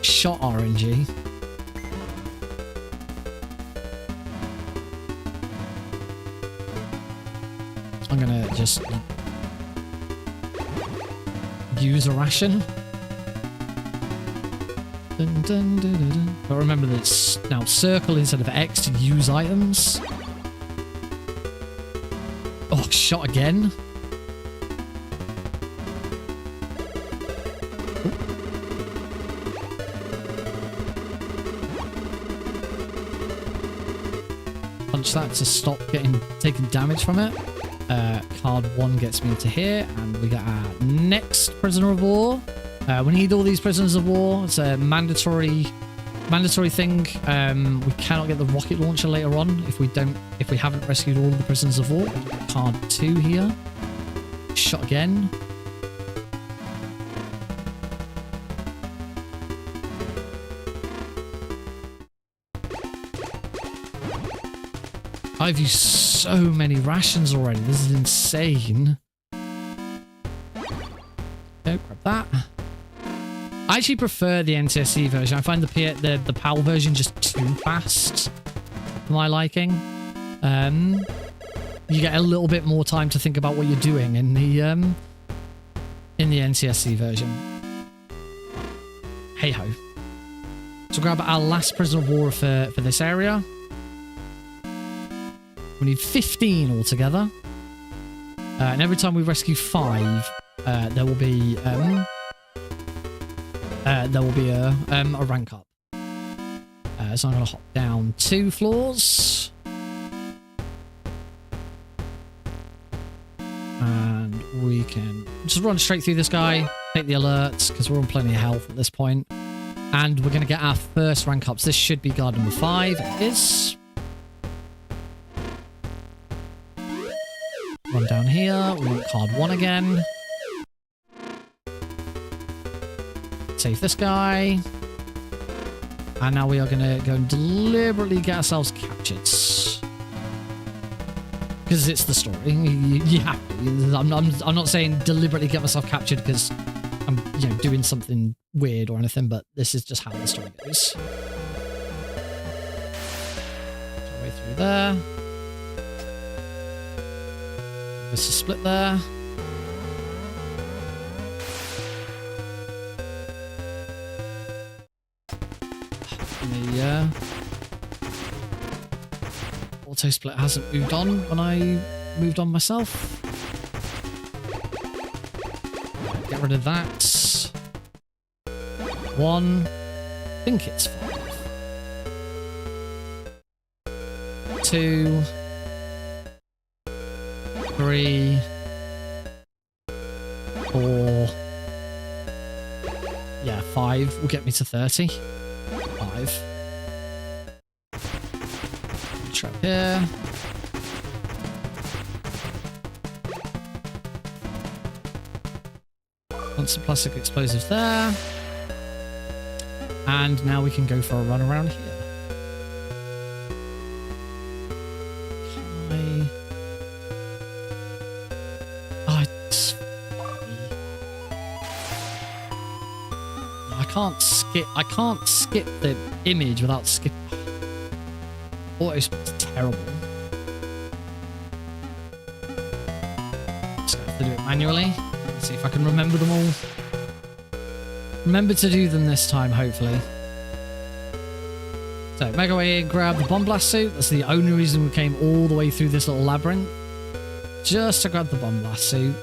shot RNG. I'm gonna just use a ration. Dun, dun, dun, dun, dun. But remember that it's now circle instead of X to use items. Oh, shot again. Punch that to stop taking damage from it. Card 1 gets me into here, and we got our next prisoner of war. We need all these prisoners of war. It's a mandatory thing. We cannot get the rocket launcher later on if we haven't rescued all of the prisoners of war. Card 2 here. Shot again. I've used so many rations already. This is insane. Okay, grab that. I actually prefer the NTSC version. I find the PAL version just too fast for my liking. You get a little bit more time to think about what you're doing in the NTSC version. Hey ho. So grab our last prisoner of war for this area. We need 15 altogether. And every time we rescue 5, there will be a rank up. So I'm going to hop down 2 floors. And we can just run straight through this guy, take the alerts, because we're on plenty of health at this point. And we're going to get our first rank ups. This should be guard number 5. It is. Run down here. We want card 1 again. Save this guy. And now we are going to go and deliberately get ourselves captured. Because it's the story. You have to. I'm not saying deliberately get myself captured because I'm doing something weird or anything, but this is just how the story goes. Our way through there. There's a split there. The auto split hasn't moved on when I moved on myself. Get rid of that. 1. I think it's 5. 2. 3, 4, yeah, 5 will get me to 30. 5. Trap here. Want some plastic explosives there. And now we can go for a run around here. I can't skip the image without skipping. Auto's terrible. Just have to do it manually. Let's see if I can remember them all. Remember to do them this time, hopefully. So, make our way in, grab the bomb blast suit. That's the only reason we came all the way through this little labyrinth. Just to grab the bomb blast suit.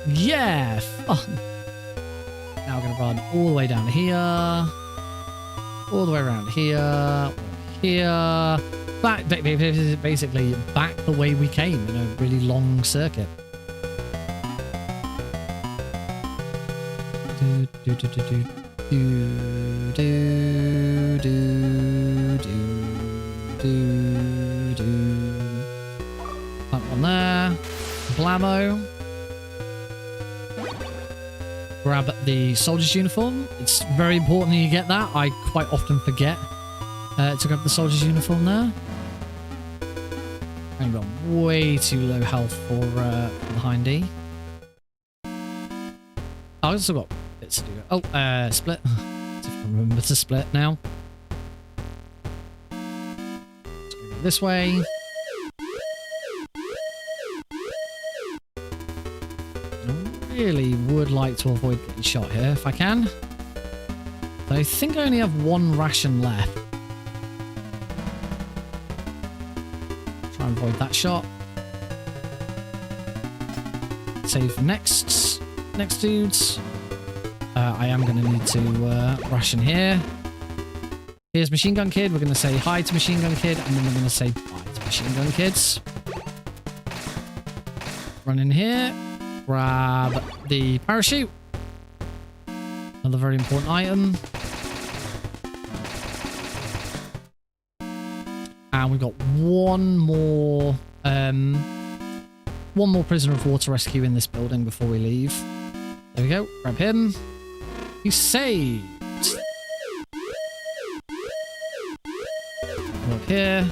Yeah, fun. Now we're going to run all the way down here. All the way around here. Here. Back, basically back the way we came in a really long circuit. Do, do, do, do, do. Do, do, do, do, do. Plant one there. Blammo. Grab the soldier's uniform. It's very important that you get that. I quite often forget to grab the soldier's uniform there. I've got way too low health for the hindy. I've also got bits to do. Oh, split. Let's see if I can remember to split now. Let's go this way. I really would like to avoid getting shot here if I can. So I think I only have one ration left. Try and avoid that shot. Save next dudes. I am going to need to ration here. Here's Machine Gun Kid. We're going to say hi to Machine Gun Kid, and then we're going to say bye to Machine Gun Kids. Run in here. Grab the parachute. Another very important item. And we've got one more prisoner of war to rescue in this building before we leave. There we go. Grab him. He's saved. Go up here.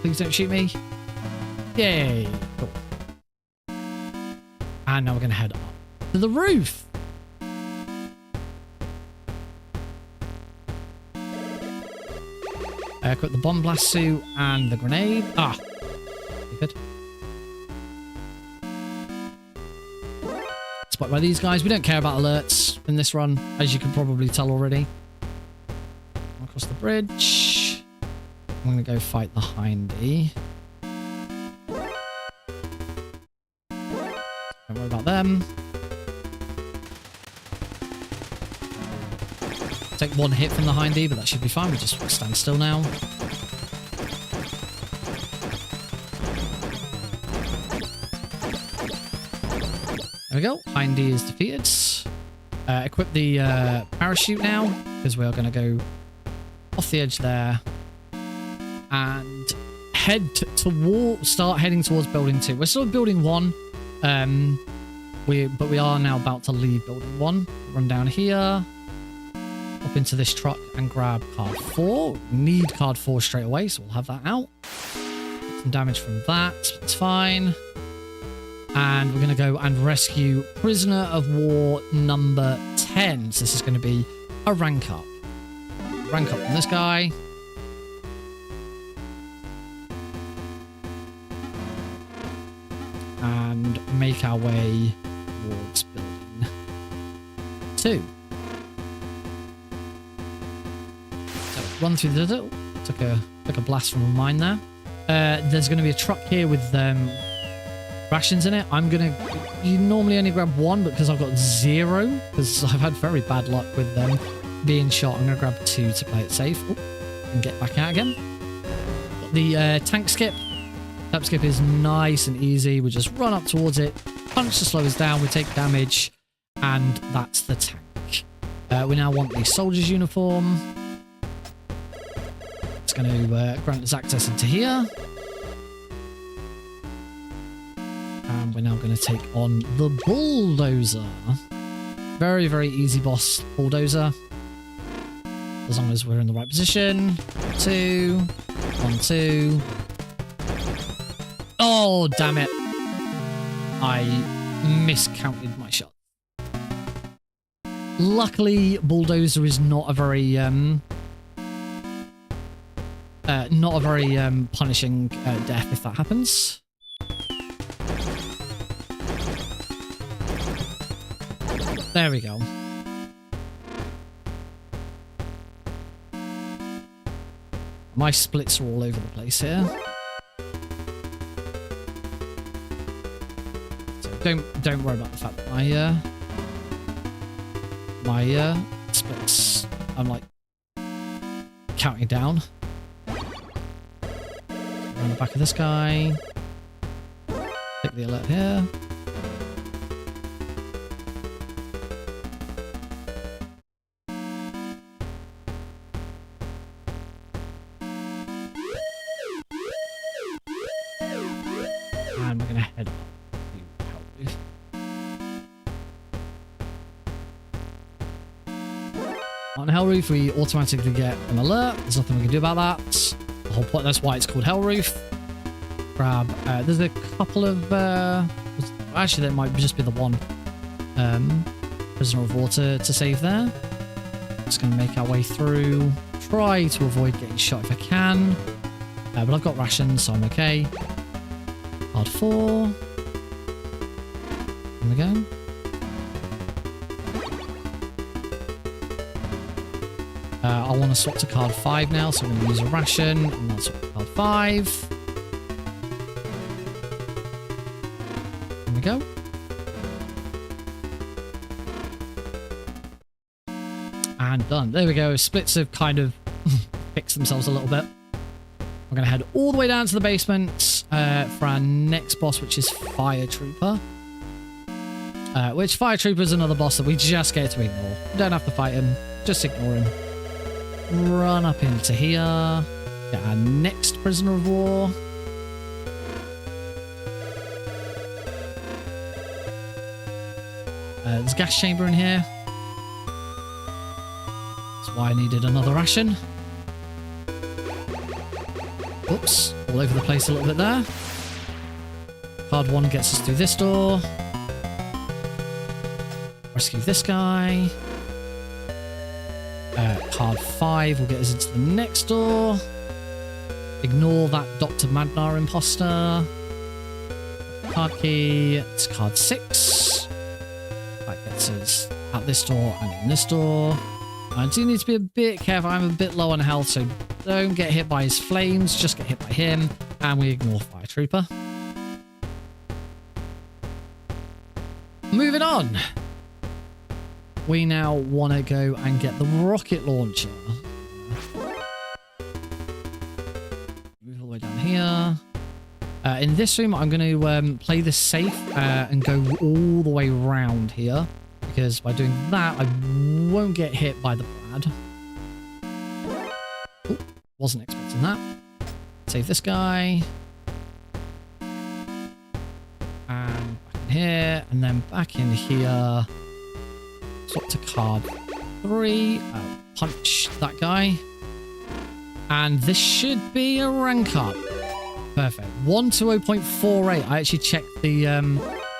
Please don't shoot me. Yay. Cool. And now we're going to head up to the roof. Equip the bomb blast suit and the grenade. Ah. Good. Spotted by these guys. We don't care about alerts in this run, as you can probably tell already. Across the bridge. I'm going to go fight the Hindy. Don't worry about them. Take one hit from the Hindy, but that should be fine. We just stand still now. There we go. Hindy is defeated. Equip the parachute now, because we are going to go off the edge there and start heading towards building 2. We're still at building 1, but we are now about to leave building 1. Run down here. Up into this truck and grab card 4. Need card 4 straight away, so we'll have that out. Some damage from that. It's fine. And we're going to go and rescue Prisoner of War number 10. So this is going to be a rank up. Rank up from this guy. And make our way towards building 2. Run through the little. Took a blast from a mine there. There's going to be a truck here with rations in it. You normally only grab 1, but because I've got 0, because I've had very bad luck with them being shot, I'm going to grab 2 to play it safe. Oh, and get back out again. Got the tank skip. Tap skip is nice and easy. We just run up towards it, punch to slow us down, we take damage, and that's the tank. We now want the soldier's uniform. It's going to grant us access into here. And we're now going to take on the bulldozer. Very, very easy boss, bulldozer. As long as we're in the right position. 2. 1, 2. Oh, damn it. I miscounted my shot. Luckily, bulldozer is not a very punishing death if that happens. There we go. My splits are all over the place here. So don't worry about the fact that my splits, I'm like counting down. Around the back of this guy. Take the alert here. And we're going to head up to Hell Roof. On Hell Roof, we automatically get an alert. There's nothing we can do about that. The whole point, that's why it's called Hell Roof. Grab, there's a couple of, actually that might just be the one prisoner of war to save there. Just going to make our way through, try to avoid getting shot if I can. But I've got rations, so I'm okay. Card 4. Here we go. I want to swap to card 5 now, so I'm going to use a ration, and I'll swap to card 5. Here we go. And done. There we go. Splits have kind of fixed themselves a little bit. We're going to head all the way down to the basement for our next boss, which is Fire Trooper. Which Fire Trooper is another boss that we just get to ignore. We don't have to fight him. Just ignore him. Run up into here. Get our next prisoner of war. There's a gas chamber in here. That's why I needed another ration. Oops, all over the place a little bit there. Card 1 gets us through this door. Rescue this guy. Card 5 will get us into the next door. Ignore that Dr. Magnar imposter. Card key. It's card 6. That gets us out this door and in this door. I do need to be a bit careful. I'm a bit low on health, so don't get hit by his flames. Just get hit by him. And we ignore Fire Trooper. Moving on. We now want to go and get the rocket launcher. Move all the way down here. In this room, I'm going to play this safe and go all the way around here. Because by doing that, I won't get hit by the Brad. Ooh, wasn't expecting that. Save this guy. And back in here. And then back in here. Swap to card 3. Punch that guy. And this should be a rank up. Perfect. 120.48. I actually checked the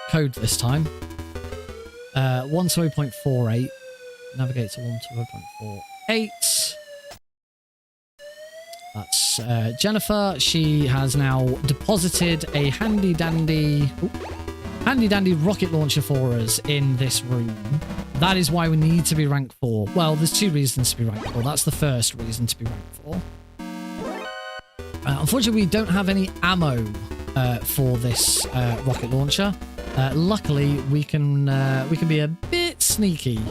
code this time. 120.48. Navigate to 120.48. That's Jennifer. She has now deposited a handy dandy rocket launcher for us in this room. That is why we need to be rank 4. Well, there's 2 reasons to be rank 4. That's the first reason to be rank 4. Unfortunately, we don't have any ammo for this rocket launcher. Luckily, we can be a bit sneaky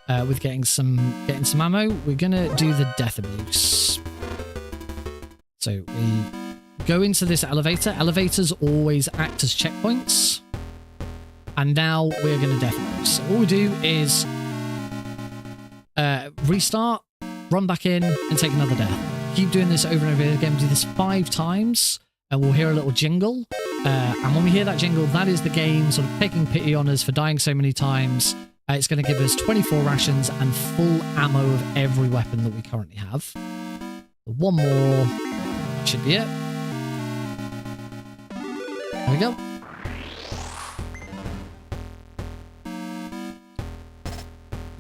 with getting some ammo. We're gonna do the death abuse. So we go into this elevator. Elevators always act as checkpoints. And now we're going to death abuse. So all we do is restart, run back in, and take another death. Keep doing this over and over again. Do this 5 times, and we'll hear a little jingle. And when we hear that jingle, that is the game sort of taking pity on us for dying so many times. It's going to give us 24 rations and full ammo of every weapon that we currently have. One more. That should be it. There we go.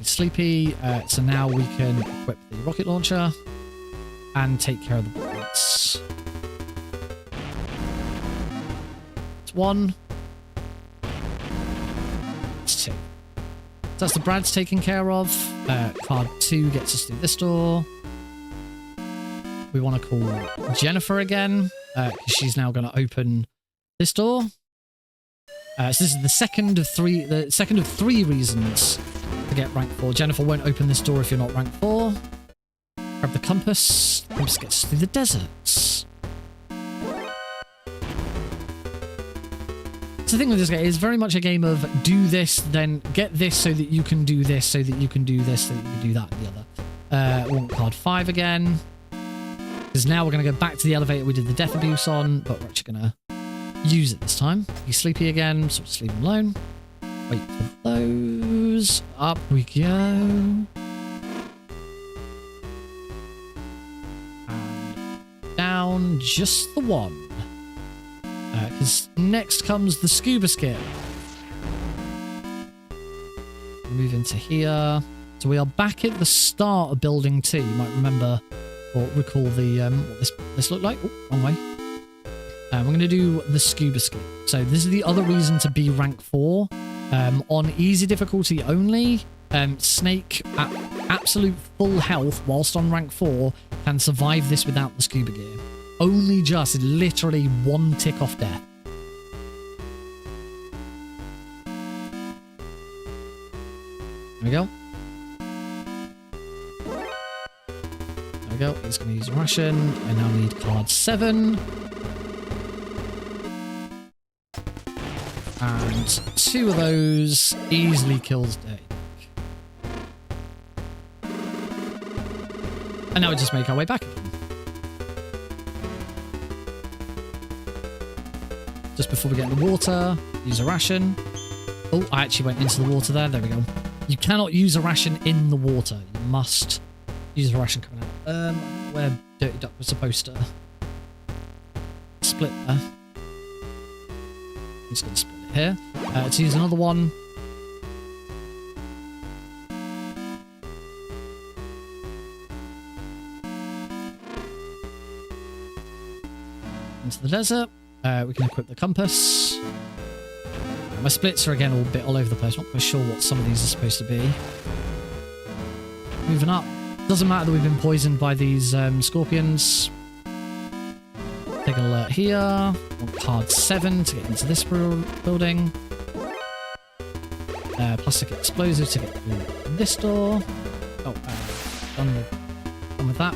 Sleepy, so now we can equip the rocket launcher and take care of the bullets. It's 1. It's 2. So that's the Brad's taken care of. Card 2 gets us through this door. We want to call Jennifer again, because she's now going to open this door. So this is the second of 3 reasons to get rank 4. Jennifer won't open this door if you're not rank 4. Grab the compass. Compass gets through the deserts. So the thing with this game is very much a game of do this, then get this so that you can do this, so that you can do this, so that you can do that and the other. Want card 5 again. Because now we're going to go back to the elevator we did the death abuse on, but we're actually going to use it this time. He's sleepy again, so just leave him alone. Wait for those. Up we go. And down just the one. Because next comes the scuba skip. Move into here. So we are back at the start of building 2. You might remember or recall the what this looked like. Oh, wrong way. We're going to do the scuba skip. So this is the other reason to be rank 4. On easy difficulty only, Snake at absolute full health whilst on rank 4 can survive this without the scuba gear. Only just literally one tick off death. There we go. There we go. He's going to use a ration. I now need card 7. And 2 of those easily kills Dave. And now we just make our way back again. Just before we get in the water, use a ration. Oh, I actually went into the water there. There we go. You cannot use a ration in the water. You must use a ration coming out. Where Dirty Duck was supposed to split there. I'm just going to split it here. Let's use another one. Into the desert. We can equip the compass. My splits are again all a bit all over the place. Not quite sure what some of these are supposed to be. Moving up. Doesn't matter that we've been poisoned by these scorpions. Take an alert here. Want card 7 to get into this building. Plastic explosive to get through this door. Oh, done with that.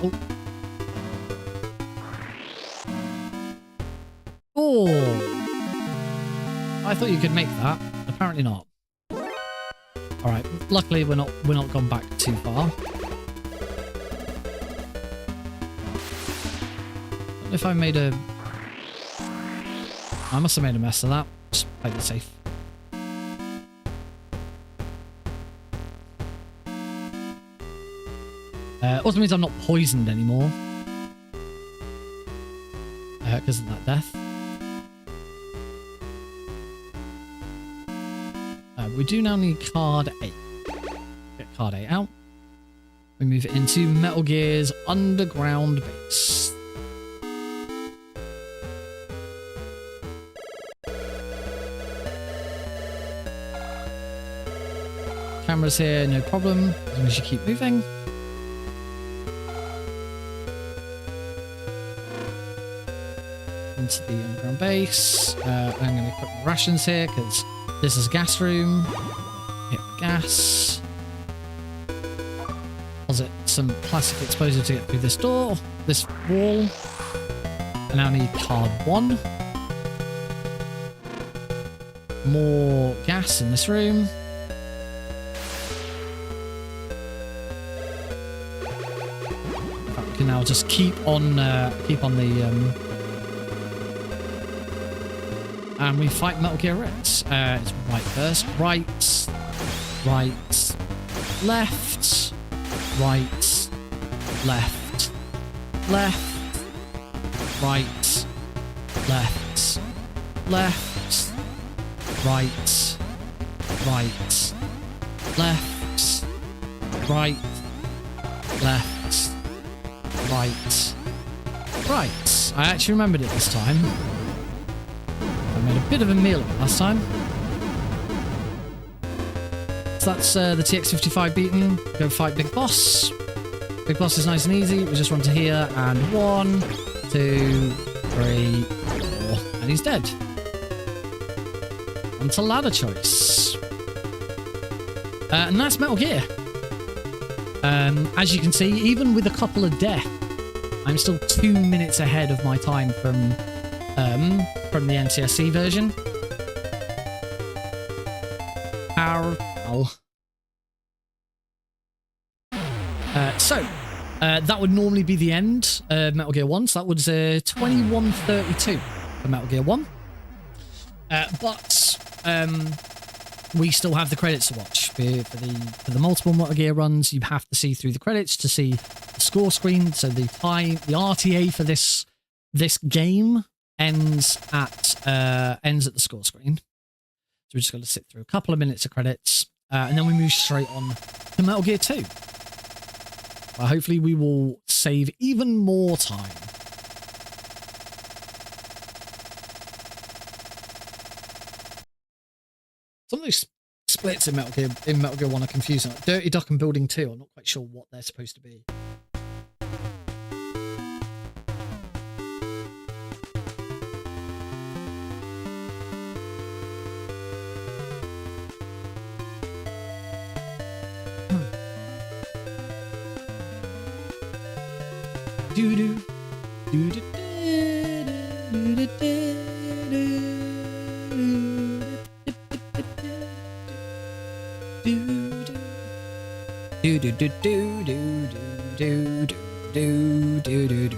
Oh, I thought you could make that. Apparently not. All right. Luckily, we're not gone back too far. Don't know if I made a. I must have made a mess of that. Just play it safe. Also means I'm not poisoned anymore because of that death. We do now need card 8. Get card 8 out. We move it into Metal Gear's underground base. Cameras here, no problem, as long as you keep moving. Into the underground base. I'm going to put my rations here because this is a gas room. Hit the gas. Deposit some plastic explosive to get through this door, this wall. I now need card 1. More gas in this room. We can now just keep on the and we fight Metal Gear Rex. It's right first. Right, left, right, left, left, right, left, left, right, right, left, right, left, right, right. I actually remembered it this time. I made a bit of a meal of it last time. So that's the TX-55 beaten. Go fight Big Boss. Big Boss is nice and easy. We just run to here and 1, 2, 3, 4, and he's dead. On to ladder choice. And that's Metal Gear. As you can see, even with a couple of deaths, I'm still 2 minutes ahead of my time from the NTSC version. That would normally be the end of Metal Gear 1. So that was 21:32 for Metal Gear 1. But we still have the credits to watch. For the multiple Metal Gear runs, you have to see through the credits to see the score screen. So the RTA for this game ends at the score screen. So we're just going to sit through a couple of minutes of credits, and then we move straight on to Metal Gear 2. Hopefully we will save even more time. Some of those splits in Metal Gear 1 are confusing. Like Dirty Duck and Building 2, I'm not quite sure what they're supposed to be. Do do do do do do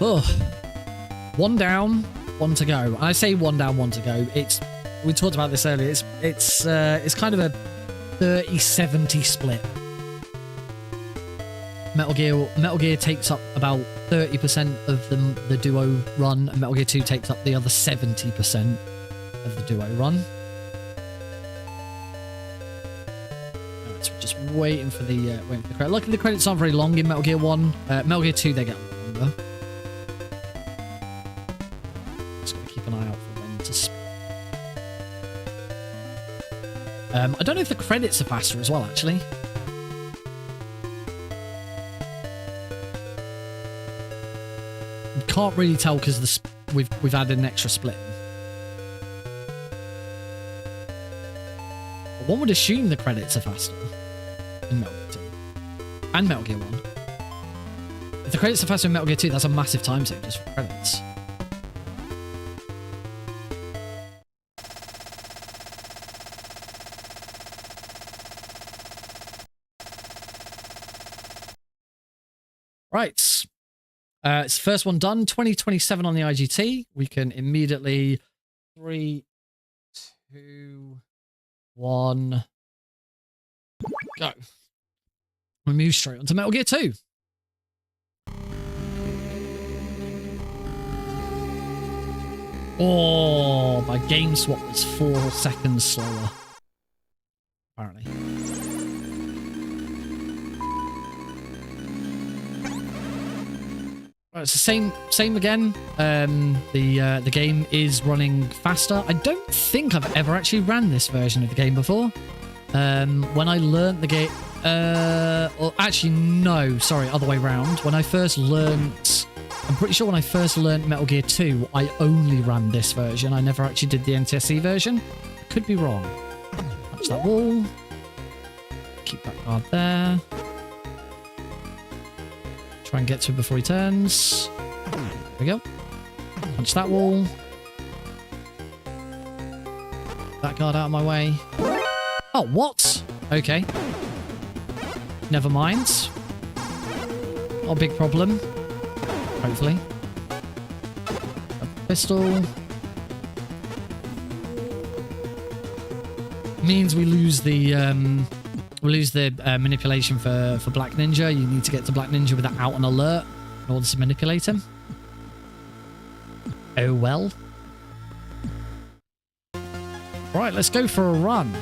Oh, one down, one to go. And I say one down, one to go. We talked about this earlier. It's kind of a 30-70 split. Metal Gear takes up about 30% of the duo run, and Metal Gear 2 takes up the other 70% of the duo run. Alright, so we're just waiting for the credit. Luckily, the credits aren't very long in Metal Gear 1. Metal Gear 2, they get a lot longer. Just gotta keep an eye out for when to speed. I don't know if the credits are faster as well, actually. Can't really tell because we've added an extra split. One would assume the credits are faster in Metal Gear 2 and Metal Gear 1. If the credits are faster in Metal Gear 2, that's a massive time save just for credits. Right. It's the first one done. 2027 on the IGT. We can immediately 3, 2, 1, go. We move straight on to Metal Gear 2. Oh, my game swap was 4 seconds slower. Apparently. It's the same again. The game is running faster. I don't think I've ever actually ran this version of the game before. When I learned the game, or actually no, sorry, other way around. When I first learned, I'm pretty sure when I first learned Metal Gear 2, I only ran this version. I never actually did the NTSC version. I could be wrong. Punch that wall. Keep that guard there. Try and get to him before he turns. There we go. Punch that wall. That guard out of my way. Oh, what? Okay. Never mind. Not a big problem. Hopefully. A pistol. Means we lose the manipulation for Black Ninja. You need to get to Black Ninja without an alert in order to manipulate him. Oh well. Right, let's go for a run.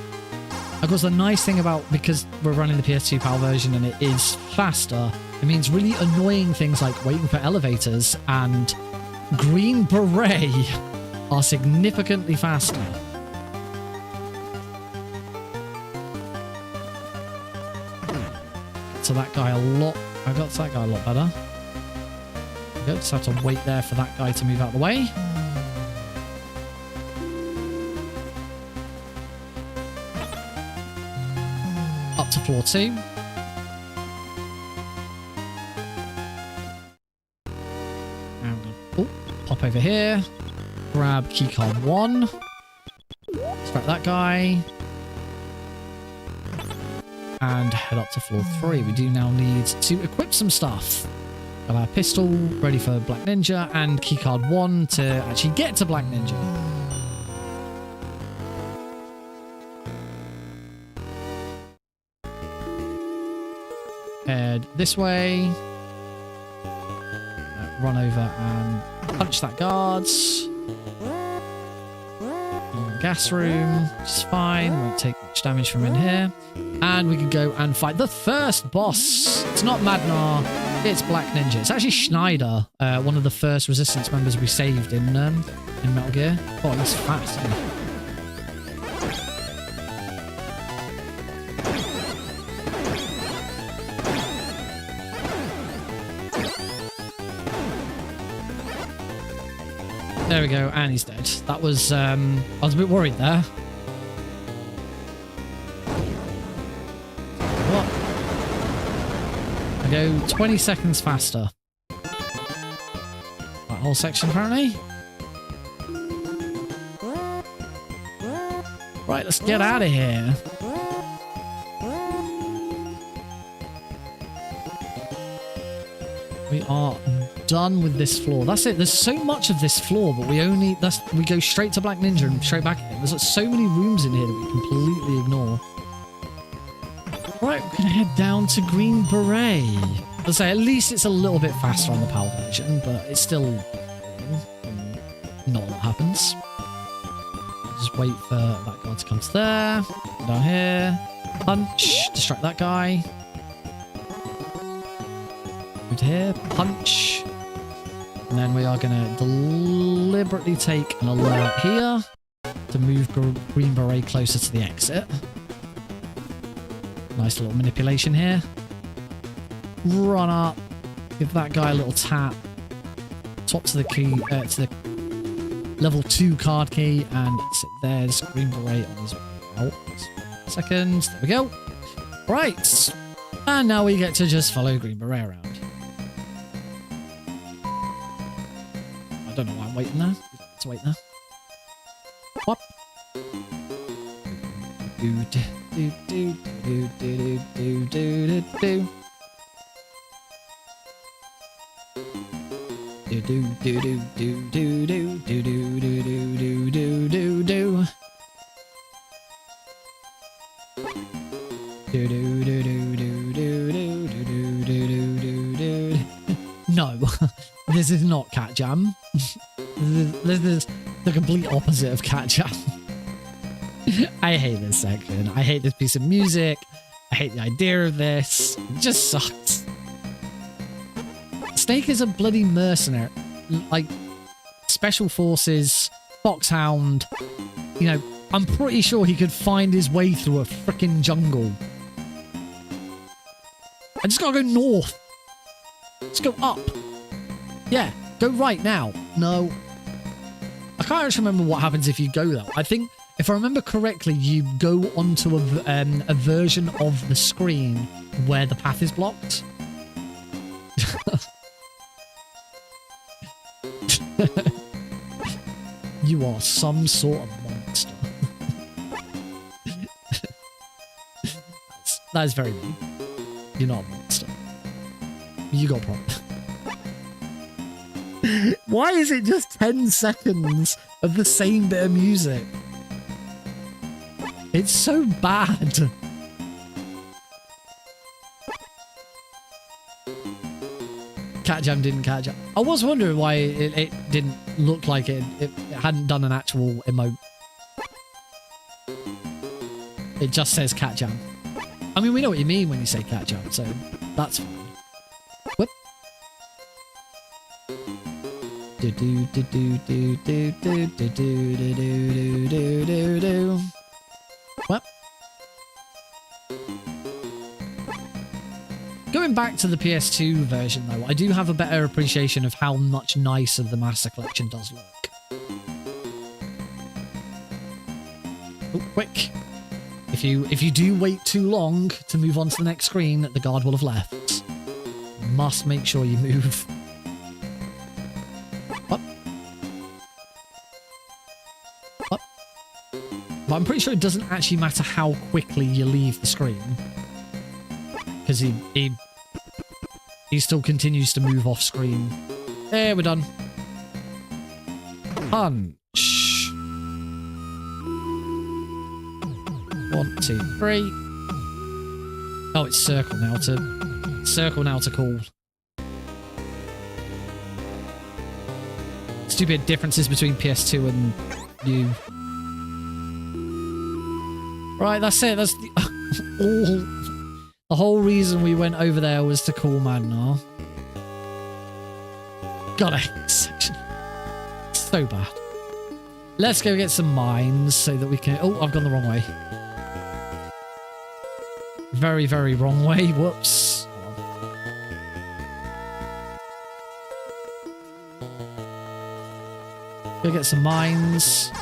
Of course, the nice thing about, because we're running the PS2 PAL version and it is faster, it means really annoying things like waiting for elevators and Green Beret are significantly faster. To that guy a lot. I got to that guy a lot better. There we go. Just have to wait there for that guy to move out of the way. Up to floor 2. And pop over here. Grab keycard 1. Scrap that guy. And head up to floor 3. We do now need to equip some stuff. Got our pistol ready for Black Ninja and keycard 1 to actually get to Black Ninja. Head this way. Run over and punch that guards. Gas room, which is fine. Won't take much damage from in here. And we can go and fight the first boss. It's not Madnar. It's Black Ninja. It's actually Schneider, one of the first Resistance members we saved in Metal Gear. Oh, he's fast, isn't he? There we go, and he's dead. That was, I was a bit worried there. What? I go 20 seconds faster. That whole section, apparently. Right, let's get out of here. We are done with this floor. That's it. There's so much of this floor, but we go straight to Black Ninja and straight back again. There's like so many rooms in here that we completely ignore. Right, we're gonna head down to Green Beret. I'll say at least it's a little bit faster on the PAL version, but it's still not a lot happens. Just wait for that guy to come to there. Go down here. Punch. Distract that guy. Go to here. Punch. And then we are going to deliberately take an alert here to move Green Beret closer to the exit. Nice little manipulation here. Run up. Give that guy a little tap. Top to the key, to the level 2 card key, and there's Green Beret on his way out. Seconds. There we go. Right. And now we get to just follow Green Beret around. I don't know why I'm waiting there. Let's wait there. What? Do do do do do do do do do. Do do do do do do do do do do do do do. Do do do do do do do do do do do. No, this is not Cat Jam. This is the complete opposite of Cat Jam. I hate this section. I hate this piece of music. I hate the idea of this. It just sucks. Snake is a bloody mercenary. Like, special forces, foxhound. You know, I'm pretty sure he could find his way through a freaking jungle. I just gotta go north. Let's go up. Yeah, go right now. No. I can't actually remember what happens if you go though. I think, if I remember correctly, you go onto a version of the screen where the path is blocked. You are some sort of monster. That is very mean. You're not a monster. You got problems. Why is it just 10 seconds of the same bit of music? It's so bad. Cat Jam didn't catch up. I was wondering why it didn't look like it hadn't done an actual emote. It just says Cat Jam. I mean, we know what you mean when you say Cat Jam, so that's fine. Whoop. Do do do do do do do do do do do do do. What? Going back to the PS2 version, though, I do have a better appreciation of how much nicer the Master Collection does look. Oh, quick. If you do wait too long to move on to the next screen, the guard will have left. Must make sure you move. Up. Up. But I'm pretty sure it doesn't actually matter how quickly you leave the screen. Because he still continues to move off screen. There, we're done. Punch. 1, 2, 3. Oh, it's circle now to call. Stupid differences between PS2 and you. Right, that's it. That's the whole reason we went over there was to call Magnar. God, I hate this section. So bad. Let's go get some mines so that we can... Oh, I've gone the wrong way. Very, very wrong way. Whoops. Go get some mines.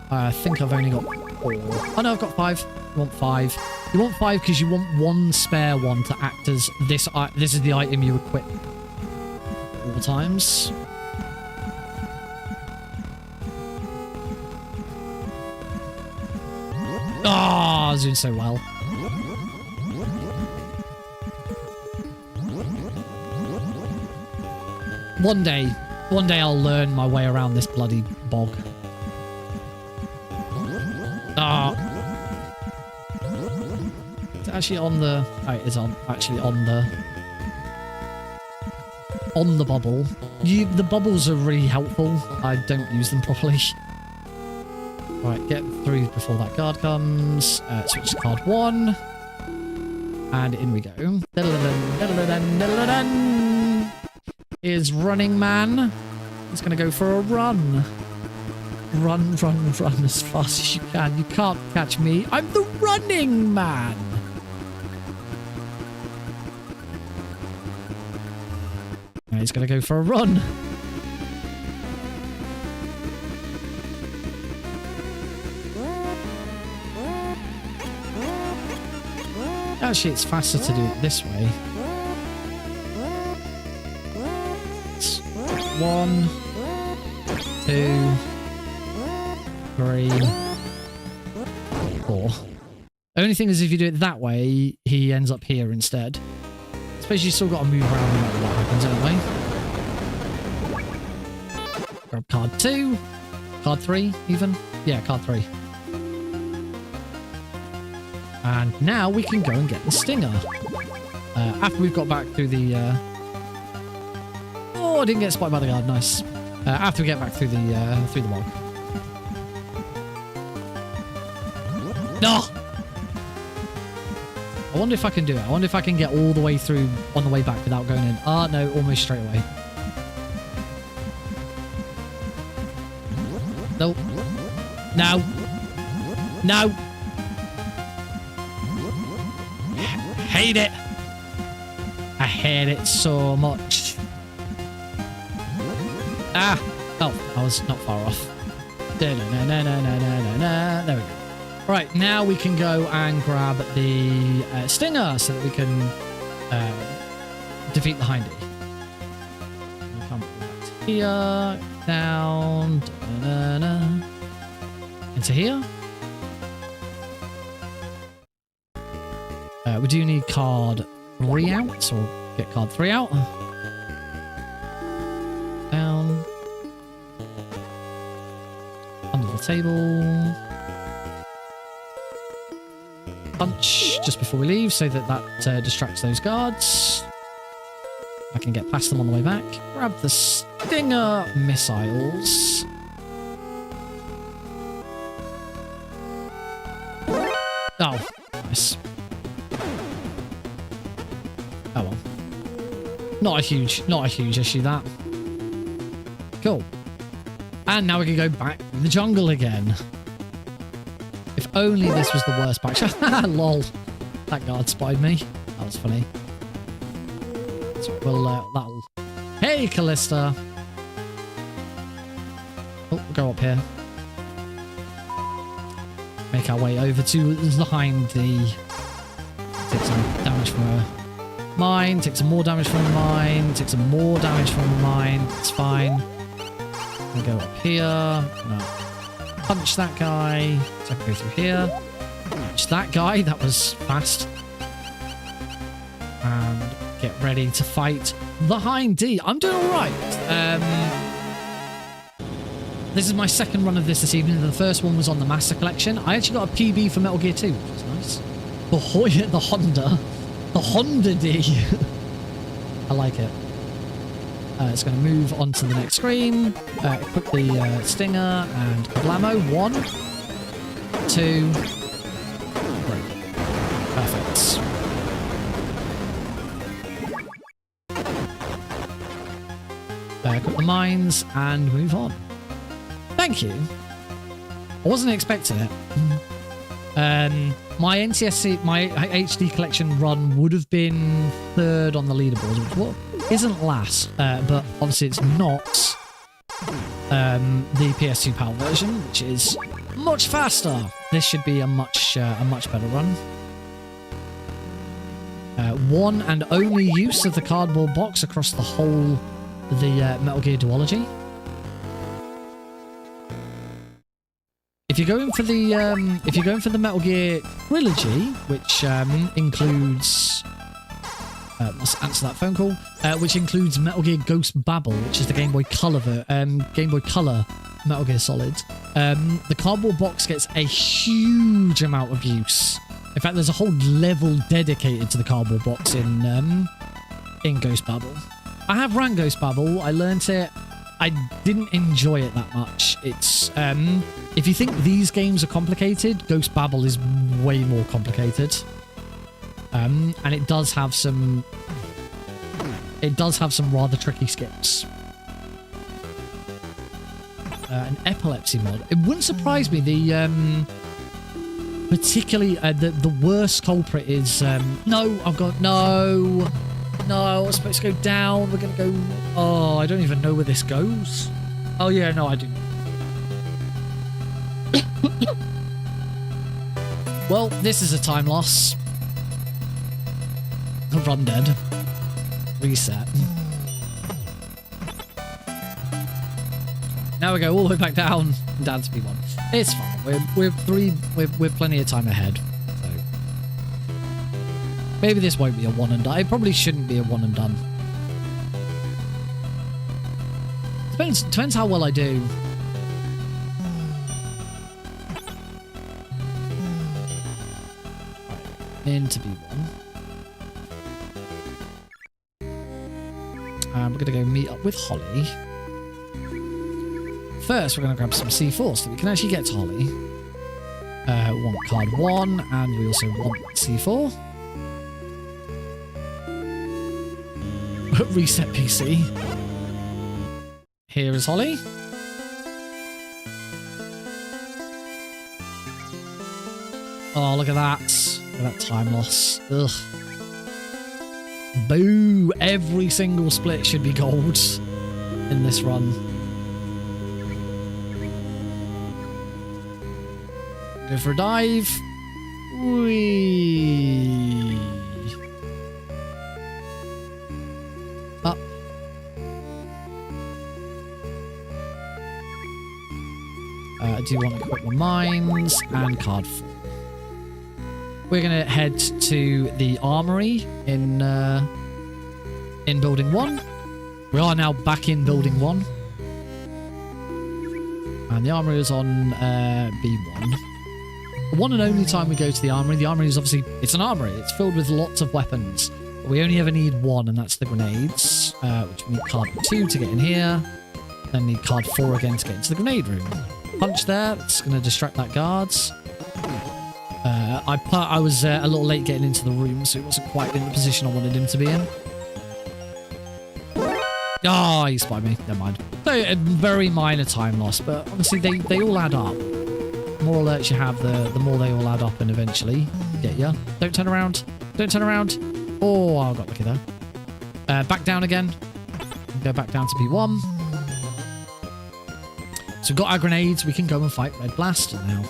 I think I've only got 4. Oh no, I've got 5. You want 5. You want 5 because you want one spare one to act as this. This is the item you equip at all times. Ah, I was doing so well. One day I'll learn my way around this bloody bog. Ah. It's actually on the... Oh, it is actually on the bubble. The bubbles are really helpful. I don't use them properly. Right, get through before that guard comes. Switch to card 1. And in we go. Is Running Man. He's going to go for a run. Run, run, run as fast as you can. You can't catch me. I'm the Running Man. Now he's going to go for a run. Actually, it's faster to do it this way. 1, 2, 3, 4. The only thing is, if you do it that way, he ends up here instead. I suppose you still got to move around and what happens anyway. Grab card 2. Card 3, even. Yeah, card 3. And now we can go and get the stinger. After we've got back through the... Oh, I didn't get spotted by the guard. Nice. After we get back through the log. No! I wonder if I can do it. I wonder if I can get all the way through on the way back without going in. Ah, no, almost straight away. Nope. No. No. Hate it. I hate it so much. Ah. Oh, I was not far off. There we go. Right, now we can go and grab the stinger so that we can defeat the hindy. We come back to here, down, into here. We do need card 3 out, so we'll get card 3 out. Down. Under the table. Punch just before we leave so that distracts those guards. I can get past them on the way back. Grab the stinger missiles. Oh, nice. Oh well. Not a huge issue, that. Cool. And now we can go back in the jungle again. If only this was the worst back shot. Lol. That guard spotted me. That was funny. So that'll... Hey, Callista! Oh, we'll go up here. Make our way over to the hindy. Take some damage from a mine. Take some more damage from the mine. Take some more damage from the mine. It's fine. We'll go up here. No. Punch that guy. So I can go through here. Punch that guy. That was fast. And get ready to fight the hindy. I'm doing alright. This is my second run of this evening. The first one was on the Master Collection. I actually got a PB for Metal Gear 2, which was nice. The Honda. The Honda D. I like it. It's going to move on to the next screen. Equip the stinger and blammo. 1, 2, 3. Perfect. Got the mines and move on. Thank you. I wasn't expecting it. My NTSC, my HD collection run would have been 3rd on the leaderboard, which isn't last, but obviously it's not the PS2 PAL version, which is much faster. This should be a much better run. One and only use of the cardboard box across the whole of the Metal Gear Duology. If you're going for the Metal Gear Trilogy, which includes must answer that phone call, which includes Metal Gear Ghost Babel, which is the Game Boy Color Metal Gear Solid, the cardboard box gets a huge amount of use. In fact, there's a whole level dedicated to the cardboard box in Ghost Babel. I have ran Ghost Babel. I learnt it. I didn't enjoy it that much. It's if you think these games are complicated, Ghost Babel is way more complicated. And it does have some rather tricky skips. An epilepsy mod. It wouldn't surprise me. The particularly the worst culprit is no. I've got no. I was supposed to go down. We're gonna go. Oh, I don't even know where this goes. Oh yeah, no, I do. Well, this is a time loss. Run dead. Reset. Now we go all the way back down to P1. It's fine. We're plenty of time ahead. So maybe this won't be a one and done. It probably shouldn't be a one and done. Depends how well I do. Into B1. And we're going to go meet up with Holly. First, we're going to grab some C4 so that we can actually get to Holly. We want card 1, and we also want C4. Reset PC. Here is Holly. Oh, look at that. Look at that time loss. Ugh. Boo! Every single split should be gold in this run. Go for a dive. Whee! Up. I do want to equip the mines and card 4. We're going to head to the armory in building 1. We are now back in building 1. And the armory is on B1. The one and only time we go to the armory is obviously, it's an armory. It's filled with lots of weapons. But we only ever need one, and that's the grenades, which we need card 2 to get in here. Then need card 4 again to get into the grenade room. Punch there. It's going to distract that guards. I was a little late getting into the room, so it wasn't quite in the position I wanted him to be in. Ah, he spotted me. Never mind. So, a very minor time loss, but obviously they all add up. The more alerts you have, the more they all add up and eventually get you. Don't turn around. Don't turn around. Oh, I got lucky there. Back down again. Go back down to P1. So we've got our grenades. We can go and fight Red Blaster now.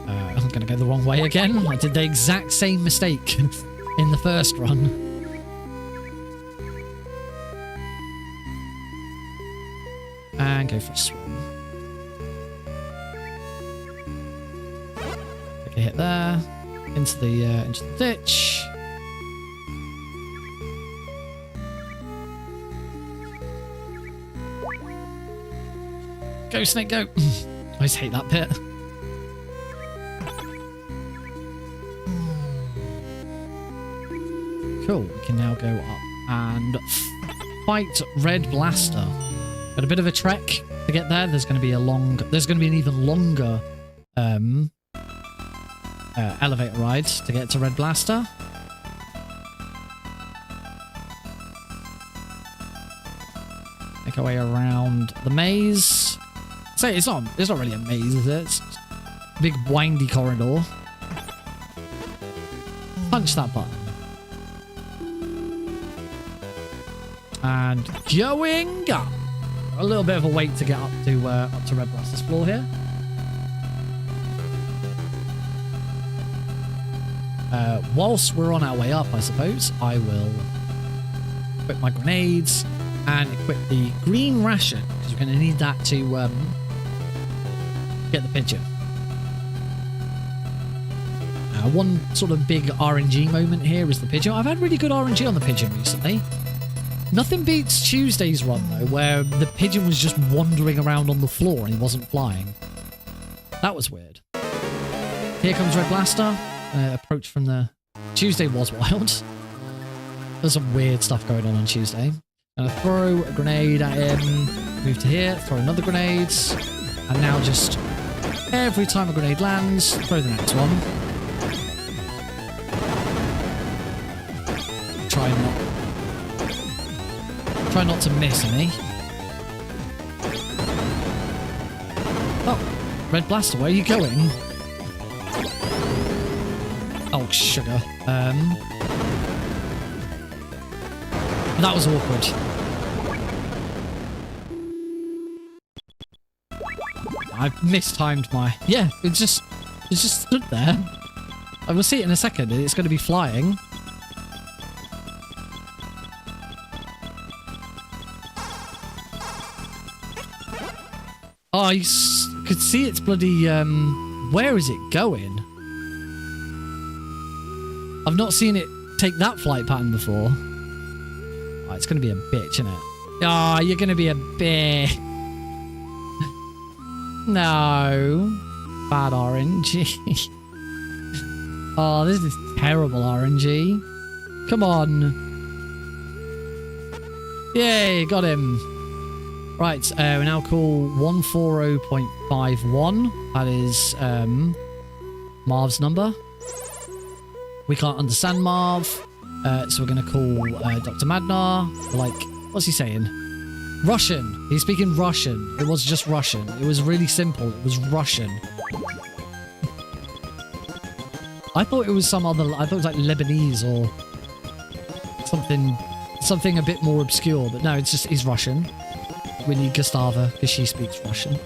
I'm going to go the wrong way again. I did the exact same mistake in the first run. And go for a swim. Take a hit there. Into the ditch. Go, Snake, go. I always hate that bit. Cool, we can now go up and fight Red Blaster. Got a bit of a trek to get there. There's going to be an even longer elevator ride to get to Red Blaster. Make our way around the maze. So it's not really a maze, is it? It's a big windy corridor. Punch that button. And going up. A little bit of a wait to get up to Red Blaster's floor here. Whilst we're on our way up, I suppose, I will equip my grenades and equip the green ration, because we're going to need that to get the pigeon. One sort of big RNG moment here is the pigeon. I've had really good RNG on the pigeon recently. Nothing beats Tuesday's run, though, where the pigeon was just wandering around on the floor and he wasn't flying. That was weird. Here comes Red Blaster. Approach from the... Tuesday was wild. There's some weird stuff going on Tuesday. Gonna throw a grenade at him. Move to here. Throw another grenade. And now just... every time a grenade lands, throw the next one. Try not to miss any. Oh, Red Blaster, where are you going? Oh, sugar. That was awkward. I mistimed my... Yeah, it just stood there. I will see it in a second. It's going to be flying. Oh, you could see its bloody... where is it going? I've not seen it take that flight pattern before. Oh, it's going to be a bitch, isn't it? Oh, you're going to be a bitch. No. Bad RNG. Oh, this is terrible RNG. Come on. Yay, got him. Right, we now call 140.51. That is Marv's number. We can't understand Marv, so we're going to call Dr. Madnar. Like, what's he saying? Russian. He's speaking Russian. It was just Russian. It was really simple. It was Russian. I thought it was some other... I thought it was like Lebanese or something a bit more obscure. But no, it's just... he's Russian. We need Gustava because she speaks Russian.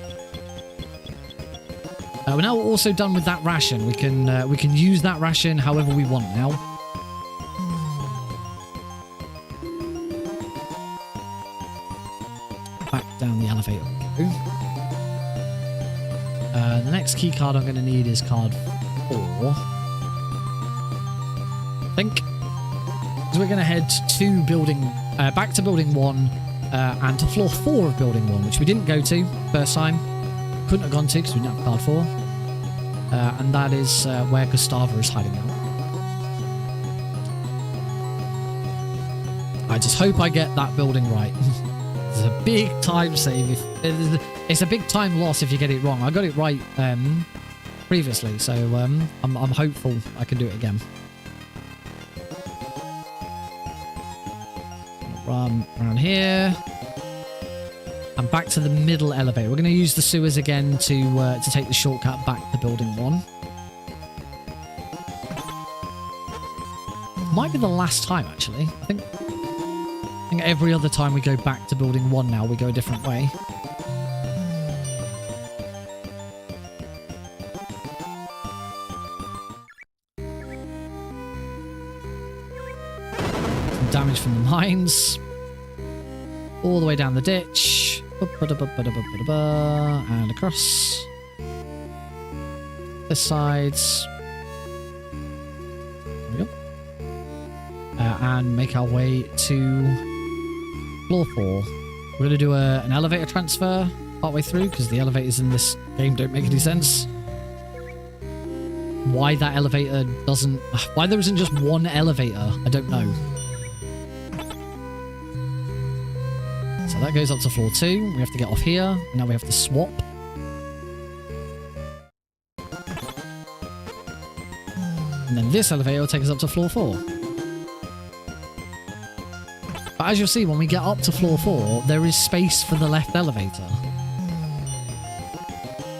We're now also done with that ration. We can use that ration however we want now. Back down the elevator we go. The next key card I'm going to need is card 4. I think. So we're going to head to building, back to building 1 and to floor 4 of building 1, which we didn't go to first time. Couldn't have gone to because we didn't have card 4. And that is where Gustava is hiding out. I just hope I get that building right. It's a big time save. It's a big time loss if you get it wrong. I got it right previously, so I'm hopeful I can do it again. Run around here. And back to the middle elevator. We're going to use the sewers again to take the shortcut back to building 1. Might be the last time, actually. I think every other time we go back to building 1 now, we go a different way. Some damage from the mines. All the way down the ditch. And across. This side. There we go. And make our way to floor 4. We're going to do an elevator transfer partway through because the elevators in this game don't make any sense. Why that elevator doesn't... Why there isn't just one elevator, I don't know. So that goes up to floor 2. We have to get off here. Now we have to swap. And then this elevator will take us up to floor 4. But as you'll see, when we get up to floor 4, there is space for the left elevator.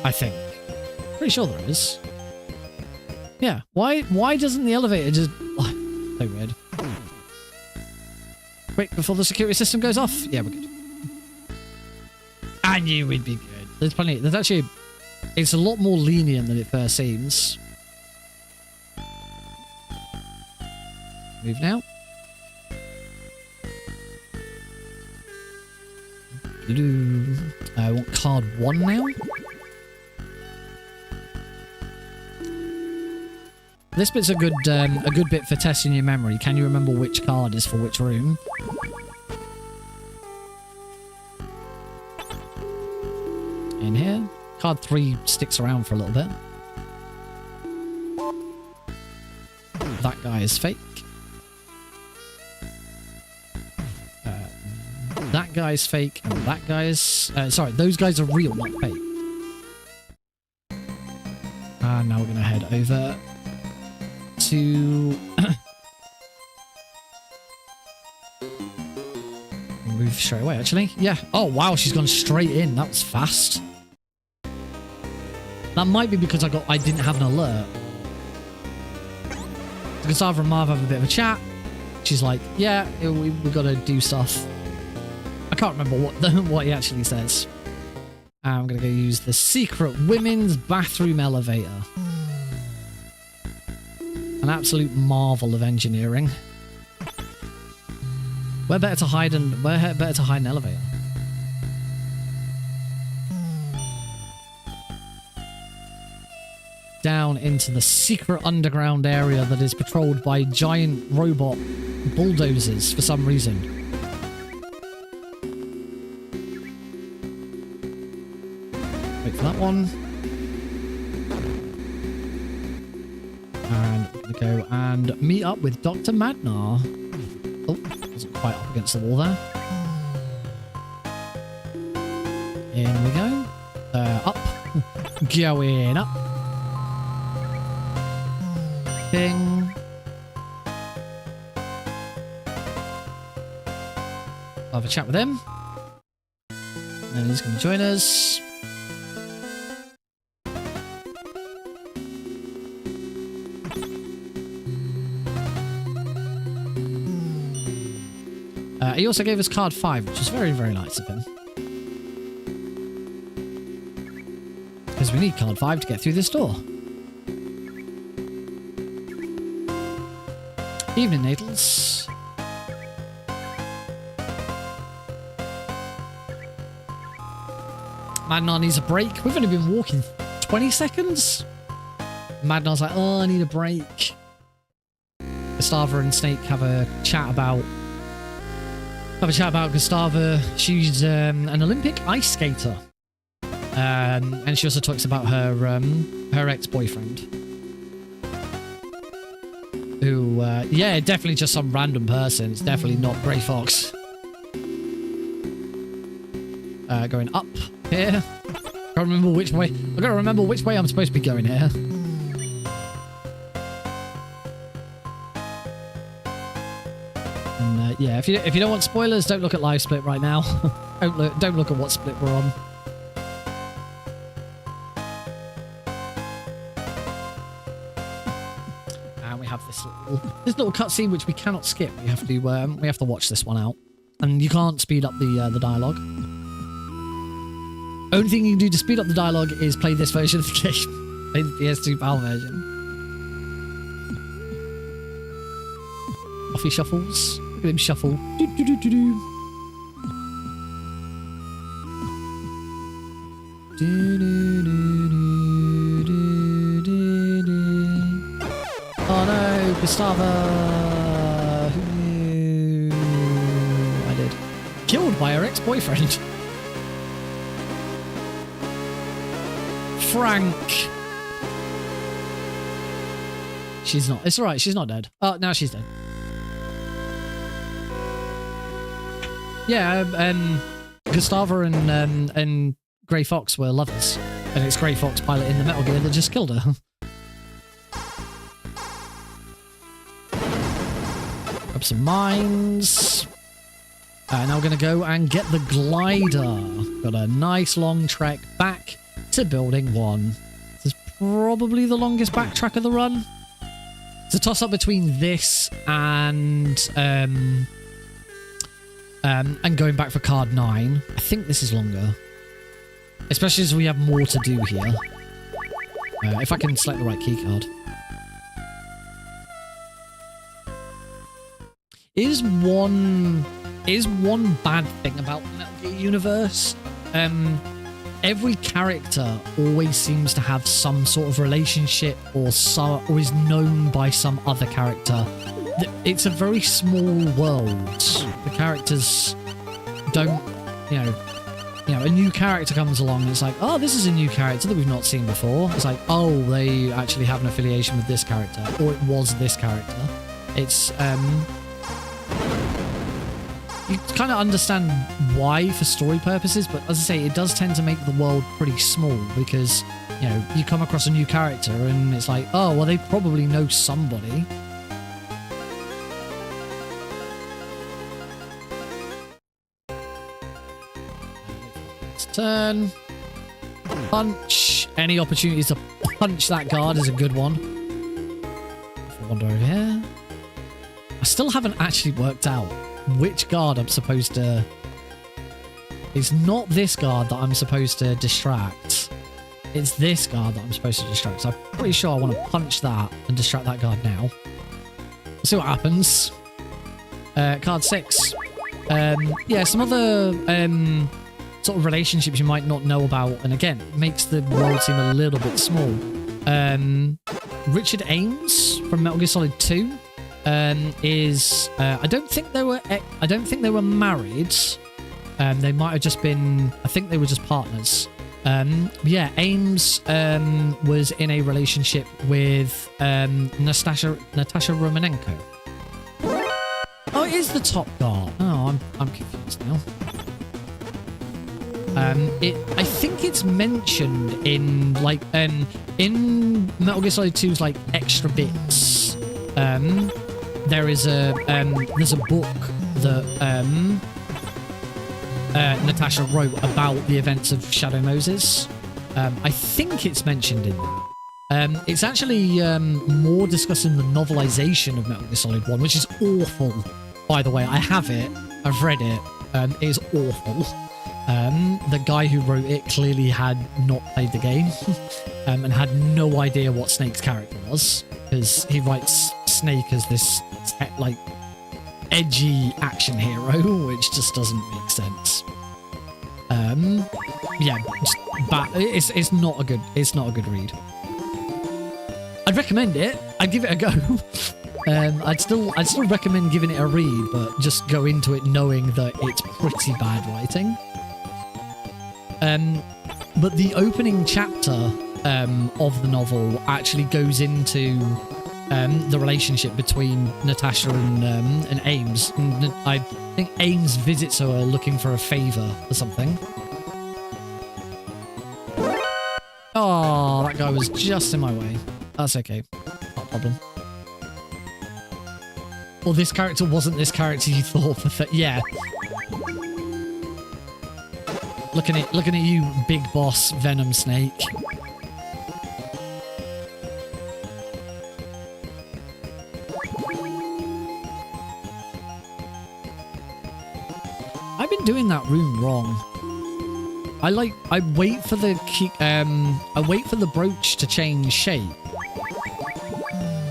I think. Pretty sure there is. Yeah. Why doesn't the elevator just... Oh, so weird. Quick, before the security system goes off. Yeah, we're good. I knew we'd be good. There's plenty... There's actually... It's a lot more lenient than it first seems. Move now. I want card 1 now. This bit's a good bit for testing your memory. Can you remember which card is for which room? In here. Card 3 sticks around for a little bit. That guy is fake. That guy's fake, and that guy's... sorry, those guys are real, not fake. And now we're going to head over to... Move straight away, actually. Yeah. Oh, wow, she's gone straight in. That was fast. That might be because I didn't have an alert. Gustavo and Marv have a bit of a chat. She's like, yeah, we've got to do stuff. I can't remember what he actually says. I'm going to go use the secret women's bathroom elevator. An absolute marvel of engineering. Where better to hide an elevator? Down into the secret underground area that is patrolled by giant robot bulldozers for some reason. Wait for that one. And we're going to go and meet up with Dr. Madnar. Oh, wasn't quite up against the wall there. In we go. Up. Going up. Bing. I'll have a chat with him. And he's going to join us. He also gave us card 5, which was very, very nice of him. Because we need card 5 to get through this door. Evening, Natals. Madnar needs a break. We've only been walking 20 seconds. Madnar's like, oh, I need a break. Gustava and Snake have a chat about Gustava. She's an Olympic ice skater. And she also talks about her ex-boyfriend. Who, yeah, definitely just some random person. It's definitely not Grey Fox. Going up here. I gotta remember which way. I gotta remember which way I'm supposed to be going here. And yeah, if you don't want spoilers, don't look at live split right now. don't look at what split we're on. And we have this little cutscene which we cannot skip. We have to watch this one out, and you can't speed up the dialogue. Only thing you can do to speed up the dialogue is play this version of the game. Play the PS2 PAL version. Off he shuffles. Look at him shuffle. Do, do, do, do, do. Do, do, do, do, do, do. Oh no, Gustava! Who I did. Killed by her ex-boyfriend. Frank. She's not. It's alright, she's not dead. Oh, now she's dead. Yeah, Gustava and Grey Fox were lovers. And it's Grey Fox piloting the Metal Gear that just killed her. Grab some mines. Now we're going to go and get the glider. Got a nice long trek back to building 1. This is probably the longest backtrack of the run. It's a toss-up between this and going back for card 9. I think this is longer. Especially as we have more to do here. If I can select the right key card. Is one bad thing about the Metal Gear universe. Every character always seems to have some sort of relationship or is known by some other character. It's a very small world. The characters don't, you know, a new character comes along and it's like, oh, this is a new character that we've not seen before. It's like, oh, they actually have an affiliation with this character, or it was this character. It's, you kind of understand why for story purposes, but as I say, it does tend to make the world pretty small because, you know, you come across a new character and it's like, oh, well, they probably know somebody. Turn. Punch. Any opportunities to punch that guard is a good one. If I wander over here. I still haven't actually worked out which guard I'm supposed to... It's not this guard that I'm supposed to distract. It's this guard that I'm supposed to distract. So I'm pretty sure I want to punch that and distract that guard now. We'll see what happens. Card 6. Yeah, some other sort of relationships you might not know about. And again, it makes the world seem a little bit small. Richard Ames from Metal Gear Solid 2. Is I don't think they were married. They might have just been, I think they were just partners. Yeah, Ames was in a relationship with Natasha Romanenko. Oh, it is the top guard. Oh, I'm confused now. I think it's mentioned in like in Metal Gear Solid 2's like extra bits. There's a book that Natasha wrote about the events of Shadow Moses. I think it's mentioned in there. It's actually more discussed in the novelization of Metal Gear Solid 1, which is awful. By the way, I have it. I've read it. It is awful. The guy who wrote it clearly had not played the game and had no idea what Snake's character was, because he writes Snake as this like edgy action hero, which just doesn't make sense. Yeah, it's not a good read. I'd recommend it. I'd give it a go. I'd still recommend giving it a read, but just go into it knowing that it's pretty bad writing. But the opening chapter of the novel actually goes into the relationship between Natasha and Ames. And I think Ames visits her looking for a favor or something. Oh, that guy was just in my way. That's okay. Not a problem. Well, this character wasn't this character you thought for yeah. Looking at you, big boss Venom Snake. I've been doing that room wrong. I wait for the key, I wait for the brooch to change shape.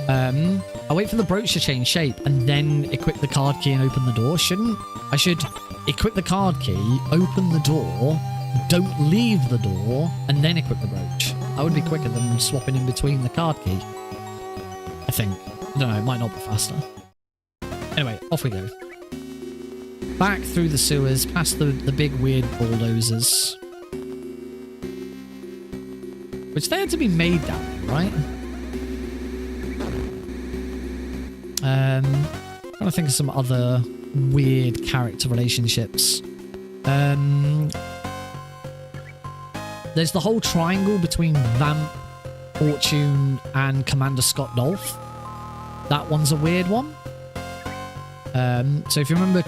I wait for the brooch to change shape and then equip the card key and open the door. I should equip the card key, open the door, don't leave the door, and then equip the brooch. That would be quicker than swapping in between the card key. I think. I don't know, it might not be faster. Anyway, off we go. Back through the sewers, past the big weird bulldozers. Which they had to be made down there, right? Trying to think of some other weird character relationships. There's the whole triangle between Vamp, Fortune, and Commander Scott Dolph. That one's a weird one. So if you remember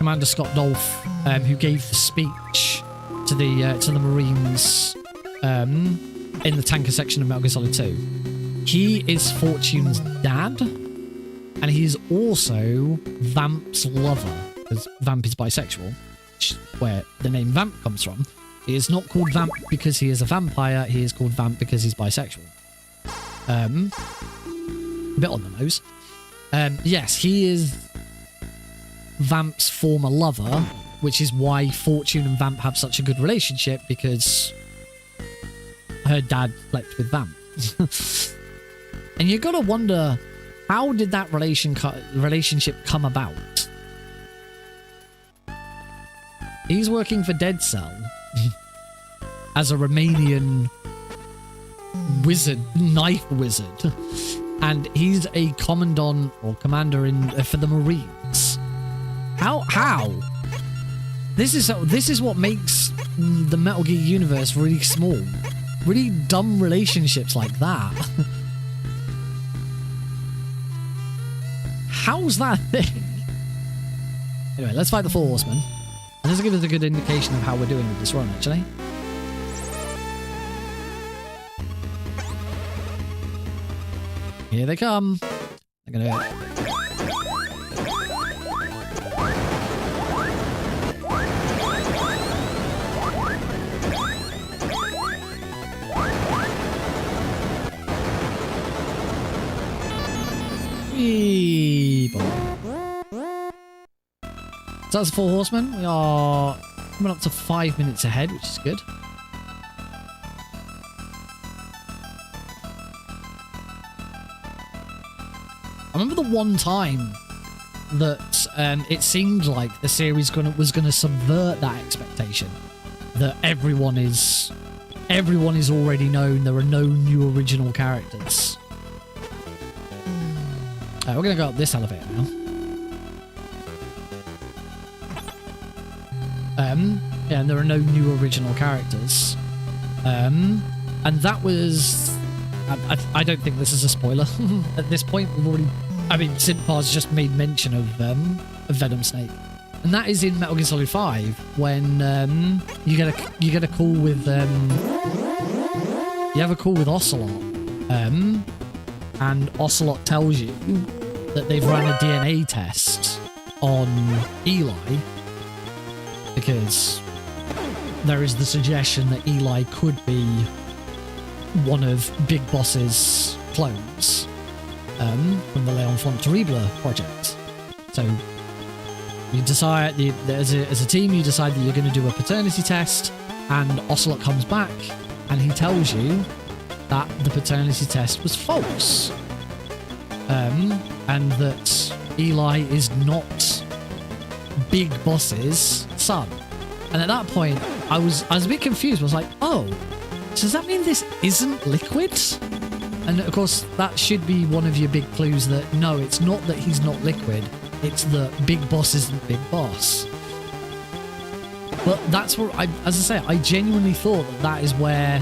Commander Scott Dolph, who gave the speech to the Marines in the tanker section of Metal Gear Solid 2. He is Fortune's dad, and he is also Vamp's lover, because Vamp is bisexual, which is where the name Vamp comes from. He is not called Vamp because he is a vampire, he is called Vamp because he's bisexual. A bit on the nose. Yes, he is Vamp's former lover, which is why Fortune and Vamp have such a good relationship, because her dad slept with Vamp. And you gotta wonder, how did that relationship come about? He's working for Dead Cell as a Romanian wizard, knife wizard, and he's a commandant or commander for the Marines. How? This is what makes the Metal Gear universe really small. Really dumb relationships like that. How's that a thing? Anyway, let's fight the Four Horsemen. And this will give us a good indication of how we're doing with this run, actually. Here they come. They're gonna... So that's the Four Horsemen. We are coming up to 5 minutes ahead, which is good. I remember the one time that it seemed like the series was gonna subvert that expectation, that everyone is already known. There are no new original characters. We're gonna go up this elevator now. Yeah, and there are no new original characters. And that was... I don't think this is a spoiler. At this point, we've already... I mean, Synthpar's just made mention of Venom Snake. And that is in Metal Gear Solid 5, when you get a call with... you have a call with Ocelot. And Ocelot tells you that they've run a DNA test on Eli, because there is the suggestion that Eli could be one of Big Boss's clones from the L'Enfant Terrible project. So you decide, as a team, you decide that you're going to do a paternity test, and Ocelot comes back and he tells you that the paternity test was false, and that Eli is not Big Boss's son. And at that point, I was a bit confused. I was like, oh, does that mean this isn't Liquid? And of course, that should be one of your big clues that no, it's not that he's not Liquid. It's that Big Boss isn't Big Boss. But that's what as I say, I genuinely thought that is where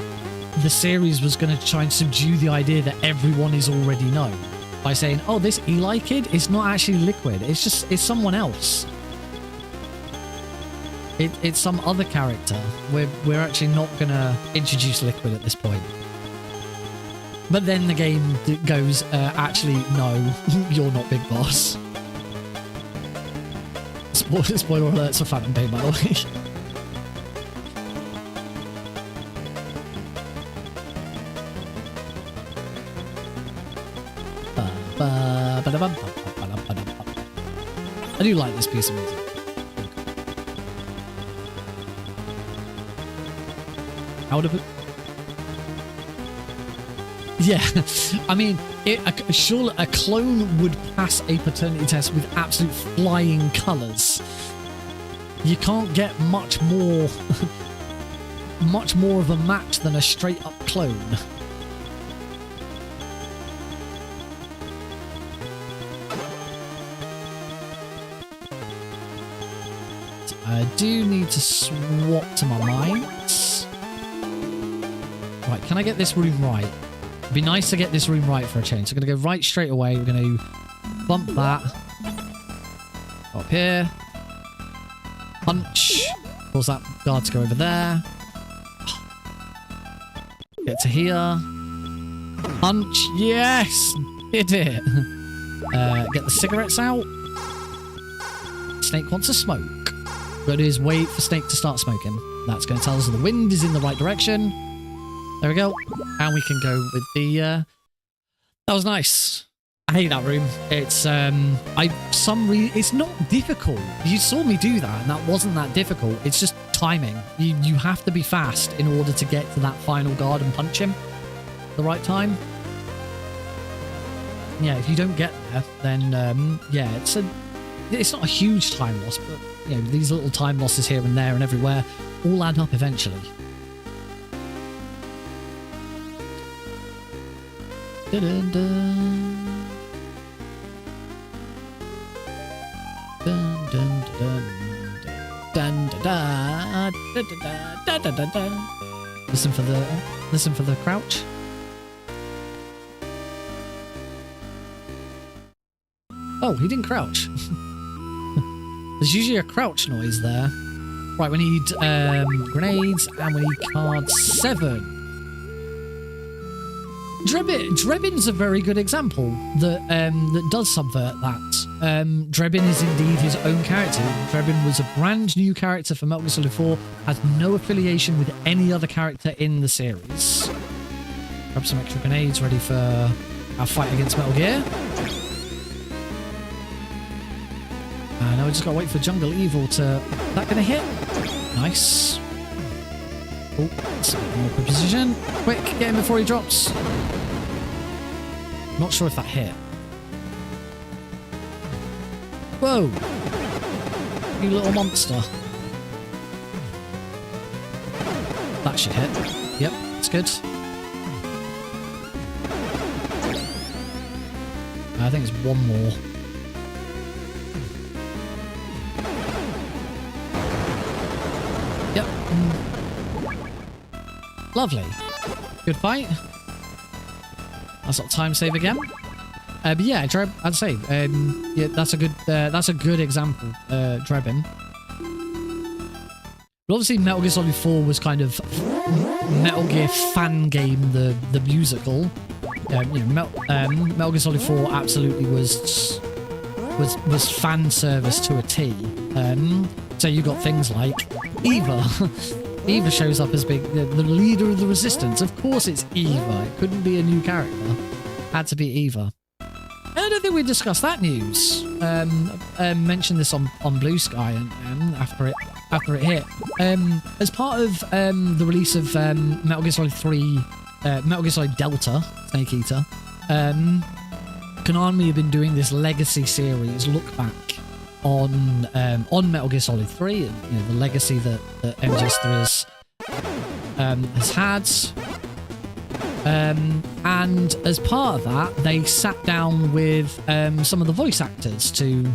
the series was going to try and subdue the idea that everyone is already known by saying, oh, this Eli kid is not actually Liquid. It's someone else. It's some other character. We're actually not going to introduce Liquid at this point. But then the game goes, actually, no, you're not Big Boss. Spoiler alerts for Phantom Pain, by the way. I do like this piece of music. How would it... Yeah, I mean, surely a clone would pass a paternity test with absolute flying colours. You can't get much more of a match than a straight-up clone. I do need to swap to my mines. Right, can I get this room right? It'd be nice to get this room right for a change. So we're going to go right straight away. We're going to bump that. Up here. Punch. Cause that guard to go over there. Get to here. Punch. Yes! Did it. Get the cigarettes out. Snake wants to smoke. Got to do is wait for Snake to start smoking. That's going to tell us the wind is in the right direction. There we go. And we can go with the... That was nice. I hate that room. It's it's not difficult. You saw me do that, and that wasn't that difficult. It's just timing. You have to be fast in order to get to that final guard and punch him at the right time. Yeah, if you don't get there, then yeah, it's not a huge time loss, but you know, these little time losses here and there and everywhere all add up eventually. Dun, dun, dun. Dun, dun, dun, dun, dun, dun, dun, dun, dun, dun. Listen for the crouch. Oh, he didn't crouch. There's usually a crouch noise there. Right, we need grenades and we need card 7. Drebin's a very good example that does subvert that. Drebin is indeed his own character. Drebin was a brand new character for Metal Gear Solid 4, has no affiliation with any other character in the series. Grab some extra grenades ready for our fight against Metal Gear. Now we just gotta wait for Jungle Evil to... Is that gonna hit? Nice. Oh, that's a bit more precision. Quick, get him before he drops. Not sure if that hit. Whoa! You little monster. That should hit. Yep, that's good. I think it's one more. Yep. Lovely. Good fight. That's not time save again. But yeah, I'd say yeah, that's a good example. Drebin. But obviously, Metal Gear Solid 4 was kind of Metal Gear fan game, the musical. You know, Metal Gear Solid 4 absolutely was fan service to a T. So you got things like Eva. Eva shows up as being the leader of the Resistance. Of course it's Eva. It couldn't be a new character. Had to be Eva. I don't think we discussed that news. Mentioned this on Blue Sky and after it hit. As part of the release of Metal Gear Solid 3, Metal Gear Solid Delta, Snake Eater, Konami have been doing this Legacy series look back on Metal Gear Solid 3 and you know, the legacy that MGS3 has had. And as part of that, they sat down with some of the voice actors to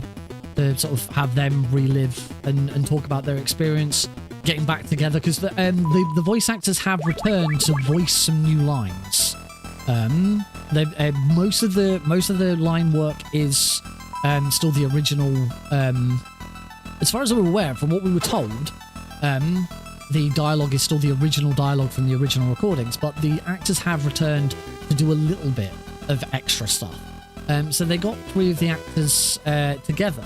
sort of have them relive and talk about their experience getting back together, because the voice actors have returned to voice some new lines. Most of the line work is still the original. As far as I'm aware, from what we were told, the dialogue is still the original dialogue from the original recordings, but the actors have returned to do a little bit of extra stuff. So they got 3 of the actors together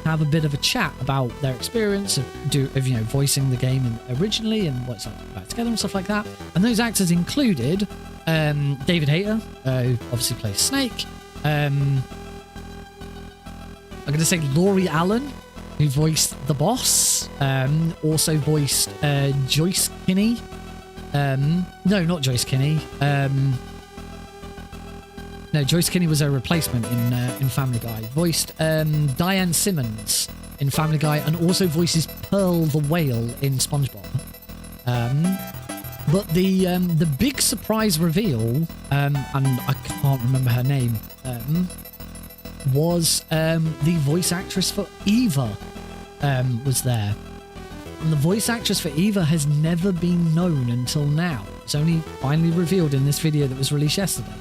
to have a bit of a chat about their experience of you know, voicing the game originally and what's like back together and stuff like that. And those actors included David Hayter, who obviously plays Snake. I'm going to say Laurie Allen, who voiced the boss, also voiced Joyce Kinney. No, not Joyce Kinney. No, Joyce Kinney was a replacement in Family Guy. Voiced Diane Simmons in Family Guy, and also voices Pearl the Whale in SpongeBob. But the big surprise reveal, and I can't remember her name, was the voice actress for Eva was there. And the voice actress for Eva has never been known until now. It's only finally revealed in this video that was released yesterday.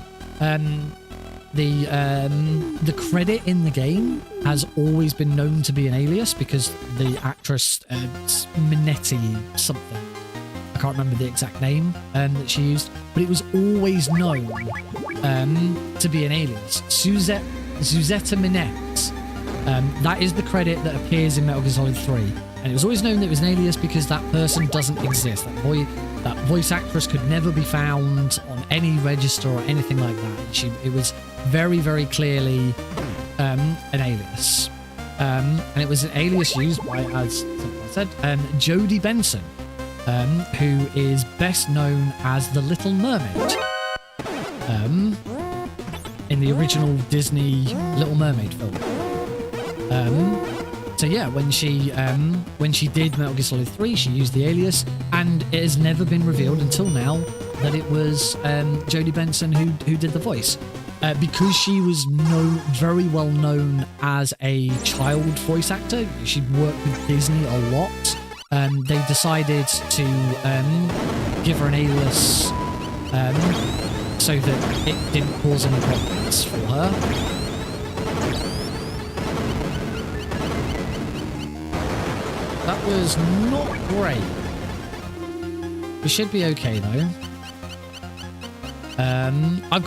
the credit in the game has always been known to be an alias because the actress Minetti something. I can't remember the exact name that she used, but it was always known to be an alias. Suzetta Minette. That is the credit that appears in Metal Gear Solid 3. And it was always known that it was an alias because that person doesn't exist. That voice actress could never be found on any register or anything like that. It was very, very clearly an alias. And it was an alias used by, as I said, Jodie Benson, who is best known as the Little Mermaid in the original Disney Little Mermaid film. So yeah, when she did Metal Gear Solid 3, she used the alias, and it has never been revealed until now that it was Jodie Benson who did the voice. Because she was very well known as a child voice actor, she'd worked with Disney a lot. They decided to give her an alias so that it didn't cause any problems for her. That was not great. We should be okay though. I'll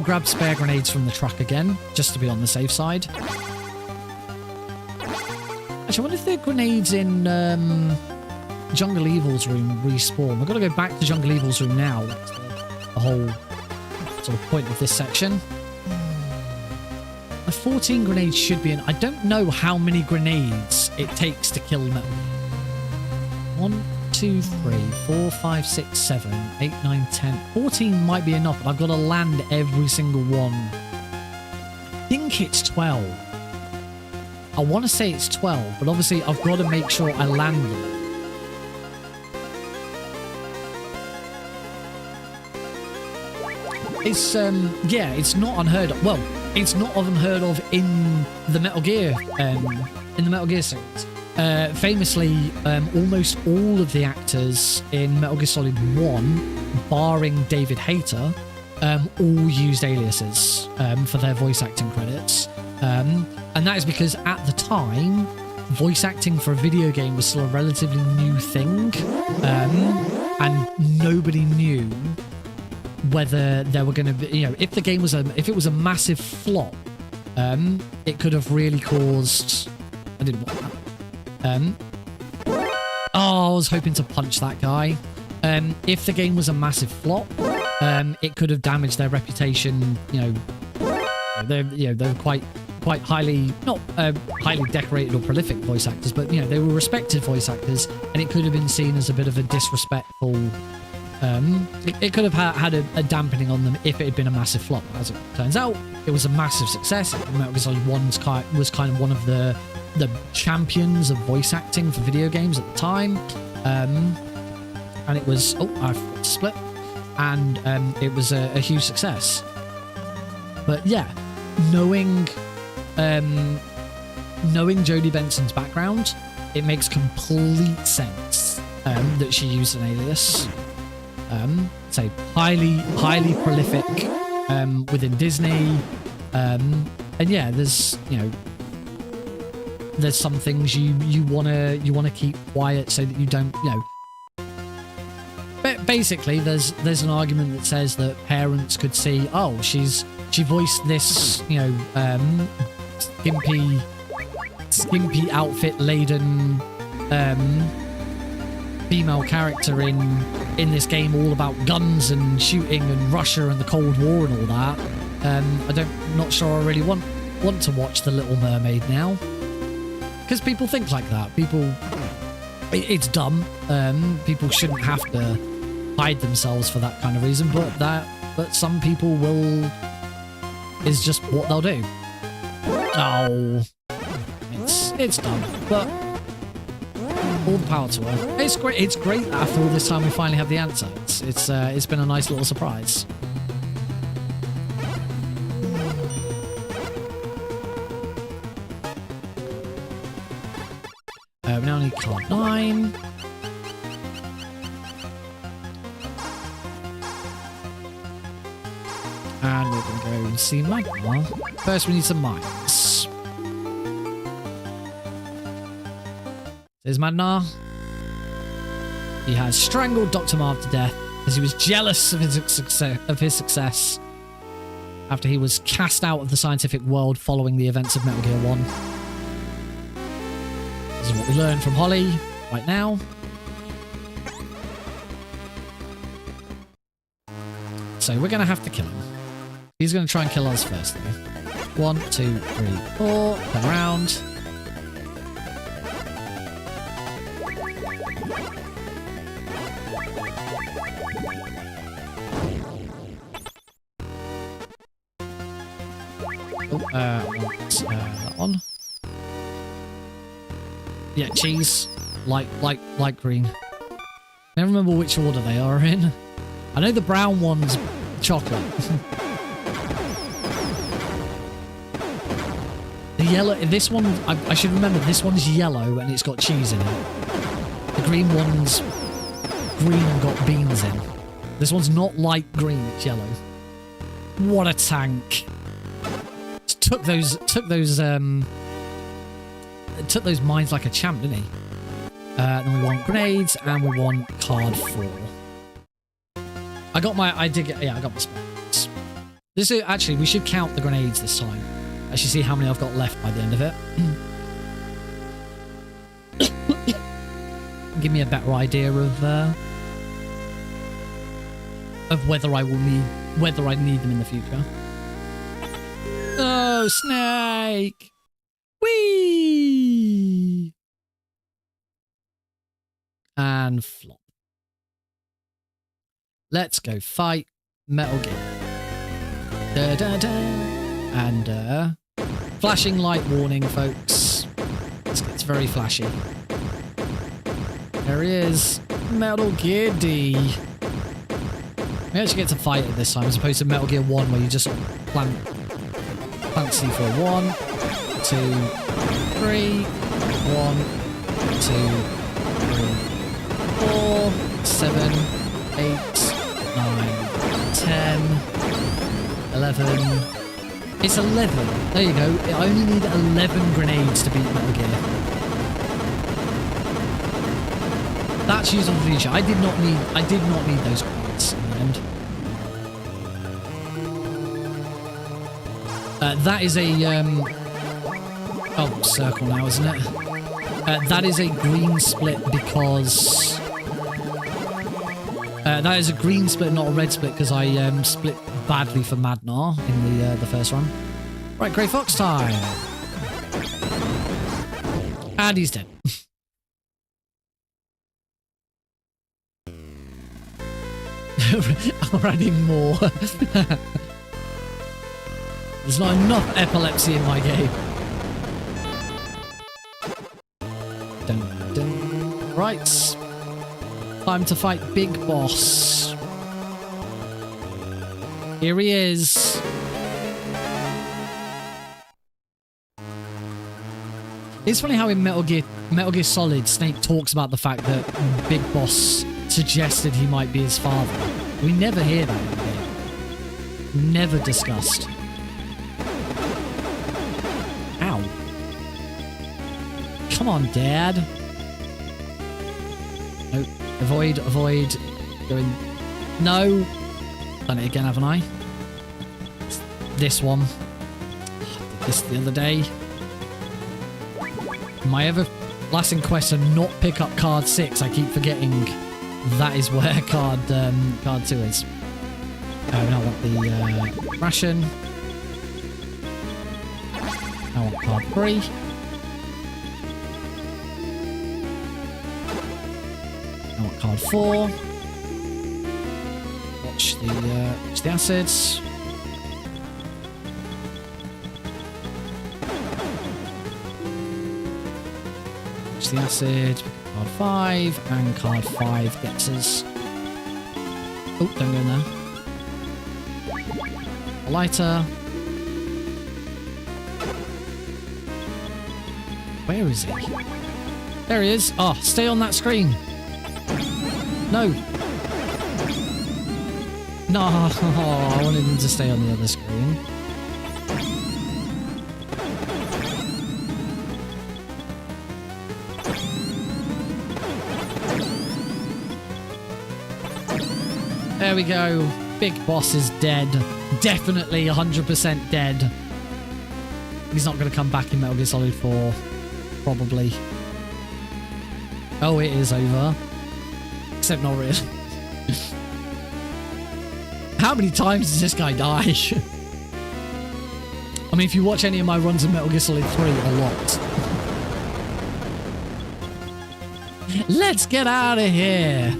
grab spare grenades from the truck again, just to be on the safe side. Actually, I wonder if the grenades in Jungle Evil's room respawn. We've got to go back to Jungle Evil's room now. That's the whole sort of point of this section. The 14 grenades should be in. I don't know how many grenades it takes to kill Metal. 1, 2, 3, 4, 5, 6, 7, 8, 9, 10. 14 might be enough, but I've got to land every single one. I think it's 12. I want to say it's 12, but obviously I've got to make sure I land them. It's, yeah, it's not unheard of. Well, it's not unheard of in the Metal Gear, series. Famously, almost all of the actors in Metal Gear Solid 1, barring David Hayter, all used aliases for their voice acting credits. And that is because at the time, voice acting for a video game was still a relatively new thing, and nobody knew whether there were going to be, if the game was if it was a massive flop, it could have really caused. I didn't want that. Oh, I was hoping to punch that guy. If the game was a massive flop, it could have damaged their reputation. They're quite highly, not highly decorated or prolific voice actors, but they were respected voice actors, and it could have been seen as a bit of a disrespectful. It could have had a dampening on them if it had been a massive flop. As it turns out, it was a massive success. Metal Gear Solid 1 was kind of one of the champions of voice acting for video games at the time, and it was I forgot to split, and it was a huge success. But yeah, knowing Jodie Benson's background, it makes complete sense that she used an alias. Say highly prolific within Disney, and yeah, there's there's some things you wanna keep quiet so that you don't But basically, there's an argument that says that parents could see, oh, she voiced this skimpy outfit laden female character in this game all about guns and shooting and Russia and the Cold War and all that. Not sure I really want to watch The Little Mermaid now, because people think like that. It's dumb. People shouldn't have to hide themselves for that kind of reason, but some people will. Is just what they'll do. Oh, it's dumb, but. All the power to her. It's great. It's great that after all this time we finally have the answer. It's been a nice little surprise. We now need card 9. And we're going to go see Magma. First, we need some mines. There's Madnar. He has strangled Dr. Marv to death because he was jealous of his success after he was cast out of the scientific world following the events of Metal Gear 1. This is what we learn from Holly right now. So we're going to have to kill him. He's going to try and kill us first, though. 1, 2, 3, 4. Turn around. That one. Yeah, cheese. Light green. I don't remember which order they are in. I know the brown one's chocolate. The yellow, this one, I should remember, this one's yellow and it's got cheese in it. The green one's green and got beans in. This one's not light green, it's yellow. What a tank. Took those mines like a champ, didn't he? Then we want grenades and we want card 4. I got my spots. This is actually, we should count the grenades this time. Actually see how many I've got left by the end of it. Give me a better idea of whether I need them in the future. Oh, snake! Whee! And flop. Let's go fight Metal Gear. Da, da, da. And flashing light warning, folks. It's very flashy. There he is. Metal Gear D. We actually get to fight it this time as opposed to Metal Gear 1 where you just plant C4. 1, 2, 3. 1, 2, 3, 4, 7, 8, 9, 10, 11. It's 11. There you go. I only need 11 grenades to beat Metal Gear. That's used on the future. I did not need those grenades in the end. That is a circle now, isn't it? That is a green split because that is a green split, not a red split, because I split badly for Madnar in the first run. Right, Grey Fox time. And he's dead. Already more. There's not enough epilepsy in my game. Dun, dun. Right. Time to fight Big Boss. Here he is. It's funny how in Metal Gear Solid, Snake talks about the fact that Big Boss suggested he might be his father. We never hear that in the game. Never discussed. Ow. Come on, Dad. Nope. Avoid. Going. No. Done it again, haven't I? This one. Did this the other day. My everlasting quest to not pick up card 6, I keep forgetting that is where card 2 is. Now I want the ration. I want card 3. I want card 4. Watch the acids. Watch the acid. Card 5 and card 5 gets us. Oh, don't go in there. A lighter. Where is he? There he is. Oh, stay on that screen. No. No, I wanted him to stay on the other screen. There we go. Big boss is dead. Definitely 100% dead. He's not going to come back in Metal Gear Solid 4. Probably. Oh, it is over. Except not really. How many times does this guy die? I mean, if you watch any of my runs in Metal Gear Solid 3, a lot. Let's get out of here.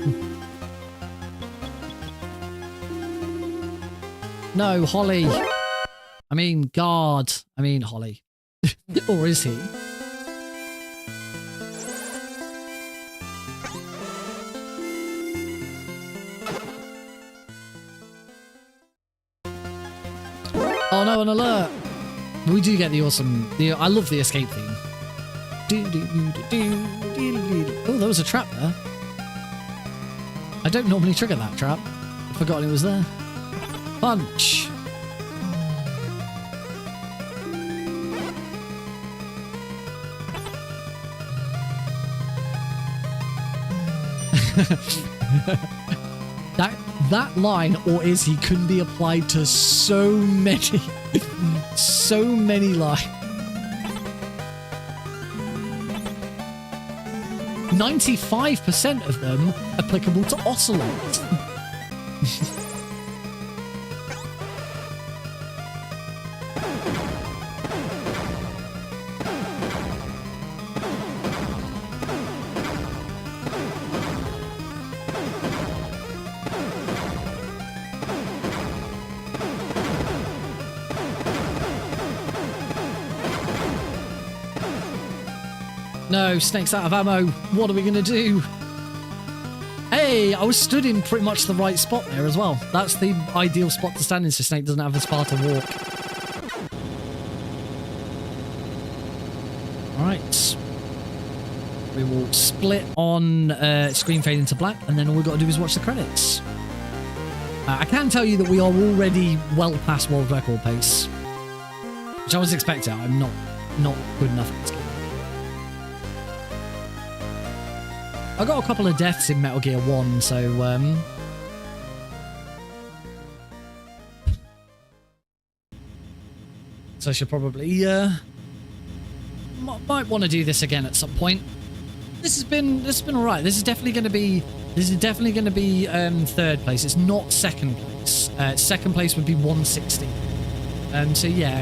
No, Holly. I mean, God. I mean, Holly. Or is he? Oh no, an alert. We do get the awesome... I love the escape theme. Oh, there was a trap there. I don't normally trigger that trap. I forgot it was there. Punch. That line, or is he, couldn't be applied to so many so many lines. 95% of them applicable to Ocelot. No, Snake's out of ammo. What are we going to do? Hey, I was stood in pretty much the right spot there as well. That's the ideal spot to stand in so Snake doesn't have as far to walk. Alright. We will split on screen fade into black, and then all we've got to do is watch the credits. I can tell you that we are already well past world record pace, which I was expecting. I'm not good enough at this game. I got a couple of deaths in Metal Gear 1, so I should probably might want to do this again at some point. This has been all right. This is definitely going to be third place. It's not second place. Second place would be 160. So yeah,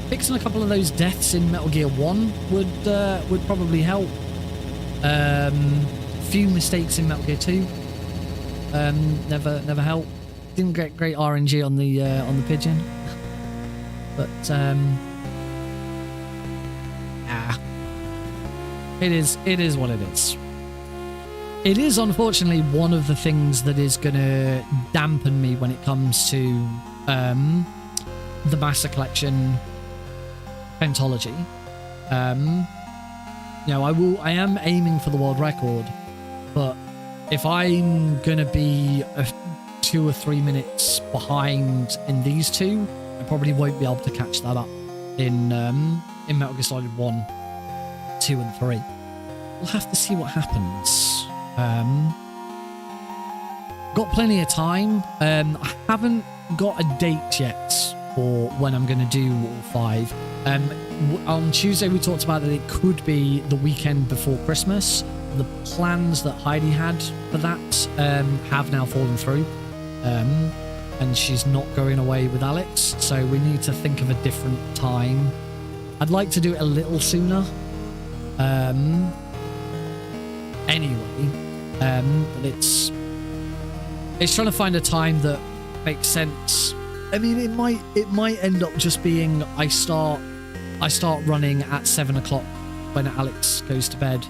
fixing a couple of those deaths in Metal Gear 1 would probably help. Few mistakes in Metal Gear 2 never help. Didn't get great RNG on the pigeon, but it is what it is. It is unfortunately one of the things that is gonna dampen me when it comes to the Master Collection Pentalogy. You know, I am aiming for the world record, but if I'm gonna be 2 or 3 minutes behind in these two, I probably won't be able to catch that up in Metal Gear Solid 1, 2, and 3. We'll have to see what happens. Got plenty of time. I haven't got a date yet for when I'm going to do all 5. On Tuesday we talked about that it could be the weekend before Christmas. The plans that Heidi had for that have now fallen through, and she's not going away with Alex, so we need to think of a different time. I'd like to do it a little sooner anyway, but it's trying to find a time that makes sense. I mean, it might end up just being I start running at 7 o'clock when Alex goes to bed,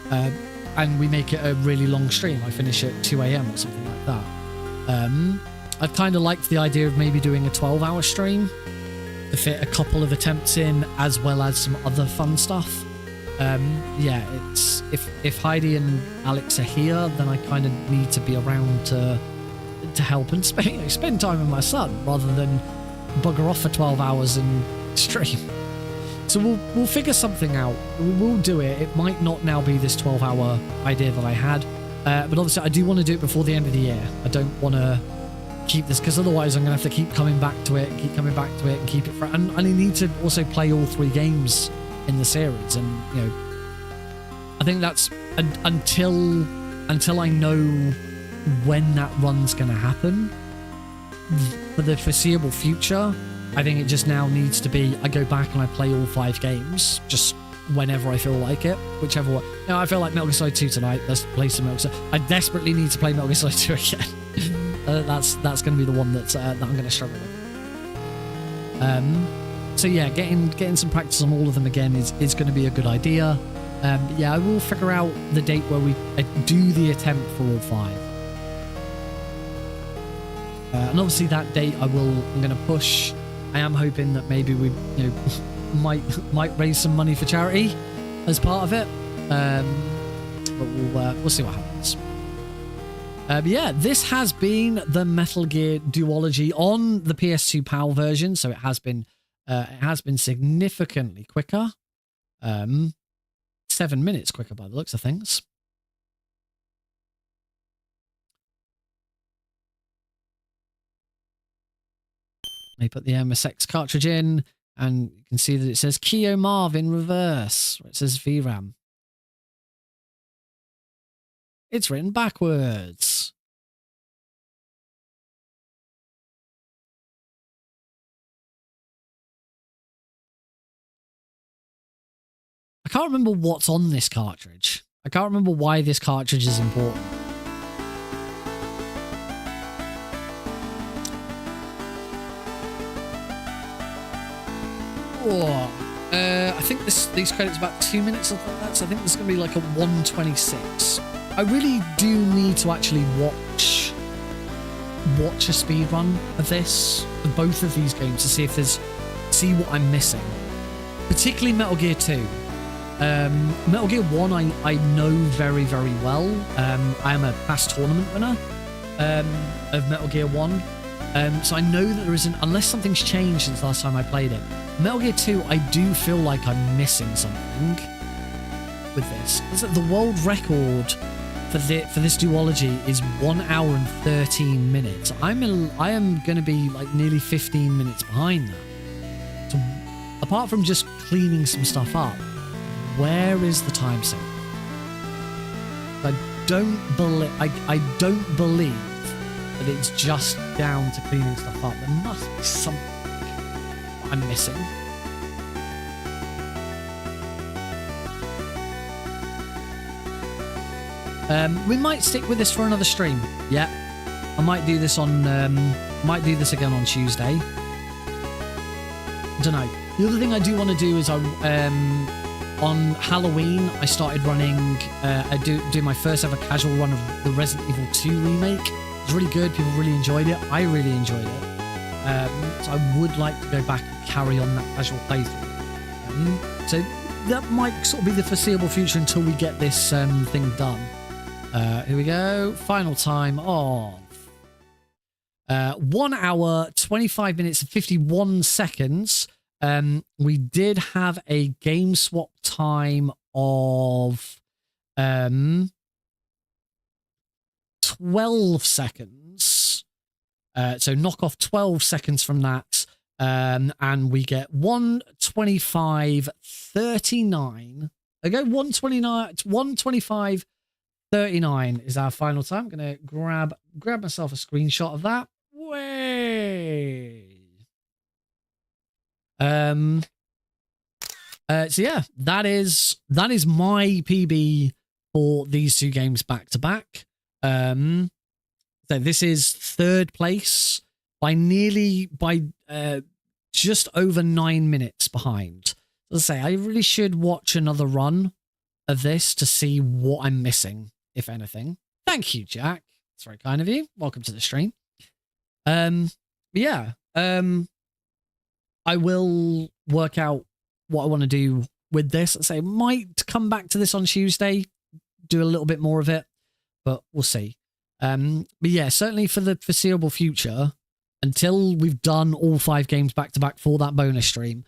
and we make it a really long stream. I finish at 2 a.m. or something like that. I've kind of liked the idea of maybe doing a 12-hour stream to fit a couple of attempts in, as well as some other fun stuff. Yeah, it's if Heidi and Alex are here, then I kind of need to be around to to help and spend time with my son rather than bugger off for 12 hours and stream. So we'll figure something out. We'll do it. It might not now be this 12-hour idea that I had, but obviously I do want to do it before the end of the year. I don't want to keep this, because otherwise I'm going to have to keep coming back to it, and keep it fresh. And I need to also play all 3 games in the series, and you know, I think that's until I know when that run's going to happen for the foreseeable future. I think it just now needs to be I go back and I play all 5 games just whenever I feel like it, whichever one. You know, I feel like Metal Gear Solid 2 tonight. Let's play some Metal Gear Solid. I desperately need to play Metal Gear Solid 2 again. That's going to be the one that I'm going to struggle with. So yeah, getting some practice on all of them again is going to be a good idea. Yeah, I will figure out the date where we do the attempt for all 5. And obviously that date I'm going to push. I am hoping that maybe we, you know, might raise some money for charity as part of it. But we'll see what happens. But yeah, this has been the Metal Gear Duology on the PS2 PAL version, so it has been significantly quicker. 7 minutes quicker by the looks of things. They put the MSX cartridge in, and you can see that it says Keo Marv in reverse. It says VRAM. It's written backwards. I can't remember what's on this cartridge. I can't remember why this cartridge is important. Oh, I think these credits are about 2 minutes of that, so I think this is going to be like a 1:26. I really do need to actually watch a speedrun of this, of both of these games, to see what I'm missing. Particularly Metal Gear 2. Metal Gear 1 I know very, very well. I am a past tournament winner of Metal Gear 1. So I know that there isn't, unless something's changed since last time I played it. Metal Gear 2, I do feel like I'm missing something with this. The world record for this duology is 1 hour and 13 minutes. I am going to be like nearly 15 minutes behind that. So apart from just cleaning some stuff up, where is the time save? I don't believe that it's just down to cleaning stuff up. There must be something I'm missing. We might stick with this for another stream. Yeah, I might do this on. Might do this again on Tuesday. I don't know. The other thing I do want to do is on Halloween I started running. I do my first ever casual run of the Resident Evil 2 remake. It was really good. People really enjoyed it. I really enjoyed it. So I would like to go back and carry on that casual playthrough. So that might sort of be the foreseeable future until we get this thing done. Here we go. Final time of 1 hour, 25 minutes and 51 seconds. We did have a game swap time of 12 seconds. So knock off 12 seconds from that. And we get 1:25:39. I go 1:25:39 is our final time. I'm gonna grab myself a screenshot of that. Way. So yeah, that is my PB for these 2 games back to back. So this is 3rd place by just over 9 minutes behind. As I say, I really should watch another run of this to see what I'm missing, if anything. Thank you, Jack. It's very kind of you. Welcome to the stream. Yeah. I will work out what I want to do with this. I say might come back to this on Tuesday, do a little bit more of it, but we'll see. But yeah, certainly for the foreseeable future, until we've done all 5 games back to back for that bonus stream,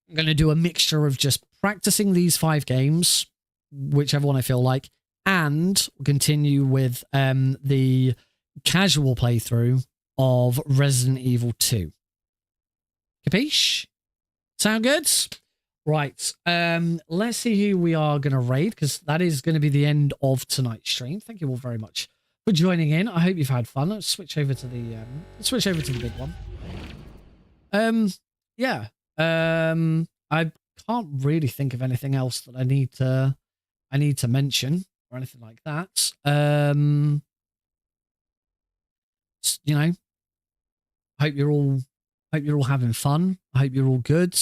I'm going to do a mixture of just practicing these 5 games, whichever one I feel like, and continue with the casual playthrough of Resident Evil 2. Capiche? Sound good? Right. Let's see who we are going to raid, because that is going to be the end of tonight's stream. Thank you all very much for joining in. I hope you've had fun. Let's switch over to the big one. Yeah. I can't really think of anything else that I need to mention or anything like that. You know, hope you're all having fun. I hope you're all good.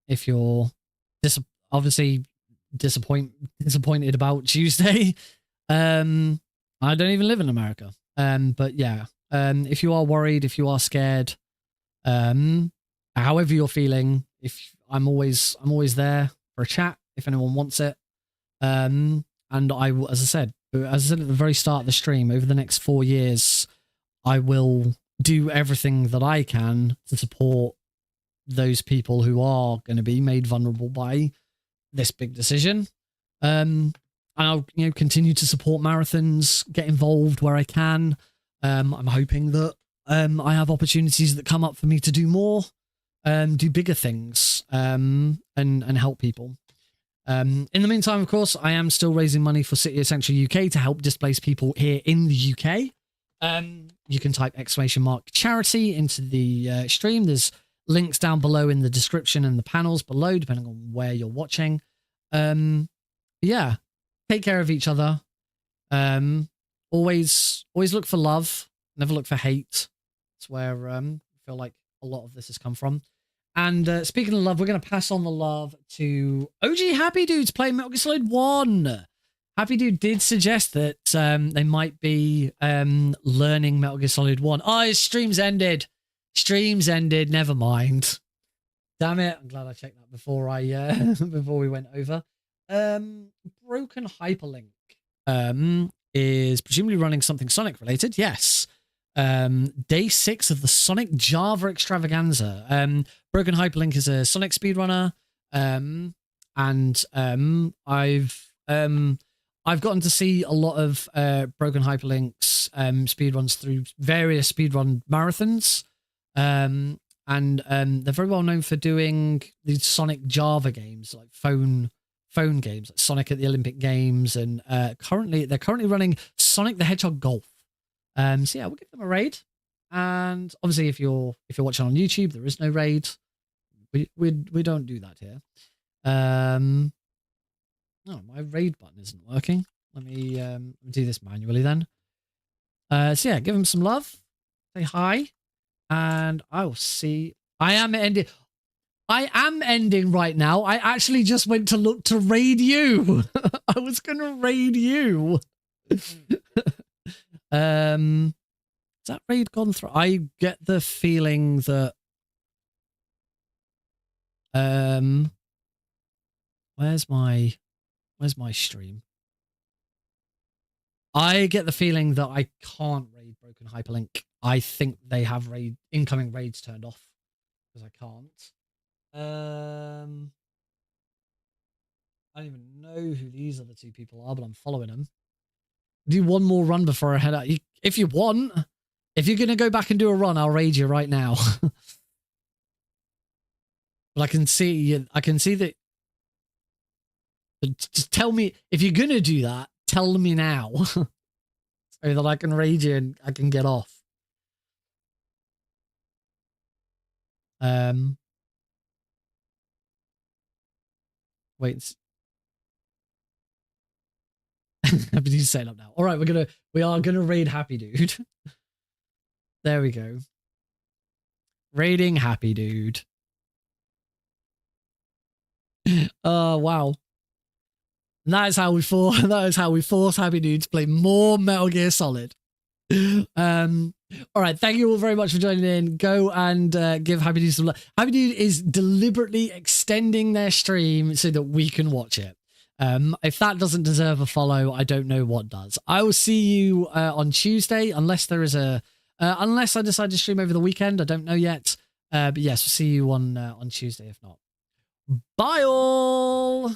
If you're obviously disappointed about Tuesday, I don't even live in America. But yeah, if you are worried, if you are scared, however you're feeling, I'm always there for a chat if anyone wants it. And I will, as I said at the very start of the stream, over the next 4 years, I will do everything that I can to support those people who are going to be made vulnerable by this big decision. And I'll, continue to support marathons, get involved where I can. I'm hoping that I have opportunities that come up for me to do more, do bigger things, and help people. In the meantime, of course, I am still raising money for City of Sanctuary UK to help displaced people here in the UK. You can type !charity into the stream. There's links down below in the description and the panels below, depending on where you're watching. Yeah, take care of each other. Always look for love. Never look for hate. That's where I feel like a lot of this has come from. And speaking of love, we're going to pass on the love to OG Happy Dudes playing Metal Gear Solid 1. Happy Dude did suggest that they might be learning Metal Gear Solid 1. Oh, his stream's ended. Stream's ended. Never mind. Damn it. I'm glad I checked that before before we went over. Broken Hyperlink is presumably running something Sonic related. Yes. Day 6 of the Sonic Java Extravaganza. Broken Hyperlink is a Sonic speedrunner. And I've gotten to see a lot of Broken Hyperlink's speedruns through various speedrun marathons. And they're very well known for doing these Sonic Java games, like phone games, like Sonic at the Olympic Games, and they're currently running Sonic the Hedgehog Golf. So yeah, we'll give them a raid. And obviously, if you're watching on YouTube, there is no raid. We don't do that here. Oh, my raid button isn't working. Let me do this manually then. So yeah, give them some love. Say hi. And I will see. I am ending right now. I actually just went to look to raid you. I was going to raid you. Has that raid gone through? I get the feeling that where's my stream? I get the feeling that I can't raid Broken Hyperlink. I think they have incoming raids turned off because I can't. I don't even know who these other 2 people are, but I'm following them. Do one more run before I head out. If you want, if you're going to go back and do a run, I'll raid you right now. But I can see that. Just tell me, if you're going to do that, tell me now. So that I can raid you and I can get off. Wait. Happy Dude set up now. All right, we are gonna raid Happy Dude. There we go. Raiding Happy Dude. Oh wow. And that is how we force Happy Dude to play more Metal Gear Solid. All right, thank you all very much for joining in. Go and give Happy Dude some love. Happy Dude is deliberately extending their stream so that we can watch it. If that doesn't deserve a follow, I don't know what does. I will see you on Tuesday, unless there is unless I decide to stream over the weekend. I don't know yet. But yes, we'll see you on Tuesday if not. Bye all!